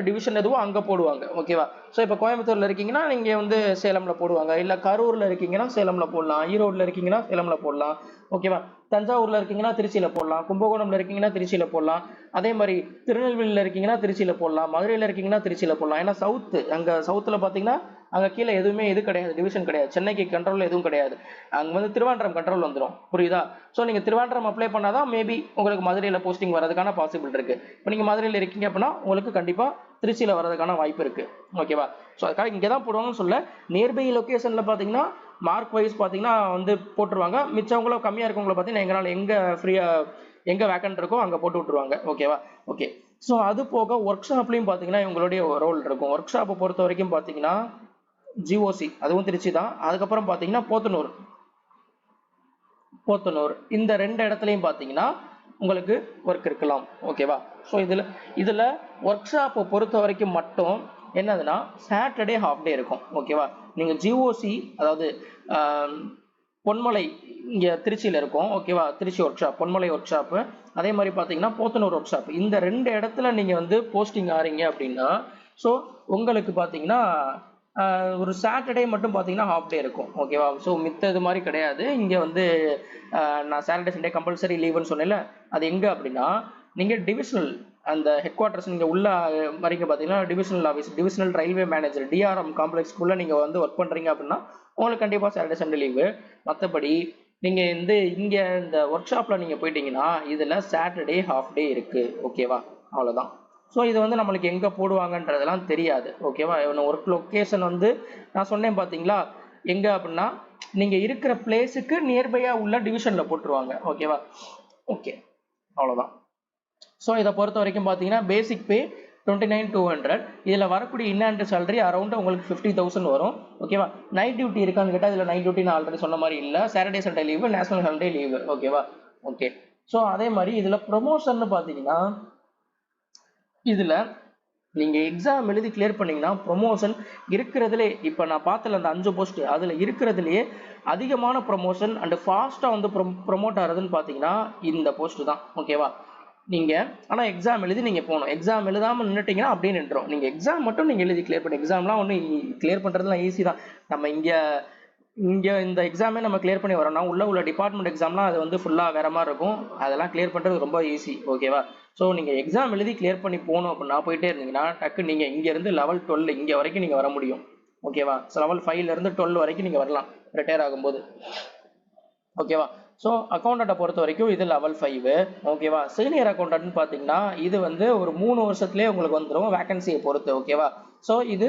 டிவிஷன் எதுவும் அங்கே போடுவாங்க. ஓகேவா, ஸோ இப்போ கோயம்புத்தூரில் இருக்கீங்கன்னா நீங்கள் வந்து சேலமில் போடுவாங்க, இல்லை கரூரில் இருக்கீங்கன்னா சேலமில் போடலாம், ஈரோடில் இருக்கீங்கன்னா சேலமில் போடலாம். ஓகேவா, தஞ்சாவூரில் இருக்கீங்கன்னா திருச்சியில் போடலாம், கும்பகோணம்ல இருக்கீங்கன்னா திருச்சியில் போடலாம், அதே மாதிரி திருநெல்வேலியில் இருக்கீங்கன்னா திருச்சியில் போடலாம், மதுரையில் இருக்கீங்கன்னா திருச்சியில் போடலாம். ஏன்னா அங்கே சவுத்தில் பார்த்தீங்கன்னா அங்கே கீழே எதுவுமே கிடையாது, டிவிஷன் கிடையாது. சென்னைக்கு கண்ட்ரோல் எதுவும் கிடையாது. அங்கே வந்து திருவாண்டம் கண்ட்ரோல் வந்துடும். புரியுதா? ஸோ நீங்கள் திருவாண்டம் அப்ளை பண்ணாதான் மேபி உங்களுக்கு மதுரையில் போஸ்டிங் வரதுக்கான பாசிபிள் இருக்குது. இப்போ நீங்கள் மதுரையில் இருக்கீங்க அப்படின்னா உங்களுக்கு கண்டிப்பாக திருச்சியில் வரதுக்கான வாய்ப்பு இருக்குது. ஓகேவா, ஸோ அதுக்காக இங்கே தான் போடுவாங்கன்னு சொல்ல, நியர்பை லொக்கேஷனில் பார்த்தீங்கன்னா மார்க் வைஸ் பார்த்தீங்கன்னா வந்து போட்டுருவாங்க. மிச்சவங்களோ கம்மியாக இருக்கவங்கள பார்த்தீங்கன்னா எங்களால் எங்கே வேக்கன்ட் இருக்கோ அங்கே போட்டு விட்டுருவாங்க. ஓகேவா, ஓகே. ஸோ அது போக ஒர்க் ஷாப்லையும் பார்த்தீங்கன்னா இவங்களுடைய ரோல் இருக்கும். ஒர்க் ஷாப்பை பொறுத்த வரைக்கும் பார்த்தீங்கன்னா ஜிஓசி, அதுவும் திருச்சி தான். அதுக்கப்புறம் பார்த்தீங்கன்னா போத்தனூர், இந்த 2 இடத்துலையும் பார்த்தீங்கன்னா உங்களுக்கு ஒர்க் இருக்கலாம். ஓகேவா, ஸோ இதில் ஒர்க் ஷாப்பை பொறுத்த வரைக்கும் மட்டும் என்னதுன்னா சாட்டர்டே ஹாஃப் டே இருக்கும். ஓகேவா, நீங்கள் ஜிஓசி அதாவது பொன்மலை இங்கே திருச்சியில் இருக்கும். ஓகேவா, Trichy workshop, Ponmalai workshop, அதே மாதிரி பார்த்தீங்கன்னா போத்தனூர் ஒர்க் ஷாப், இந்த 2 இடத்துல நீங்கள் வந்து போஸ்டிங் ஆறீங்க அப்படின்னா ஸோ உங்களுக்கு பார்த்தீங்கன்னா ஒரு சாட்டர்டே மட்டும் பார்த்தீங்கன்னா ஹாஃப் டே இருக்கும். ஓகேவா, ஸோ மித்தது மாதிரி கிடையாது. இங்கே வந்து நான் சாட்டர்டே சண்டே கம்பல்சரி லீவுன்னு சொன்னேன்ல, அது எங்கே அப்படின்னா நீங்கள் டிவிஷனல் அந்த ஹெட் குவார்ட்டர்ஸ் நீங்கள் உள்ள வரைக்கும் பார்த்தீங்கன்னா divisional office, divisional railway manager, DRM காம்ப்ளெக்ஸ்க்குள்ளே நீங்கள் வந்து ஒர்க் பண்ணுறீங்க அப்படின்னா உங்களுக்கு கண்டிப்பாக சாட்டர்டே சண்டே லீவு. மற்றபடி நீங்கள் இங்கே இந்த ஒர்க் ஷாப்பில் நீங்கள் போயிட்டீங்கன்னா இதில் சாட்டர்டே ஹாஃப் டே இருக்குது. ஓகேவா, அவ்வளோதான். ஸோ இது வந்து நம்மளுக்கு எங்கே போடுவாங்கன்றதெல்லாம் தெரியாது. ஓகேவா, ஒர்க் லொக்கேஷன் வந்து நான் சொன்னேன் பார்த்தீங்களா எங்கே அப்படின்னா நீங்கள் இருக்கிற பிளேஸுக்கு நியர்பையாக உள்ள டிவிஷனில் போட்டுருவாங்க. ஓகேவா, ஓகே, அவ்வளோதான். ஸோ இதை பொறுத்த வரைக்கும் பார்த்தீங்கன்னா பேசிக் பே 29,200. இதில் வரக்கூடிய இன்ஹேண்ட் சேலரி அரௌண்ட் உங்களுக்கு 50,000 வரும். ஓகேவா, நைட் டியூட்டி இருக்கான்னு கேட்டால் இதில் நைட் டியூட்டி நான் ஆல்ரெடி சொன்ன மாதிரி இல்லை. Saturday Sunday leave, national holiday leave. ஓகேவா, ஓகே. ஸோ அதே மாதிரி இதில் ப்ரொமோஷன் பார்த்தீங்கன்னா இதில் நீங்கள் எக்ஸாம் எழுதி கிளியர் பண்ணிங்கன்னா ப்ரொமோஷன் இருக்கிறதுலே, இப்போ நான் பார்த்தல அந்த 5 போஸ்ட் அதில் இருக்கிறதுலையே அதிகமான ப்ரொமோஷன் அண்டு ஃபாஸ்ட்டாக வந்து ப்ரொமோட் ஆகிறதுன்னு பார்த்தீங்கன்னா இந்த போஸ்ட்டு தான். ஓகேவா? நீங்கள் ஆனால் எக்ஸாம் எழுதி நீங்கள் போகணும். எக்ஸாம் எழுதாமல் நின்றுட்டிங்கன்னா அப்படியே நின்றோம். நீங்கள் எக்ஸாம் மட்டும் நீங்கள் எழுதி கிளியர் பண்ணி, எக்ஸாம்லாம் ஒன்று கிளியர் பண்ணுறதுலாம் ஈஸி தான். நம்ம இங்கே இந்த எக்ஸாமே நம்ம கிளியர் பண்ணி வரோம்னா உள்ள டிபார்ட்மெண்ட் எக்ஸாம்லாம் அது வந்து ஃபுல்லாக வேறு மாதிரி இருக்கும். அதெல்லாம் கிளியர் பண்ணுறது ரொம்ப ஈஸி. ஓகேவா? ஸோ நீங்கள் எக்ஸாம் எழுதி கிளியர் பண்ணி போகணும் அப்படின்னா போயிட்டே இருந்தீங்கன்னா டக்கு நீங்கள் இங்கேருந்து லெவல் 12 இங்கே வரைக்கும் நீங்கள் வர முடியும். ஓகேவா? ஸோ லெவல் 5லேருந்து 12 வரைக்கும் நீங்கள் வரலாம் ரிட்டையர் ஆகும்போது. ஓகேவா? ஸோ அக்கௌண்டண்ட்டை பொறுத்த வரைக்கும் இது லெவல் 5. ஓகேவா? சீனியர் அக்கௌண்டன்ட்னு பார்த்தீங்கன்னா இது வந்து ஒரு 3 வருஷத்துலேயே உங்களுக்கு வந்துடும் வேகன்சியை பொறுத்து. ஓகேவா? ஸோ இது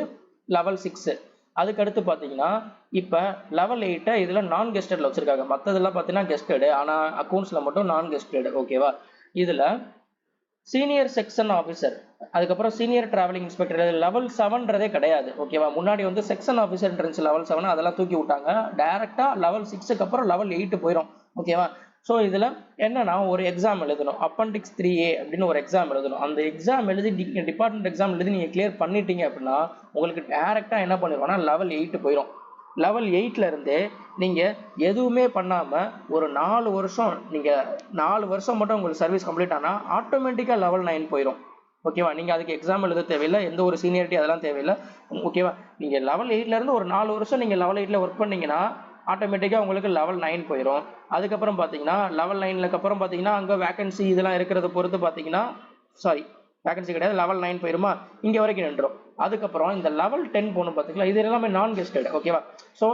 லெவல் 6. அதுக்கடுத்து பார்த்தீங்கன்னா இப்போ லெவல் 8 இதில் நான் கெஸ்டடில் வச்சுருக்காங்க. மற்றதெல்லாம் பார்த்தீங்கன்னா கெஸ்டடு, ஆனால் அக்கௌண்ட்ஸில் மட்டும் நான் கெஸ்டடு. ஓகேவா? இதில் சீனியர் செக்ஷன் ஆஃபீஸர், அதுக்கப்புறம் சீனியர் டிராவலிங் இன்ஸ்பெக்டர் லெவல் 7ன்றதே கிடையாது. ஓகேவா? முன்னாடி வந்து செக்ஷன் ஆஃபீஸர் இருந்துச்சு லெவல் 7, அதெல்லாம் தூக்கி விட்டாங்க. டைரெக்டாக லெவல் 6க்கு அப்புறம் லெவல் 8 போயிடும். ஓகேவா? ஸோ இதில் என்னன்னா ஒரு எக்ஸாம் எழுதணும். அப்பண்டிக்ஸ் 3A அப்படின்னு ஒரு எக்ஸாம் எழுதணும். அந்த எக்ஸாம் எழுதி டிபார்ட்மெண்ட் எக்ஸாம் எழுதி நீங்கள் கிளியர் பண்ணிட்டீங்க அப்படின்னா உங்களுக்கு டேரெக்டாக என்ன பண்ணிடுவோம்னா லெவல் 8 போயிடும். லெவல் 8ல இருந்தே நீங்கள் எதுவுமே பண்ணாமல் ஒரு 4 வருஷம், நீங்கள் 4 வருஷம் மட்டும் உங்களுக்கு சர்வீஸ் கம்ப்ளீட் ஆனால் ஆட்டோமேட்டிக்காக லெவல் 9 போயிடும். ஓகேவா? நீங்கள் அதுக்கு எக்ஸாம் எழுத தேவையில்லை, எந்த ஒரு சீனியரிட்டி அதெல்லாம் தேவையில்லை. ஓகேவா? நீங்கள் லெவல் 8லேருந்து ஒரு 4 வருஷம் நீங்கள் லெவல் 8ல் ஒர்க் பண்ணிங்கன்னா ஆட்டோமேட்டிக்காக உங்களுக்கு லெவல் 9 போயிடும். அதுக்கப்புறம் பார்த்தீங்கன்னா லெவல் 9க்கு அப்புறம் பார்த்தீங்கன்னா அங்கே வேகன்சி இதெல்லாம் இருக்கிறத பொறுத்து பார்த்தீங்கன்னா வேகன்சி கிடையாது, லெவல் 9 போயிருமா, இங்கே வரைக்கும் நின்றோம். அதுக்கப்புறம் இந்த லெவல் 10 போகணும் பார்த்தீங்களா, இது எல்லாமே நான் கெஸ்டட். ஓகேவா? ஸோ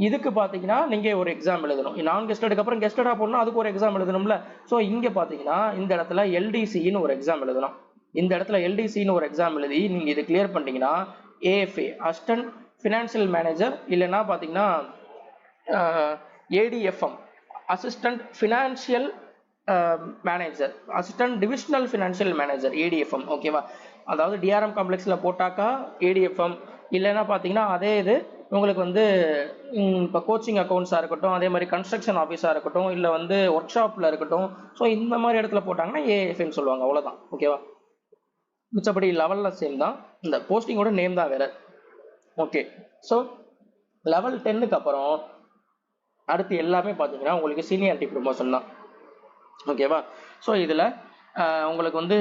இதுக்கு பார்த்தீங்கன்னா நீங்கள் ஒரு எக்ஸாம் எழுதணும். நான் கெஸ்டடுக்கு அப்புறம் கெஸ்டடாக போகணும், அதுக்கு ஒரு எக்ஸாம் எழுதணும்ல. ஸோ இங்கே பார்த்தீங்கன்னா இந்த இடத்துல எல்டிசின்னு ஒரு எக்ஸாம் எழுதணும். இந்த இடத்துல எல்டிசின்னு ஒரு எக்ஸாம் எழுதி நீங்கள் இது கிளியர் பண்ணிட்டீங்கன்னா ஏஎஃப்ஏ அசிஸ்டன்ட் ஃபினான்ஷியல் மேனேஜர், இல்லைன்னா பார்த்தீங்கன்னா ADFM assistant financial manager, assistant divisional financial manager, ADFM. ஓகேவா? அதாவது டிஆர்எம் காம்ப்ளெக்ஸில் போட்டாக்கா ஏடிஎஃப்எம், இல்லைன்னா பார்த்தீங்கன்னா அதே இது உங்களுக்கு வந்து இப்போ கோச்சிங் அக்கௌண்ட்ஸாக இருக்கட்டும், அதே மாதிரி கன்ஸ்ட்ரக்ஷன் ஆஃபீஸாக இருக்கட்டும், இல்லை வந்து ஒர்க் ஷாப்பில் இருக்கட்டும், ஸோ இந்த மாதிரி இடத்துல போட்டாங்கன்னா ஏஎஃப்எம்னு சொல்லுவாங்க. அவ்வளோதான். ஓகேவா? மிச்சப்படி லெவலில் சேம் தான், இந்த போஸ்டிங்கோட நேம் தான் வேறு. ஓகே. ஸோ லெவல் 10க்கு அப்புறம் அடுத்து எல்லாமே பார்த்தீங்கன்னா உங்களுக்கு சீனியாரிட்டி ப்ரொமோஷன் தான். ஓகேவா? ஸோ இதில் உங்களுக்கு வந்து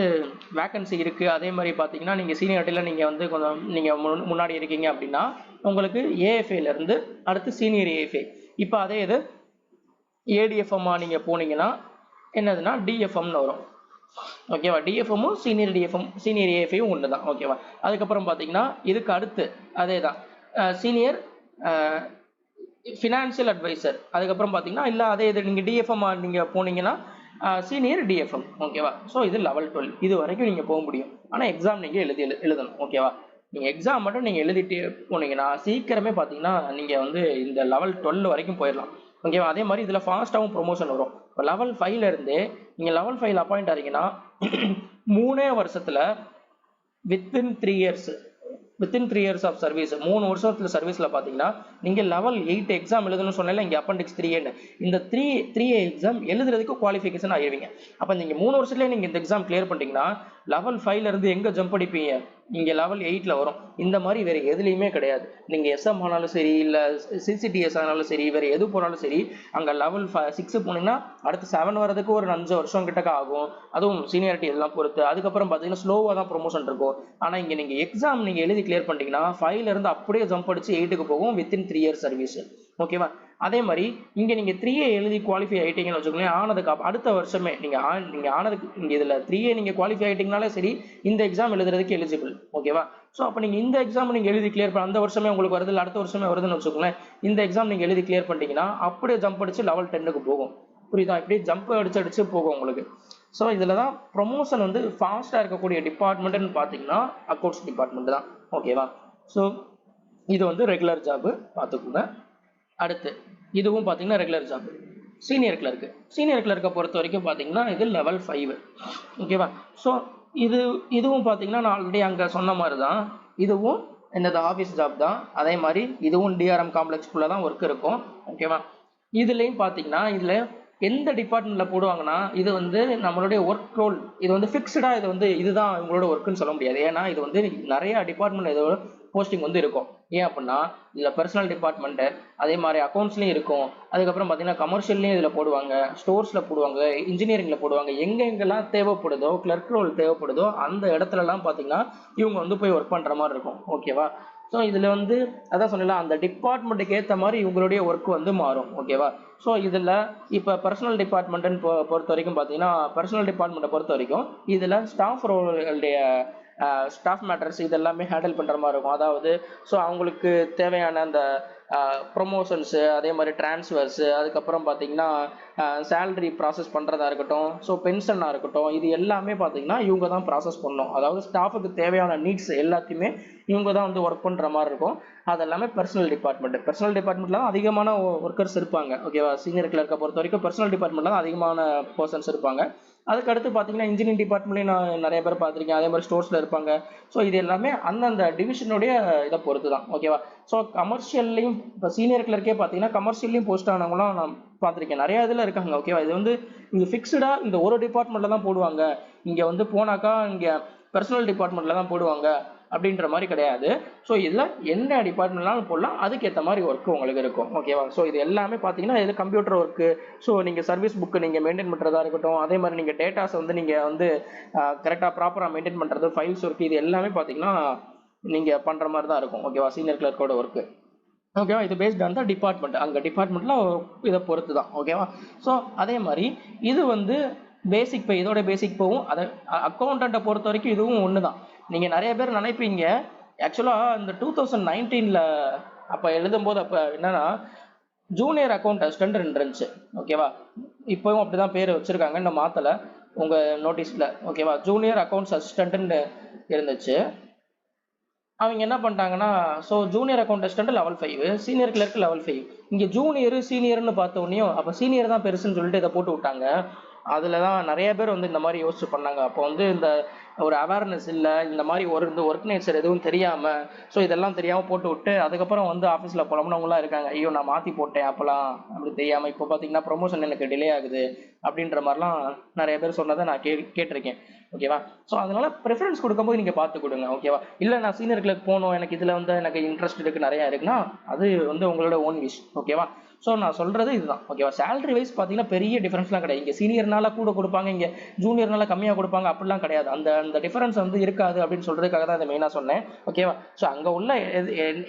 வேக்கன்சி இருக்குது. அதே மாதிரி பார்த்தீங்கன்னா நீங்கள் சீனியாரிட்டியில் நீங்கள் வந்து கொஞ்சம் நீங்கள் முன்னாடி இருக்கீங்க அப்படின்னா உங்களுக்கு ஏஎஃப்ஏலேருந்து அடுத்து சீனியர் ஏஎஃப்ஏ. இப்போ அதே இது ஏடிஎஃப்எம்மா நீங்கள் போனீங்கன்னா என்னதுன்னா டிஎஃப்எம்னு வரும். ஓகேவா? டிஎஃப்எம்மும் சீனியர் டிஎஃப்எம் சீனியர் ஏஎஃப்ஏயும் ஒன்று தான். ஓகேவா? அதுக்கப்புறம் பார்த்தீங்கன்னா இதுக்கு அடுத்து அதே தான் சீனியர் ஃபினான்ஷியல் அட்வைசர். அதுக்கப்புறம் பார்த்தீங்கன்னா இல்லை அதே இது நீங்கள் டிஎஃப்எம் நீங்கள் போனீங்கன்னா சீனியர் டிஎஃப்எம். ஓகேவா? ஸோ இது லெவல் 12 இது வரைக்கும் நீங்கள் போக முடியும். ஆனால் எக்ஸாம் நீங்கள் எழுதணும். ஓகேவா? நீங்கள் எக்ஸாம் மட்டும் நீங்கள் எழுதிட்டு போனீங்கன்னா சீக்கிரமே பார்த்தீங்கன்னா நீங்கள் வந்து இந்த லெவல் 12 வரைக்கும் போயிடலாம். ஓகேவா? அதே மாதிரி இதில் ஃபாஸ்ட்டாகவும் ப்ரொமோஷன் வரும். இப்போ லெவல் 5லேருந்தே நீங்கள் லெவல் 5 அப்பாயிண்ட் ஆகிறீங்கன்னா 3 வருஷத்தில் வித்தின் 3 இயர்ஸ் ஆஃப் சர்வீஸ், 3 வருஷத்தில் சர்வீஸில் பார்த்தீங்கன்னா நீங்கள் லெவல் 8 எக்ஸாம் எழுதணும்னு சொன்னால இங்கே அப்பண்டிக்ஸ் 3A இந்த 3A எக்ஸாம் எழுதுறதுக்கு குவாலிஃபிகேஷன் ஆகிடுவீங்க. அப்போ நீங்கள் 3 வருஷத்துலேயே நீங்கள் இந்த எக்ஸாம் கிளியர் பண்ணிட்டீங்கன்னா லெவல் 5லேருந்து எங்கே ஜம்ப் அடிப்பீங்க, இங்கே லெவல் 8ல் வரும். இந்த மாதிரி வேறு எதுலேயுமே கிடையாது. நீங்கள் எஸ்எம் ஆனாலும் சரி, இல்லை சிசிடிஎஸ் ஆனாலும் சரி, வேறு எது போனாலும் சரி, அங்கே லெவல் 6 போனீங்கன்னா அடுத்து 7 வரதுக்கு ஒரு 5 வருஷம் கிட்டக்க ஆகும். அதுவும் சீனியாரிட்டி எல்லாம் பொறுத்து. அதுக்கப்புறம் பார்த்தீங்கன்னா ஸ்லோவாக தான் ப்ரொமோஷன் இருக்கும். ஆனால் இங்கே நீங்கள் எக்ஸாம் நீங்கள் எழுதி கிளியர் பண்ணிட்டீங்கன்னா 5லேருந்து அப்படியே ஜம்ப் அடிச்சு 8க்கு போகும் வித்தின் 3 இயர்ஸ் சர்வீஸ். ஓகேவா? அதே மாதிரி இங்கே நீங்கள் 3A எழுதி குவாலிஃபை ஆகிட்டீங்கன்னு வச்சுக்கோங்களேன், ஆனதுக்கு அடுத்த வருஷமே நீங்கள் ஆனதுக்கு இங்கே இதில் 3A நீங்கள் குவாலிஃபை ஆகிட்டீங்கனாலே சரி இந்த எக்ஸாம் எழுதுறதுக்கு எலிஜிபிள். ஓகேவா? ஸோ அப்போ நீங்கள் இந்த எக்ஸாம் நீங்கள் எழுதி கிளியர் பண்ண அந்த வருஷமே உங்களுக்கு வருது, இல்லை அடுத்த வருஷமே வருதுன்னு வச்சுக்கோங்களேன், இந்த எக்ஸாம் நீங்கள் எழுதி கிளியர் பண்ணிட்டீங்கன்னா அப்படியே ஜம்ப் அடிச்சு லெவல் 10க்கு போகும். புரியுதா? இப்படி ஜம்ப் அடிச்சு போகும் உங்களுக்கு. ஸோ இதில் தான் ப்ரொமோஷன் வந்து ஃபாஸ்ட்டாக இருக்கக்கூடிய டிபார்ட்மெண்ட்டுன்னு பார்த்தீங்கன்னா அக்கௌண்ட்ஸ் டிபார்ட்மெண்ட் தான். ஓகேவா? ஸோ இது வந்து ரெகுலர் ஜாப்பு பார்த்துக்கோங்க. அடுத்து இதுவும் பார்த்தீங்கன்னா ரெகுலர் ஜாப். சீனியர் கிளர்க்கை பொறுத்த வரைக்கும் பார்த்தீங்கன்னா இது லெவல் 5. ஓகேவா? ஸோ இதுவும் பார்த்தீங்கன்னா நான் ஆல்ரெடி அங்கே சொன்ன மாதிரி தான், இதுவும் என்னது ஆஃபீஸ் ஜாப் தான். அதே மாதிரி இதுவும் டிஆர்எம் காம்ப்ளெக்ஸ்குள்ளே தான் ஒர்க் இருக்கும். ஓகேவா? இதுலேயும் பார்த்தீங்கன்னா இதில் எந்த டிபார்ட்மெண்ட்ல போடுவாங்கன்னா இது வந்து நம்மளுடைய ஒர்க் ரோல், இது வந்து ஃபிக்ஸ்டா, இது வந்து இதுதான் உங்களோட ஒர்க்குன்னு சொல்ல முடியாது. ஏன்னா இது வந்து நிறைய டிபார்ட்மெண்ட் இதோட போஸ்டிங் வந்து இருக்கும். ஏன் அப்படின்னா இதுல பர்சனல் டிபார்ட்மெண்ட், அதே மாதிரி அக்கௌண்ட்ஸ்லயும் இருக்கும், அதுக்கப்புறம் பாத்தீங்கன்னா கமர்ஷியல்லையும் இதுல போடுவாங்க, ஸ்டோர்ஸ்ல போடுவாங்க, இன்ஜினியரிங்ல போடுவாங்க. எங்கெங்கெல்லாம் தேவைப்படுதோ, கிளர்க் ரோல் தேவைப்படுதோ அந்த இடத்துல எல்லாம் பாத்தீங்கன்னா இவங்க வந்து போய் ஒர்க் பண்ற மாதிரி இருக்கும். ஓகேவா? ஸோ இதுல வந்து அதான் சொன்னலாம், அந்த டிபார்ட்மெண்ட்டுக்கு ஏற்ற மாதிரி இவங்களுடைய ஒர்க் வந்து மாறும். ஓகேவா? ஸோ இதுல இப்போ பர்சனல் டிபார்ட்மெண்ட்னு பொறுத்த வரைக்கும் பார்த்தீங்கன்னா, பர்சனல் டிபார்ட்மெண்ட்டை பொறுத்த வரைக்கும் இதுல ஸ்டாஃப் ரோலுடைய ஸ்டாஃப் மேட்டர்ஸ் இது எல்லாமே ஹேண்டில் பண்ற மாதிரி இருக்கும். அதாவது ஸோ அவங்களுக்கு தேவையான அந்த ப்ரொமோஷன்ஸு, அதே மாதிரி டிரான்ஸ்ஃபர்ஸு, அதுக்கப்புறம் பார்த்தீங்கன்னா சேலரி ப்ராசஸ் பண்ணுறதா இருக்கட்டும், ஸோ பென்ஷனாக இருக்கட்டும், இது எல்லாமே பார்த்தீங்கன்னா இவங்க தான் ப்ராசஸ் பண்ணணும். அதாவது ஸ்டாஃபுக்கு தேவையான நீட்ஸ் எல்லாத்தையுமே இவங்க தான் வந்து ஒர்க் பண்ணுற மாதிரி இருக்கும். அது எல்லாமே பர்சனல் டிபார்ட்மெண்ட். பர்சனல் டிபார்ட்மெண்ட்ல தான் அதிகமான ஒர்க்கர்ஸ் இருப்பாங்க. ஓகேவா? சீனியர் கிளர்க்கை பொறுத்த வரைக்கும் பர்சனல் டிபார்ட்மெண்ட்ல தான் அதிகமான பர்சன்ஸ் இருப்பாங்க. அதுக்கு அடுத்து பார்த்தீங்கன்னா இன்ஜினியரிங் டிபார்ட்மெண்ட்லேயும் நான் நிறைய பேர் பார்த்துருக்கேன். அதே மாதிரி ஸ்டோர்ஸில் இருப்பாங்க. ஸோ இது எல்லாமே அந்தந்த டிவிஷனுடைய இதை பொறுத்து தான். ஓகேவா? ஸோ கமர்ஷியல்லையும் இப்போ சீனியர் கிளர்க்கே பார்த்தீங்கன்னா கமர்ஷியல்லையும் போஸ்ட் ஆனவங்களாம் நான் பார்த்துருக்கேன். நிறைய இதில் இருக்காங்க. ஓகேவா? இது வந்து இங்கே ஃபிக்ஸ்டாக இந்த ஒரு டிபார்ட்மெண்ட்டில் தான் போடுவாங்க, இங்கே வந்து போனாக்கா இங்கே பர்சனல் டிபார்ட்மெண்ட்டில் தான் போடுவாங்க அப்படின்ற மாதிரி கிடையாது. ஸோ இதில் என்ன டிபார்ட்மெண்ட்னாலும் போடலாம், அதுக்கேற்ற மாதிரி ஒர்க்கு உங்களுக்கு இருக்கும். ஓகேவா? ஸோ இது எல்லாமே பார்த்தீங்கன்னா இது கம்ப்யூட்டர் ஒர்க்கு. ஸோ நீங்கள் சர்வீஸ் புக்கு நீங்கள் மெயின்டைன் பண்ணுறதா இருக்கட்டும், அதே மாதிரி நீங்கள் டேட்டாஸ் வந்து நீங்கள் வந்து கரெக்டாக ப்ராப்பராக மெயின்டைன் பண்ணுறது, ஃபைல்ஸ் ஒர்க்கு, இது எல்லாமே பார்த்தீங்கன்னா நீங்கள் பண்ணுற மாதிரி தான் இருக்கும். ஓகேவா? சீனியர் கிளர்க்கோட ஒர்க்கு. ஓகேவா? இது பேஸ்ட் ஆன் த டிபார்ட்மெண்ட், அங்கே டிபார்ட்மெண்ட்டில் இதை பொறுத்து தான். ஓகேவா? ஸோ அதே மாதிரி இது வந்து பேசிக் பே, இதோட பேசிக் போகும். அதை அக்கௌண்டண்ட்டை பொறுத்த வரைக்கும் இதுவும் ஒன்று தான். நீங்கள் நிறைய பேர் நினைப்பீங்க, ஆக்சுவலாக இந்த 2019 அப்போ எழுதும்போது அப்போ என்னன்னா ஜூனியர் அக்கௌண்ட் அசிஸ்டன்ட் இருந்துச்சு. ஓகேவா? இப்போவும் அப்படிதான் பேர் வச்சிருக்காங்க, இன்னும் மாற்றலை உங்கள் நோட்டீஸில். ஓகேவா? ஜூனியர் அக்கௌண்ட்ஸ் அசிஸ்டன்ட்னு இருந்துச்சு. அவங்க என்ன பண்ணிட்டாங்கன்னா, so junior account assistant level 5, senior clerk level 5. இங்கே ஜூனியர் சீனியர்னு பார்த்த உடனேயும் அப்போ சீனியர் தான் பெருசுன்னு சொல்லிட்டு இதை போட்டு விட்டாங்க. அதில் தான் நிறைய பேர் வந்து இந்த மாதிரி யோசிச்சு பண்ணாங்க. அப்போ வந்து இந்த ஒரு அவேர்னஸ் இல்லை, இந்த மாதிரி ஒரு இந்த ஒர்க் நேச்சர் எதுவும் தெரியாமல், ஸோ இதெல்லாம் தெரியாமல் போட்டு விட்டு அதுக்கப்புறம் வந்து ஆஃபீஸில் புலம்புனவங்களாம் இருக்காங்க. ஐயோ நான் மாற்றி போட்டேன் அப்போலாம் அப்படி தெரியாமல், இப்போ பார்த்தீங்கன்னா ப்ரொமோஷன் எனக்கு டிலே ஆகுது அப்படின்ற மாதிரிலாம் நிறைய பேர் சொன்னதை நான் கேட்டிருக்கேன். ஓகேவா? ஸோ அதனால ப்ரிஃபரன்ஸ் கொடுக்கும்போது நீங்கள் பார்த்து கொடுங்க. ஓகேவா? இல்லை நான் சீனியர் கிளர்க் போகணும், எனக்கு இதில் வந்து எனக்கு இன்ட்ரெஸ்ட் இருக்குது நிறையா இருக்குன்னா அது வந்து உங்களோட ஓன் விஷ். ஓகேவா? ஸோ நான் சொல்கிறது இதுதான். ஓகேவா? சேலரி வைஸ் பார்த்தீங்கன்னா பெரிய டிஃபரன்ஸ்லாம் கிடையாது. இங்கே சீனியர்னால கூட கொடுப்பாங்க, இங்கே ஜூனியர்னால கம்மியாக கொடுப்பாங்க, அப்படிலாம் கிடையாது. அந்த அந்த டிஃபரன்ஸ் வந்து இருக்காது அப்படின்னு சொல்கிறதுக்காக தான் இதை மெயினாக சொன்னேன். ஓகேவா? ஸோ அங்கே உள்ள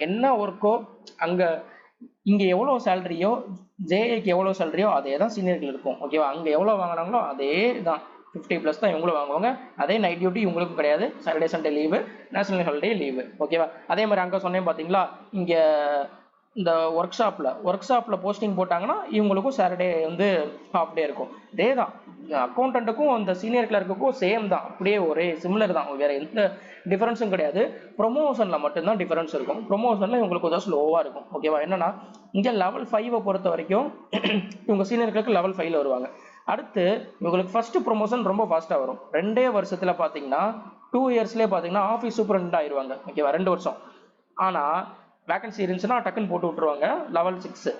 என்ன ஒர்க்கோ, அங்கே இங்கே எவ்வளோ சேலரியோ, ஜேஏக்கு எவ்வளோ சேலரியோ அதே தான் சீனியர்கள் இருக்கும். ஓகேவா? அங்கே எவ்வளோ வாங்கினாங்களோ அதே தான் 50+ தான் இவங்களும் வாங்குவாங்க. அதே நைட் டியூட்டி இவங்களுக்கும் கிடையாது, Saturday Sunday leave, national holiday leave. ஓகேவா? அதே மாதிரி அங்கே சொன்னேன் பார்த்தீங்களா, இங்கே இந்த ஒர்க் ஷாப்பில் போஸ்டிங் போட்டாங்கன்னா இவங்களுக்கும் சாட்டர்டே வந்து ஹாஃப் டே இருக்கும். இதே தான் அக்கௌண்டண்ட்டுக்கும் அந்த சீனியர் கிளர்க்குக்கும் சேம் தான், அப்படியே ஒரே சிமிலர் தான், வேறு எந்த டிஃபரன்ஸும் கிடையாது. ப்ரொமோஷனில் மட்டும்தான் டிஃபரன்ஸ் இருக்கும். ப்ரொமோஷனில் இவங்களுக்கு கொஞ்சம் ஸ்லோவாக இருக்கும். ஓகேவா? என்னன்னா இங்கே லெவல் 5 பொறுத்த வரைக்கும் இவங்க சீனியர் கிளர்க்கு லெவல் 5 வருவாங்க. அடுத்து இவங்களுக்கு ஃபர்ஸ்ட் ப்ரொமோஷன் ரொம்ப ஃபாஸ்ட்டாக வரும். 2 வருஷத்தில் பார்த்தீங்கன்னா 2 இயர்ஸ்லேயே பார்த்தீங்கன்னா ஆஃபீஸ் சூப்பரண்ட் ஆயிடுவாங்க. ஓகேவா? 2 வருஷம். ஆனால் வேகன்சி இருந்துச்சுன்னா டக்குன்னு போட்டு விட்டுருவாங்க லெவல் 6.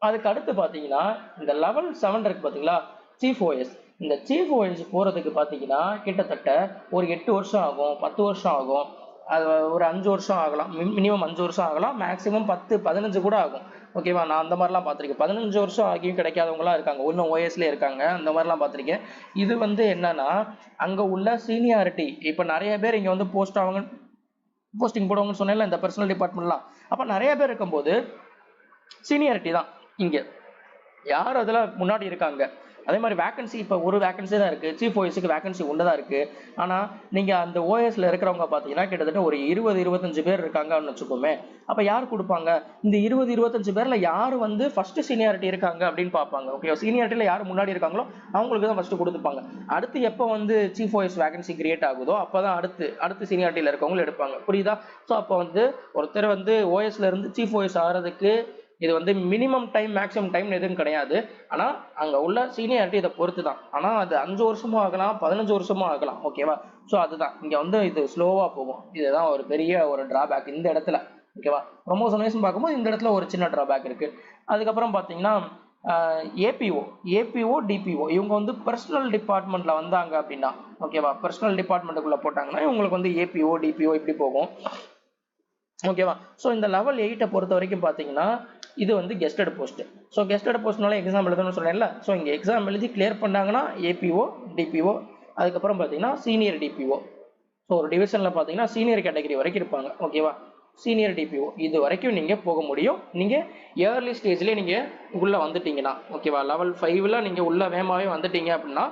அதுக்கு அடுத்து பார்த்தீங்கன்னா இந்த லெவல் 7 இருக்கு பார்த்தீங்களா, சீஃப் ஓஎஸ். இந்த சீஃப் ஓஎஸ் போகிறதுக்கு பார்த்தீங்கன்னா கிட்டத்தட்ட ஒரு 8 வருஷம் ஆகும், 10 வருஷம் ஆகும், அது ஒரு 5 வருஷம் ஆகலாம், மினிமம் 5 வருஷம் ஆகலாம், மேக்ஸிமம் 10-15 கூட ஆகும். ஓகேவா? நான் அந்த மாதிரிலாம் பார்த்துருக்கேன். 15 வருஷம் ஆகியும் கிடைக்காதவங்களாம் இருக்காங்க, இன்னும் ஓஎஸ்லேயே இருக்காங்க, அந்த மாதிரிலாம் பார்த்துருக்கேன். இது வந்து என்னன்னா அங்கே உள்ள சீனியாரிட்டி. இப்போ நிறைய பேர் இங்கே வந்து போஸ்டிங் போடுவாங்கன்னு சொன்னேன்ல இந்த பர்சனல் டிபார்ட்மெண்ட்லாம். அப்போ நிறைய பேர் இருக்கும்போது சீனியாரிட்டி தான் இங்கே யார் அதில் முன்னாடி இருக்காங்க. அதே மாதிரி வேகன்சி இப்போ ஒரு வேகன்சி தான் இருக்குது, சீஃப் ஓஎஸ்க்கு வேகன்சி ஒன்று தான் இருக்குது. ஆனால் நீங்கள் அந்த ஓஎஸ்ல இருக்கிறவங்க பார்த்தீங்கன்னா கிட்டத்தட்ட ஒரு 20-25 பேர் இருக்காங்கன்னு வச்சுக்கோமே. அப்போ யார் கொடுப்பாங்க? இந்த 20-25 பேரில் யார் வந்து ஃபர்ஸ்ட் சீனியாரிட்டி இருக்காங்க அப்படின்னு பார்ப்பாங்க. ஓகே, சீனியாரிட்டியில் யார் முன்னாடி இருக்காங்களோ அவங்களுக்கு தான் ஃபர்ஸ்ட் கொடுத்துப்பாங்க. அடுத்து எப்போ வந்து சீஃப் ஓஎஸ் வேகன்சி கிரியேட் ஆகுதோ அப்போ தான் அடுத்து சீனியாரிட்டியில் இருக்கவங்களும் எடுப்பாங்க. புரியுதா? ஸோ அப்போ வந்து ஒருத்தர் வந்து ஓஎஸ்ல இருந்து சீஃப் ஓஎஸ் ஆகிறதுக்கு இது வந்து மினிமம் டைம் மேக்ஸிமம் டைம் எதுவும் கிடையாது. ஆனால் அங்கே உள்ள சீனியாரிட்டி இதை பொறுத்து தான். ஆனால் அது 5 வருஷமும் ஆகலாம், 15 வருஷமும் ஆகலாம். ஓகேவா? ஸோ அதுதான் இங்கே வந்து இது ஸ்லோவாக போகும். இதுதான் ஒரு பெரிய ஒரு டிராபேக் இந்த இடத்துல. ஓகேவா? ப்ரொமோஷன் வைஸ் பார்க்கும்போது இந்த இடத்துல ஒரு சின்ன டிராபேக் இருக்குது. அதுக்கப்புறம் பார்த்தீங்கன்னா ஏபிஓ டிபிஓ இவங்க வந்து பர்சனல் டிபார்ட்மெண்ட்ல வந்தாங்க அப்படின்னா, ஓகேவா, பர்சனல் டிபார்ட்மெண்ட்டுக்குள்ள போட்டாங்கன்னா இவங்களுக்கு வந்து ஏபிஓ டிபிஓ இப்படி போகும். ஓகேவா. ஸோ இந்த லெவல் 8 பொறுத்த வரைக்கும் பார்த்தீங்கன்னா இது வந்து கெஸ்டட் போஸ்ட். ஸோ கெஸ்டட் போஸ்ட்னால எக்ஸாம் எழுதணும்னு சொன்னேன்ல. ஸோ இங்கே எக்ஸாம் எழுதி கிளியர் பண்ணாங்கன்னா ஏபிஓ டிபிஓ, அதுக்கப்புறம் பார்த்தீங்கன்னா சீனியர் டிபிஓ. ஸோ ஒரு டிவிஷனில் பார்த்தீங்கன்னா சீனியர் கேட்டகரி வரைக்கும் இருப்பாங்க. ஓகேவா, சீனியர் டிபிஓ இது வரைக்கும் நீங்கள் போக முடியும். நீங்கள் ஏர்லி ஸ்டேஜ்லேயே நீங்கள் உள்ளே வந்துட்டீங்கன்னா, ஓகேவா, லெவல் 5ல் நீங்கள் உள்ளே வேகமாகவே வந்துட்டீங்க அப்படின்னா,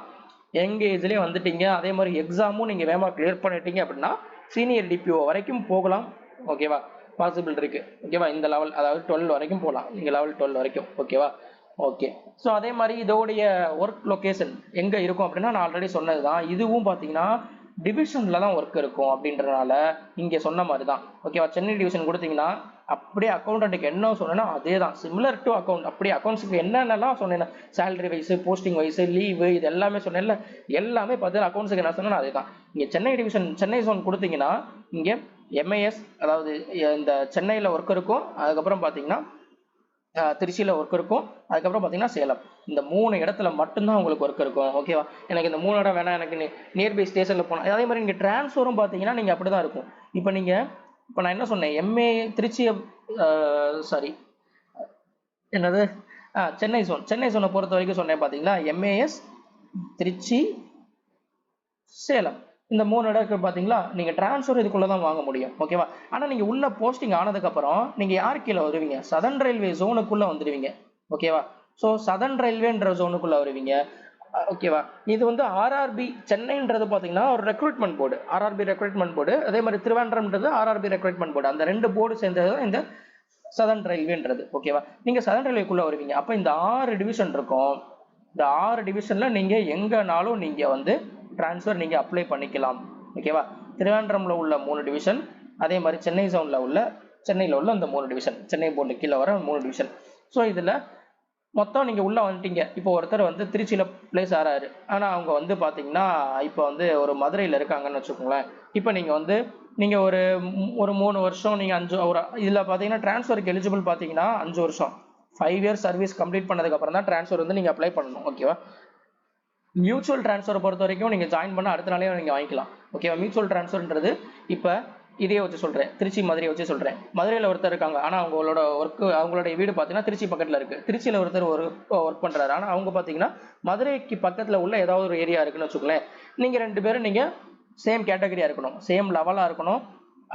யங் ஏஜ்லேயே வந்துட்டீங்க, அதே மாதிரி எக்ஸாமும் நீங்கள் வேகமாக கிளியர் பண்ணிட்டீங்க அப்படின்னா சீனியர் டிபிஓ வரைக்கும் போகலாம். ஓகேவா, பாசிபிள் இருக்கு. ஓகேவா, இந்த லெவல் அதாவது 12 வரைக்கும் போகலாம், நீங்கள் லெவல் 12 வரைக்கும். ஓகேவா, ஓகே. ஸோ அதே மாதிரி இதோடைய ஒர்க் லொக்கேஷன் எங்கே இருக்கும் அப்படின்னா நான் ஆல்ரெடி சொன்னது தான். இதுவும் பார்த்தீங்கன்னா டிவிஷனில் தான் ஒர்க் இருக்கும் அப்படின்றனால இங்கே சொன்ன மாதிரி தான். ஓகேவா, சென்னை டிவிஷன் கொடுத்தீங்கன்னா அப்படியே அக்கௌண்டன்ட்டுக்கு என்ன சொன்னேன்னா அதே தான், சிமிலர் டு அக்கௌண்ட். அப்படியே அக்கௌண்ட்ஸுக்கு என்னென்னலாம் சொன்னேன்னா salary wise, posting wise, leave, இது எல்லாமே சொன்னேன்ல, எல்லாமே பார்த்தீங்கன்னா அக்கௌண்ட்ஸுக்கு என்ன சொன்னேன்னா அதே தான். இங்கே சென்னை டிவிஷன் சென்னை ஜோன் கொடுத்தீங்கன்னா இங்கே எம்ஐஎஸ் அதாவது இந்த சென்னையில் ஒர்க் இருக்கும், அதுக்கப்புறம் பார்த்தீங்கன்னா திருச்சியில் ஒர்க் இருக்கும், அதுக்கப்புறம் பார்த்தீங்கன்னா சேலம். இந்த 3 இடத்துல மட்டும்தான் உங்களுக்கு ஒர்க் இருக்கும். ஓகேவா, எனக்கு இந்த 3 இடம் வேணாம், எனக்கு நியர்பை ஸ்டேஷனில் போனால். அதே மாதிரி நீங்கள் ட்ரான்ஸ்ஃபரும் பார்த்தீங்கன்னா நீங்கள் அப்படி தான் இருக்கும். இப்போ நான் என்ன சொன்னேன், எம்ஏ திருச்சி சாரி என்னது சென்னை ஜோனை பொறுத்த வரைக்கும் சொன்னேன் பார்த்தீங்களா, எம்ஏஎஸ் திருச்சி சேலம் இந்த 3 இடத்துக்கு பார்த்தீங்களா நீங்கள் ட்ரான்ஸ்ஃபர் இதுக்குள்ளே தான் வாங்க முடியும். ஓகேவா, ஆனால் நீங்கள் உள்ள போஸ்டிங் ஆனதுக்கப்புறம் நீங்கள் யார் கீழே வருவீங்க, சதர்ன் ரயில்வே ஜோனுக்குள்ளே வந்துடுவீங்க. ஓகேவா, ஸோ சதர்ன் ரயில்வேன்ற ஜோனுக்குள்ளே வருவீங்க. ஓகேவா, இது வந்து ஆர்ஆர்பி சென்னைன்றது பார்த்தீங்கன்னா ஒரு recruitment board, RRB recruitment board. அதே மாதிரி திருவனந்தபுரம்ன்றது ஆர்ஆர்பி ரெக்ரூட்மெண்ட் போர்டு. அந்த 2 போர்டு சேர்ந்தது தான் இந்த சதர்ன் ரயில்வேன்றது. ஓகேவா, நீங்கள் சதர்ன் ரயில்வேக்குள்ளே வருவீங்க. அப்போ இந்த 6 டிவிஷன் இருக்கும். இந்த 6 டிவிஷனில் நீங்கள் எங்கேனாலும் நீங்கள் வந்து ட்ரான்ஸ்ஃபர் நீங்கள் அப்ளை பண்ணிக்கலாம். ஓகேவா, திருவனந்தபுரம்ல உள்ள 3 டிவிஷன், அதே மாதிரி சென்னை ஜோனில் உள்ள சென்னையில் உள்ள அந்த 3 டிவிஷன், சென்னை போர்டு கீழே வர 3 டிவிஷன். ஸோ இதில் மொத்தம் நீங்கள் உள்ளே வந்துட்டீங்க. இப்போ ஒருத்தர் வந்து திருச்சியில் பிளேஸ் ஆறாரு, ஆனால் அவங்க வந்து பார்த்தீங்கன்னா இப்போ வந்து ஒரு மதுரையில் இருக்காங்கன்னு வச்சுக்கோங்களேன். இப்போ நீங்கள் ஒரு 3 வருஷம் நீங்கள் 5 ஒரு இதில் பார்த்தீங்கன்னா ட்ரான்ஸ்ஃபருக்கு எலிஜிபிள் பார்த்தீங்கன்னா 5 வருஷம் 5 இயர்ஸ் சர்வீஸ் கம்ப்ளீட் பண்ணதுக்கப்புறம் தான் ட்ரான்ஸ்ஃபர் வந்து நீங்கள் அப்ளை பண்ணணும். ஓகேவா, மியூச்சுவல் ட்ரான்ஸ்ஃபர் பொறுத்த வரைக்கும் நீங்கள் ஜாயின் பண்ண அடுத்த நாளே நீங்கள் வாங்கிக்கலாம். ஓகேவா, மியூச்சுவல் ட்ரான்ஸ்ஃபர்ன்றது இப்போ இதே வச்சு சொல்கிறேன், திருச்சி மதுரையை வச்சு சொல்கிறேன். மதுரையில் ஒருத்தர் இருக்காங்க, ஆனால் அவங்களோட ஒர்க்கு அவங்களுடைய வீடு பார்த்தீங்கன்னா திருச்சி பக்கத்தில் இருக்குது. திருச்சியில் ஒருத்தர் ஒர்க் பண்ணுறாரு, ஆனால் அவங்க பார்த்தீங்கன்னா மதுரைக்கு பக்கத்தில் உள்ள ஏதாவது ஒரு ஏரியா இருக்குன்னு வச்சுக்கோங்களேன். நீங்கள் 2 பேரும் நீங்கள் சேம் கேட்டகரியாக இருக்கணும், சேம் லெவலாக இருக்கணும்.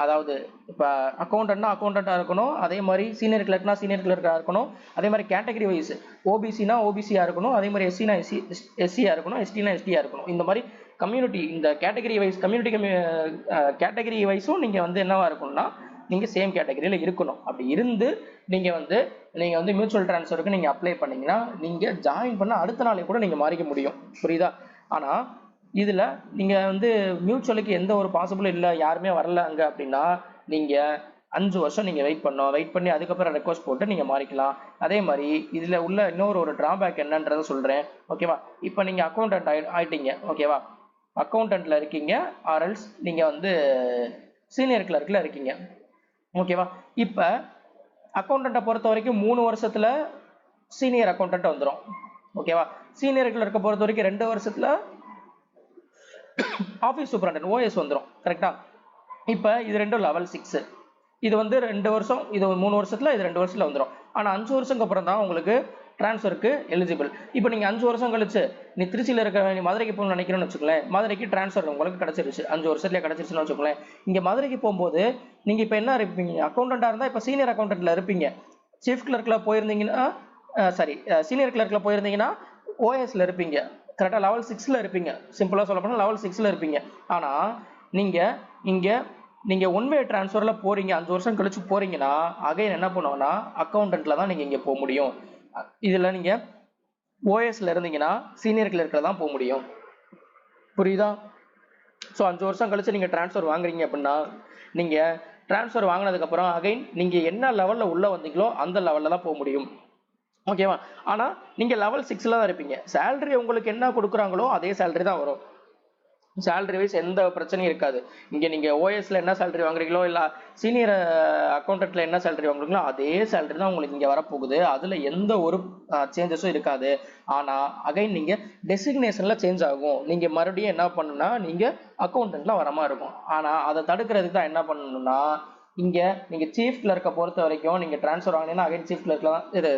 அதாவது இப்போ அக்கௌண்டண்ட்டாக இருக்கணும், அதே மாதிரி சீனியர் கிளர்க்காக இருக்கணும். அதே மாதிரி கேட்டகரி வைஸ் ஓபிசினா ஓபிசியாக இருக்கணும், அதே மாதிரி எஸ்சினா எஸ்சியாக இருக்கணும், எஸ்டினா எஸ்டியாக இருக்கணும். இந்த மாதிரி கம்யூனிட்டி இந்த கேட்டகரி வைஸ் கேட்டகரி வைஸும் நீங்கள் வந்து என்னவா இருக்கணும்னா நீங்கள் சேம் கேட்டகரியில் இருக்கணும். அப்படி இருந்து நீங்கள் வந்து மியூச்சுவல் ட்ரான்ஸ்ஃபருக்கு நீங்கள் அப்ளை பண்ணீங்கன்னா நீங்கள் ஜாயின் பண்ண அடுத்த நாளே கூட நீங்கள் மாறிக்க முடியும். புரியுதா? ஆனால் இதில் நீங்கள் வந்து மியூச்சுவலுக்கு எந்த ஒரு பாசிபிளும் இல்லை, யாருமே வரல அங்கே அப்படின்னா நீங்கள் 5 வருஷம் நீங்கள் வெயிட் பண்ணி அதுக்கப்புறம் ரெக்வஸ்ட் போட்டு நீங்கள் மாறிக்கலாம். அதே மாதிரி இதில் உள்ள இன்னொரு டிராபேக் என்னன்றதை சொல்கிறேன். ஓகேவா, இப்போ நீங்கள் அக்கௌண்டன்ட் ஆயிட்டீங்க. ஓகேவா, அக்கௌண்டன்ட்ல இருக்கீங்க, ஆர்எல்ஸ் நீங்கள் வந்து சீனியர் கிளர்க்கில் இருக்கீங்க. ஓகேவா, இப்போ அக்கௌண்டண்ட்டை பொறுத்த வரைக்கும் 3 வருஷத்தில் சீனியர் அக்கௌண்டன்ட் வந்துடும். ஓகேவா, சீனியர் கிளர்க்கை பொறுத்த வரைக்கும் 2 வருஷத்தில் ஆஃபீஸ் சூப்பரண்டன்ட் ஓஎஸ் வந்துடும். கரெக்டா? இப்போ இது 2 லெவல் 6, இது வந்து 2 வருஷம், இது 3 வருஷத்தில், இது 2 வருஷத்தில் வந்துடும். ஆனால் 5 வருஷத்துக்கு அப்புறம் தான் உங்களுக்கு ட்ரான்ஸ்ஃபருக்கு எலிஜிபிள். இப்போ நீங்கள் 5 வருஷம் கழிச்சு நீ திருச்சியில் இருக்க நீ மதுரைக்கு போகணும்னு நினைக்கிறேன்னு வச்சுக்கோங்களேன், மதுரைக்கு ட்ரான்ஸ்ஃபர் உங்களுக்கு கிடச்சிருச்சு, 5 வருஷத்துலேயே கிடச்சிருச்சுன்னு வச்சுக்கோங்களேன். இங்கே மதுரைக்கு போகும்போது நீங்கள் இப்போ என்ன இருப்பீங்க, அக்கௌண்டண்ட்டாக இருந்தால் இப்போ சீனியர் அக்கௌண்டண்ட்டில் இருப்பீங்க. சீஃப் கிளர்க்கில் போயிருந்தீங்கன்னா சீனியர் கிளர்க்கில் போயிருந்தீங்கன்னா ஓஎஸ்ல இருப்பீங்க. கரெக்டாக லெவல் 6ல் இருப்பீங்க. சிம்பிளாக சொல்ல போனால் லெவல் 6ல் இருப்பீங்க. ஆனால் நீங்கள் ஒன் வே ட்ரான்ஸ்ஃபரில் போகிறீங்க, 5 வருஷம் கழிச்சு போகிறீங்கன்னா அகைன் என்ன பண்ணுவோன்னா அக்கௌண்டண்ட்டில் தான் நீங்கள் இங்கே போக முடியும். இதில் நீங்கள் ஓஎஸ்ல இருந்தீங்கன்னா சீனியர் கிளர்க்கில் தான் போக முடியும். புரியுதா? ஸோ 5 வருஷம் கழிச்சு நீங்கள் ட்ரான்ஸ்ஃபர் வாங்குறீங்க அப்படின்னா நீங்கள் ட்ரான்ஸ்ஃபர் வாங்கினதுக்கப்புறம் அகைன் நீங்கள் என்ன லெவலில் உள்ளே வந்தீங்களோ அந்த லெவலில் தான் போக முடியும். ஓகேவா? ஆனால் நீங்கள் லெவல் 6ல் தான் இருப்பீங்க. சேலரி உங்களுக்கு என்ன கொடுக்குறாங்களோ அதே சேலரி தான் வரும். சேலரி வைஸ் எந்த பிரச்சனையும் இருக்காது. இங்கே நீங்கள் ஓஎஸ்ல என்ன சேலரி வாங்குறீங்களோ இல்லை சீனியர் அக்கௌண்டன்ட்ல என்ன சேலரி வாங்குறீங்களோ அதே சேலரி தான் உங்களுக்கு இங்கே வரப்போகுது. அதில் எந்த ஒரு சேஞ்சஸும் இருக்காது. ஆனால் அகைன் நீங்கள் டெசிக்னேஷனில் சேஞ்ச் ஆகும். நீங்கள் மறுபடியும் என்ன பண்ணணும்னா நீங்கள் அக்கௌண்டன்ட்ல வர மாதிரி இருக்கும். ஆனால் அதை தடுக்கிறதுக்கு தான் என்ன பண்ணணும்னா இங்கே நீங்கள் சீஃப் கிளர்க்கை பொறுத்த வரைக்கும் நீங்கள் ட்ரான்ஸ்ஃபர் வாங்கினீங்கன்னா அகைன் சீஃப் கிளர்க்கில் தான் இது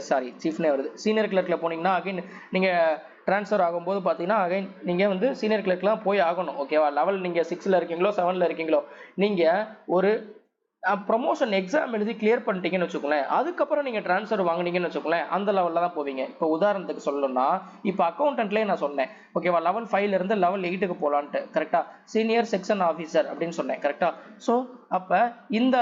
சீஃப்னே வருது. சீனியர் கிளர்க்கில் போனீங்கன்னா அகைன் நீங்கள் ட்ரான்ஸ்ஃபர் ஆகும்போது பார்த்தீங்கன்னா அகைன் நீங்கள் வந்து சீனியர் கிளர்க்லாம் போய் ஆகணும். ஓகேவா, லெவல் நீங்கள் 6ல் இருக்கீங்களோ 7ல் இருக்கீங்களோ நீங்கள் ஒரு ப்ரொமோஷன் எக்ஸாம் எழுதி கிளியர் பண்ணிட்டீங்கன்னு வச்சுக்கோங்களேன். அதுக்கப்புறம் நீங்கள் ட்ரான்ஸ்ஃபர் வாங்கினீங்கன்னு வச்சுக்கோங்களேன், அந்த லெவலில் தான் போவீங்க. இப்போ உதாரணத்துக்கு சொல்லணும்னா இப்போ அக்கௌண்டன்ட்லேயே நான் சொன்னேன் ஓகேவா, லெவல் 5லேருந்து லெவல் 8க்கு போகலான்ட்டு கரெக்டாக, சீனியர் செக்ஷன் ஆஃபீஸர் அப்படின்னு சொன்னேன் கரெக்டாக. ஸோ அப்போ இந்த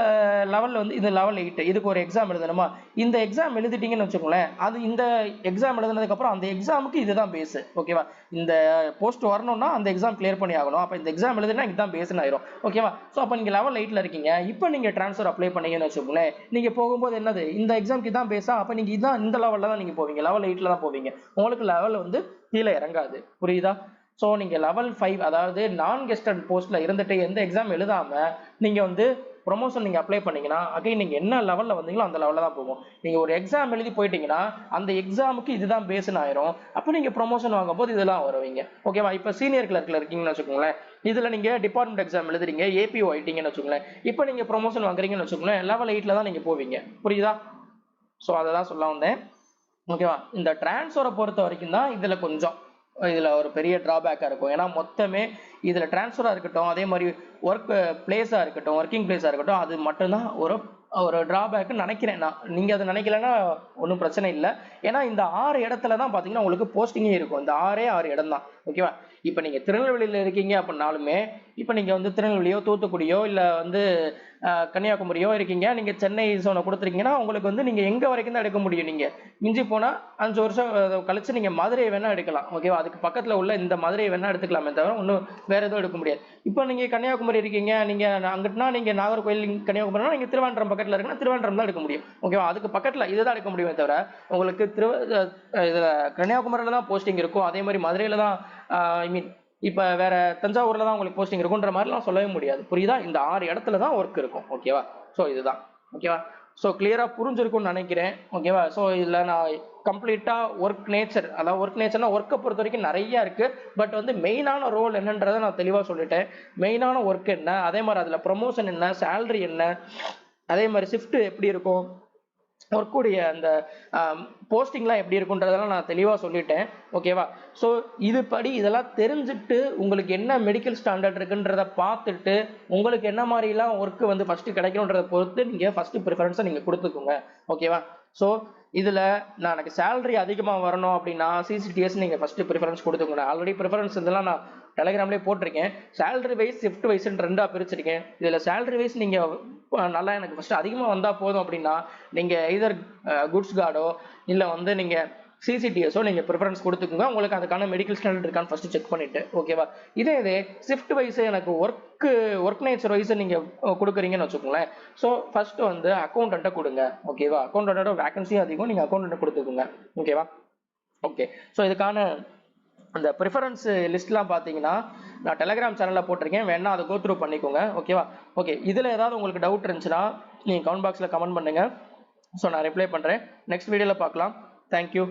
லெவலில் வந்து இது லெவல் 8 இதுக்கு ஒரு எக்ஸாம் எழுதணுமா, இந்த எக்ஸாம் எழுதிட்டீங்கன்னு வச்சுக்கோங்களேன், அது இந்த எக்ஸாம் எழுதுனதுக்கப்புறம் அந்த எக்ஸாமுக்கு இதுதான் பேஸு. ஓகேவா, இந்த போஸ்ட் வரணும்னா அந்த எக்ஸாம் கிளியர் பண்ணி ஆகணும். அப்போ இந்த எக்ஸாம் எழுதுனா இதுதான் பேஸ்னு ஆயிரும். ஓகேவா, ஸோ அப்போ நீங்கள் லெவல் 8ல் இருக்கீங்க, இப்போ நீங்கள் ட்ரான்ஸ்ஃபர் அப்ளை பண்ணீங்கன்னு வச்சுக்கோங்களேன், நீங்கள் போகும்போது என்னது இந்த எக்ஸாம்க்கு தான் பேஸா, அப்போ நீங்கள் இதான் இந்த லெவலில் தான் நீங்கள் போவீங்க, லெவல் 8ல் தான் போவீங்க. உங்களுக்கு லெவல் வந்து கீழே இறங்காது. புரியுதா? ஸோ நீங்கள் லெவல் 5 அதாவது நான் கெஸ்டட் போஸ்ட்டில் இருந்துட்டு எந்த எக்ஸாம் எழுதாமல் நீங்கள் வந்து ப்ரொமோஷன் நீங்கள் அப்ளை பண்ணீங்கன்னா அகைன் நீங்கள் என்ன லெவலில் வந்தீங்களோ அந்த லெவலில் தான் போகும். நீங்கள் ஒரு எக்ஸாம் எழுதி போயிட்டீங்கன்னா அந்த எக்ஸாமுக்கு இதுதான் பேஸ்னு ஆயிரும். அப்போ நீங்கள் ப்ரொமோஷன் வாங்கும்போது இதெல்லாம் வருவீங்க. ஓகேவா, இப்போ சீனியர் கிளர்க்கில் இருக்கீங்கன்னு வச்சுக்கோங்களேன், இதில் நீங்கள் டிபார்ட்மெண்ட் எக்ஸாம் எழுதுறீங்க, ஏபிஓ ஆயிட்டீங்கன்னு வச்சுக்கோங்களேன், இப்போ நீங்கள் ப்ரொமோஷன் வாங்குறீங்கன்னு வச்சுக்கோங்களேன், லெவல் 8ல் தான் நீங்கள் போவீங்க. புரியுதா? ஸோ அதை தான் சொல்ல வந்தேன். ஓகேவா, இந்த டிரான்ஸ்ஃபரை பொறுத்த வரைக்கும் தான் இதில் ஒரு பெரிய ட்ராபேக்காக இருக்கும். ஏன்னா மொத்தமே இதில் டிரான்ஸ்ஃபராக இருக்கட்டும், அதே மாதிரி ஒர்க் பிளேஸாக இருக்கட்டும், ஒர்க்கிங் பிளேஸாக இருக்கட்டும், அது மட்டும்தான் ஒரு ட்ராபேக்குன்னு நினைக்கிறேன் நான். நீங்கள் அதை நினைக்கலன்னா ஒன்றும் பிரச்சனை இல்லை. ஏன்னா இந்த 6 இடத்துல தான் பார்த்தீங்கன்னா உங்களுக்கு போஸ்டிங்கே இருக்கும். இந்த 6 இடம் தான். ஓகேவா, இப்போ நீங்கள் திருநெல்வேலியில் இருக்கீங்க அப்படின்னாலுமே இப்போ நீங்கள் வந்து திருநெல்வேலியோ தூத்துக்குடியோ இல்லை வந்து கன்னியாகுமரியோ இருக்கீங்க, நீங்கள் சென்னை சோனை கொடுத்துருக்கீங்கன்னா உங்களுக்கு வந்து நீங்கள் எங்கே வரைக்கும் தான் எடுக்க முடியும். நீங்கள் மிஞ்சி போனால் 5 வருஷம் கழிச்சு நீங்கள் மதுரையை வேணால் எடுக்கலாம். ஓகேவா, அதுக்கு பக்கத்தில் உள்ள இந்த மதுரையை வேணால் எடுத்துக்கலாமே தவிர ஒன்றும் வேறு எதுவும் எடுக்க முடியாது. இப்போ நீங்கள் கன்னியாகுமரி இருக்கீங்க, நீங்கள் அங்கிட்டுனா நீங்கள் நாகர்கோயில் கன்னியாகுமரினா நீங்கள் திருவாண்டரம் பக்கத்தில் இருக்குன்னா திருவாண்டரம் தான் எடுக்க முடியும். ஓகேவா, அதுக்கு பக்கத்தில் இதுதான் எடுக்க முடியுமே தவிர உங்களுக்கு இதில் கன்னியாகுமரியில் தான் போஸ்டிங் இருக்கும், அதே மாதிரி மதுரையில் தான் ஐ மீன் இப்போ வேற தஞ்சாவூர்ல தான் உங்களுக்கு போஸ்டிங் இருக்குன்ற மாதிரிலாம் சொல்லவே முடியாது. புரியுதா? இந்த 6 இடத்துல தான் ஒர்க் இருக்கும். ஓகேவா, ஸோ இதுதான். ஓகேவா, ஸோ கிளியராக புரிஞ்சிருக்கும்னு நினைக்கிறேன். ஓகேவா, ஸோ இதில் நான் கம்ப்ளீட்டாக ஒர்க் நேச்சர், அதாவது ஒர்க் நேச்சர்னா ஒர்க்கை பொறுத்த வரைக்கும் நிறைய இருக்குது. பட் வந்து மெயினான ரோல் என்னன்றதை நான் தெளிவாக சொல்லிட்டேன். மெயினான ஒர்க் என்ன, அதே மாதிரி அதில் ப்ரொமோஷன் என்ன, சேலரி என்ன, அதே மாதிரி ஷிஃப்ட் எப்படி இருக்கும், ஒர்க்குடைய அந்த போஸ்டிங்லாம் எப்படி இருக்குன்றதெல்லாம் நான் தெளிவாக சொல்லிட்டேன். ஓகேவா, ஸோ இதுபடி இதெல்லாம் தெரிஞ்சுட்டு உங்களுக்கு என்ன மெடிக்கல் ஸ்டாண்டர்ட் இருக்குன்றத பார்த்துட்டு உங்களுக்கு என்ன மாதிரிலாம் ஒர்க்கு வந்து ஃபஸ்ட்டு கிடைக்கணுன்றதை பொறுத்து நீங்கள் ஃபஸ்ட்டு ப்ரிஃபரன்ஸை நீங்கள் கொடுத்துக்கோங்க. ஓகேவா, ஸோ இதில் நான் எனக்கு சேலரி அதிகமாக வரணும் அப்படின்னா சிசிடிஎஸ் நீங்கள் ஃபஸ்ட்டு ப்ரிஃபரன்ஸ் கொடுத்துக்கோங்க. ஆல்ரெடி ப்ரிஃபரன்ஸ் இதெல்லாம் நான் டெலிகிராம்லேயே போட்டிருக்கேன். சேலரி வைஸ் ஷிஃப்ட் வைஸ்ன்னு 2ஆக பிரிச்சிருக்கேன். இதில் சேலரி வைஸ் நீங்கள் நல்லா எனக்கு ஃபஸ்ட்டு அதிகமாக வந்தால் போதும் அப்படின்னா நீங்கள் எய்தர் குட்ஸ் கார்டோ இல்லை வந்து நீங்கள் சிசிடிஎஸோ நீங்கள் ப்ரிஃபரன்ஸ் கொடுத்துக்கோங்க. உங்களுக்கு அதுக்கான மெடிக்கல் ஸ்டாண்டர்ட் இருக்கான்னு ஃபஸ்ட்டு செக் பண்ணிவிட்டு. ஓகேவா, இதே ஷிஃப்ட் வைஸ் எனக்கு ஒர்க் நேச்சர் வைஸ் நீங்கள் கொடுக்குறீங்கன்னு வச்சுக்கோங்களேன். ஸோ ஃபஸ்ட்டு வந்து அக்கௌண்டண்ட்டை கொடுங்க. ஓகேவா, அக்கௌண்டண்ட்டோட வேகன்சியும் அதிகம், நீங்கள் அக்கௌண்டண்ட்டை கொடுத்துக்கோங்க. ஓகேவா, ஓகே. ஸோ இதுக்கான அந்த ப்ரிஃபரன்ஸ் லிஸ்ட்லாம் பார்த்தீங்கன்னா நான் டெலிகிராம் சேனலில் போட்டிருக்கேன், வேணா அதை கோத்ரூ பண்ணிக்கோங்க. ஓகேவா, ஓகே. இதில் ஏதாவது உங்களுக்கு டவுட் இருந்துச்சுன்னா நீங்கள் கமெண்ட் பாக்ஸில் கமெண்ட் பண்ணுங்கள். ஸோ நான் ரிப்ளை பண்ணுறேன். நெக்ஸ்ட் வீடியோவில் பார்க்கலாம். தேங்க்யூ.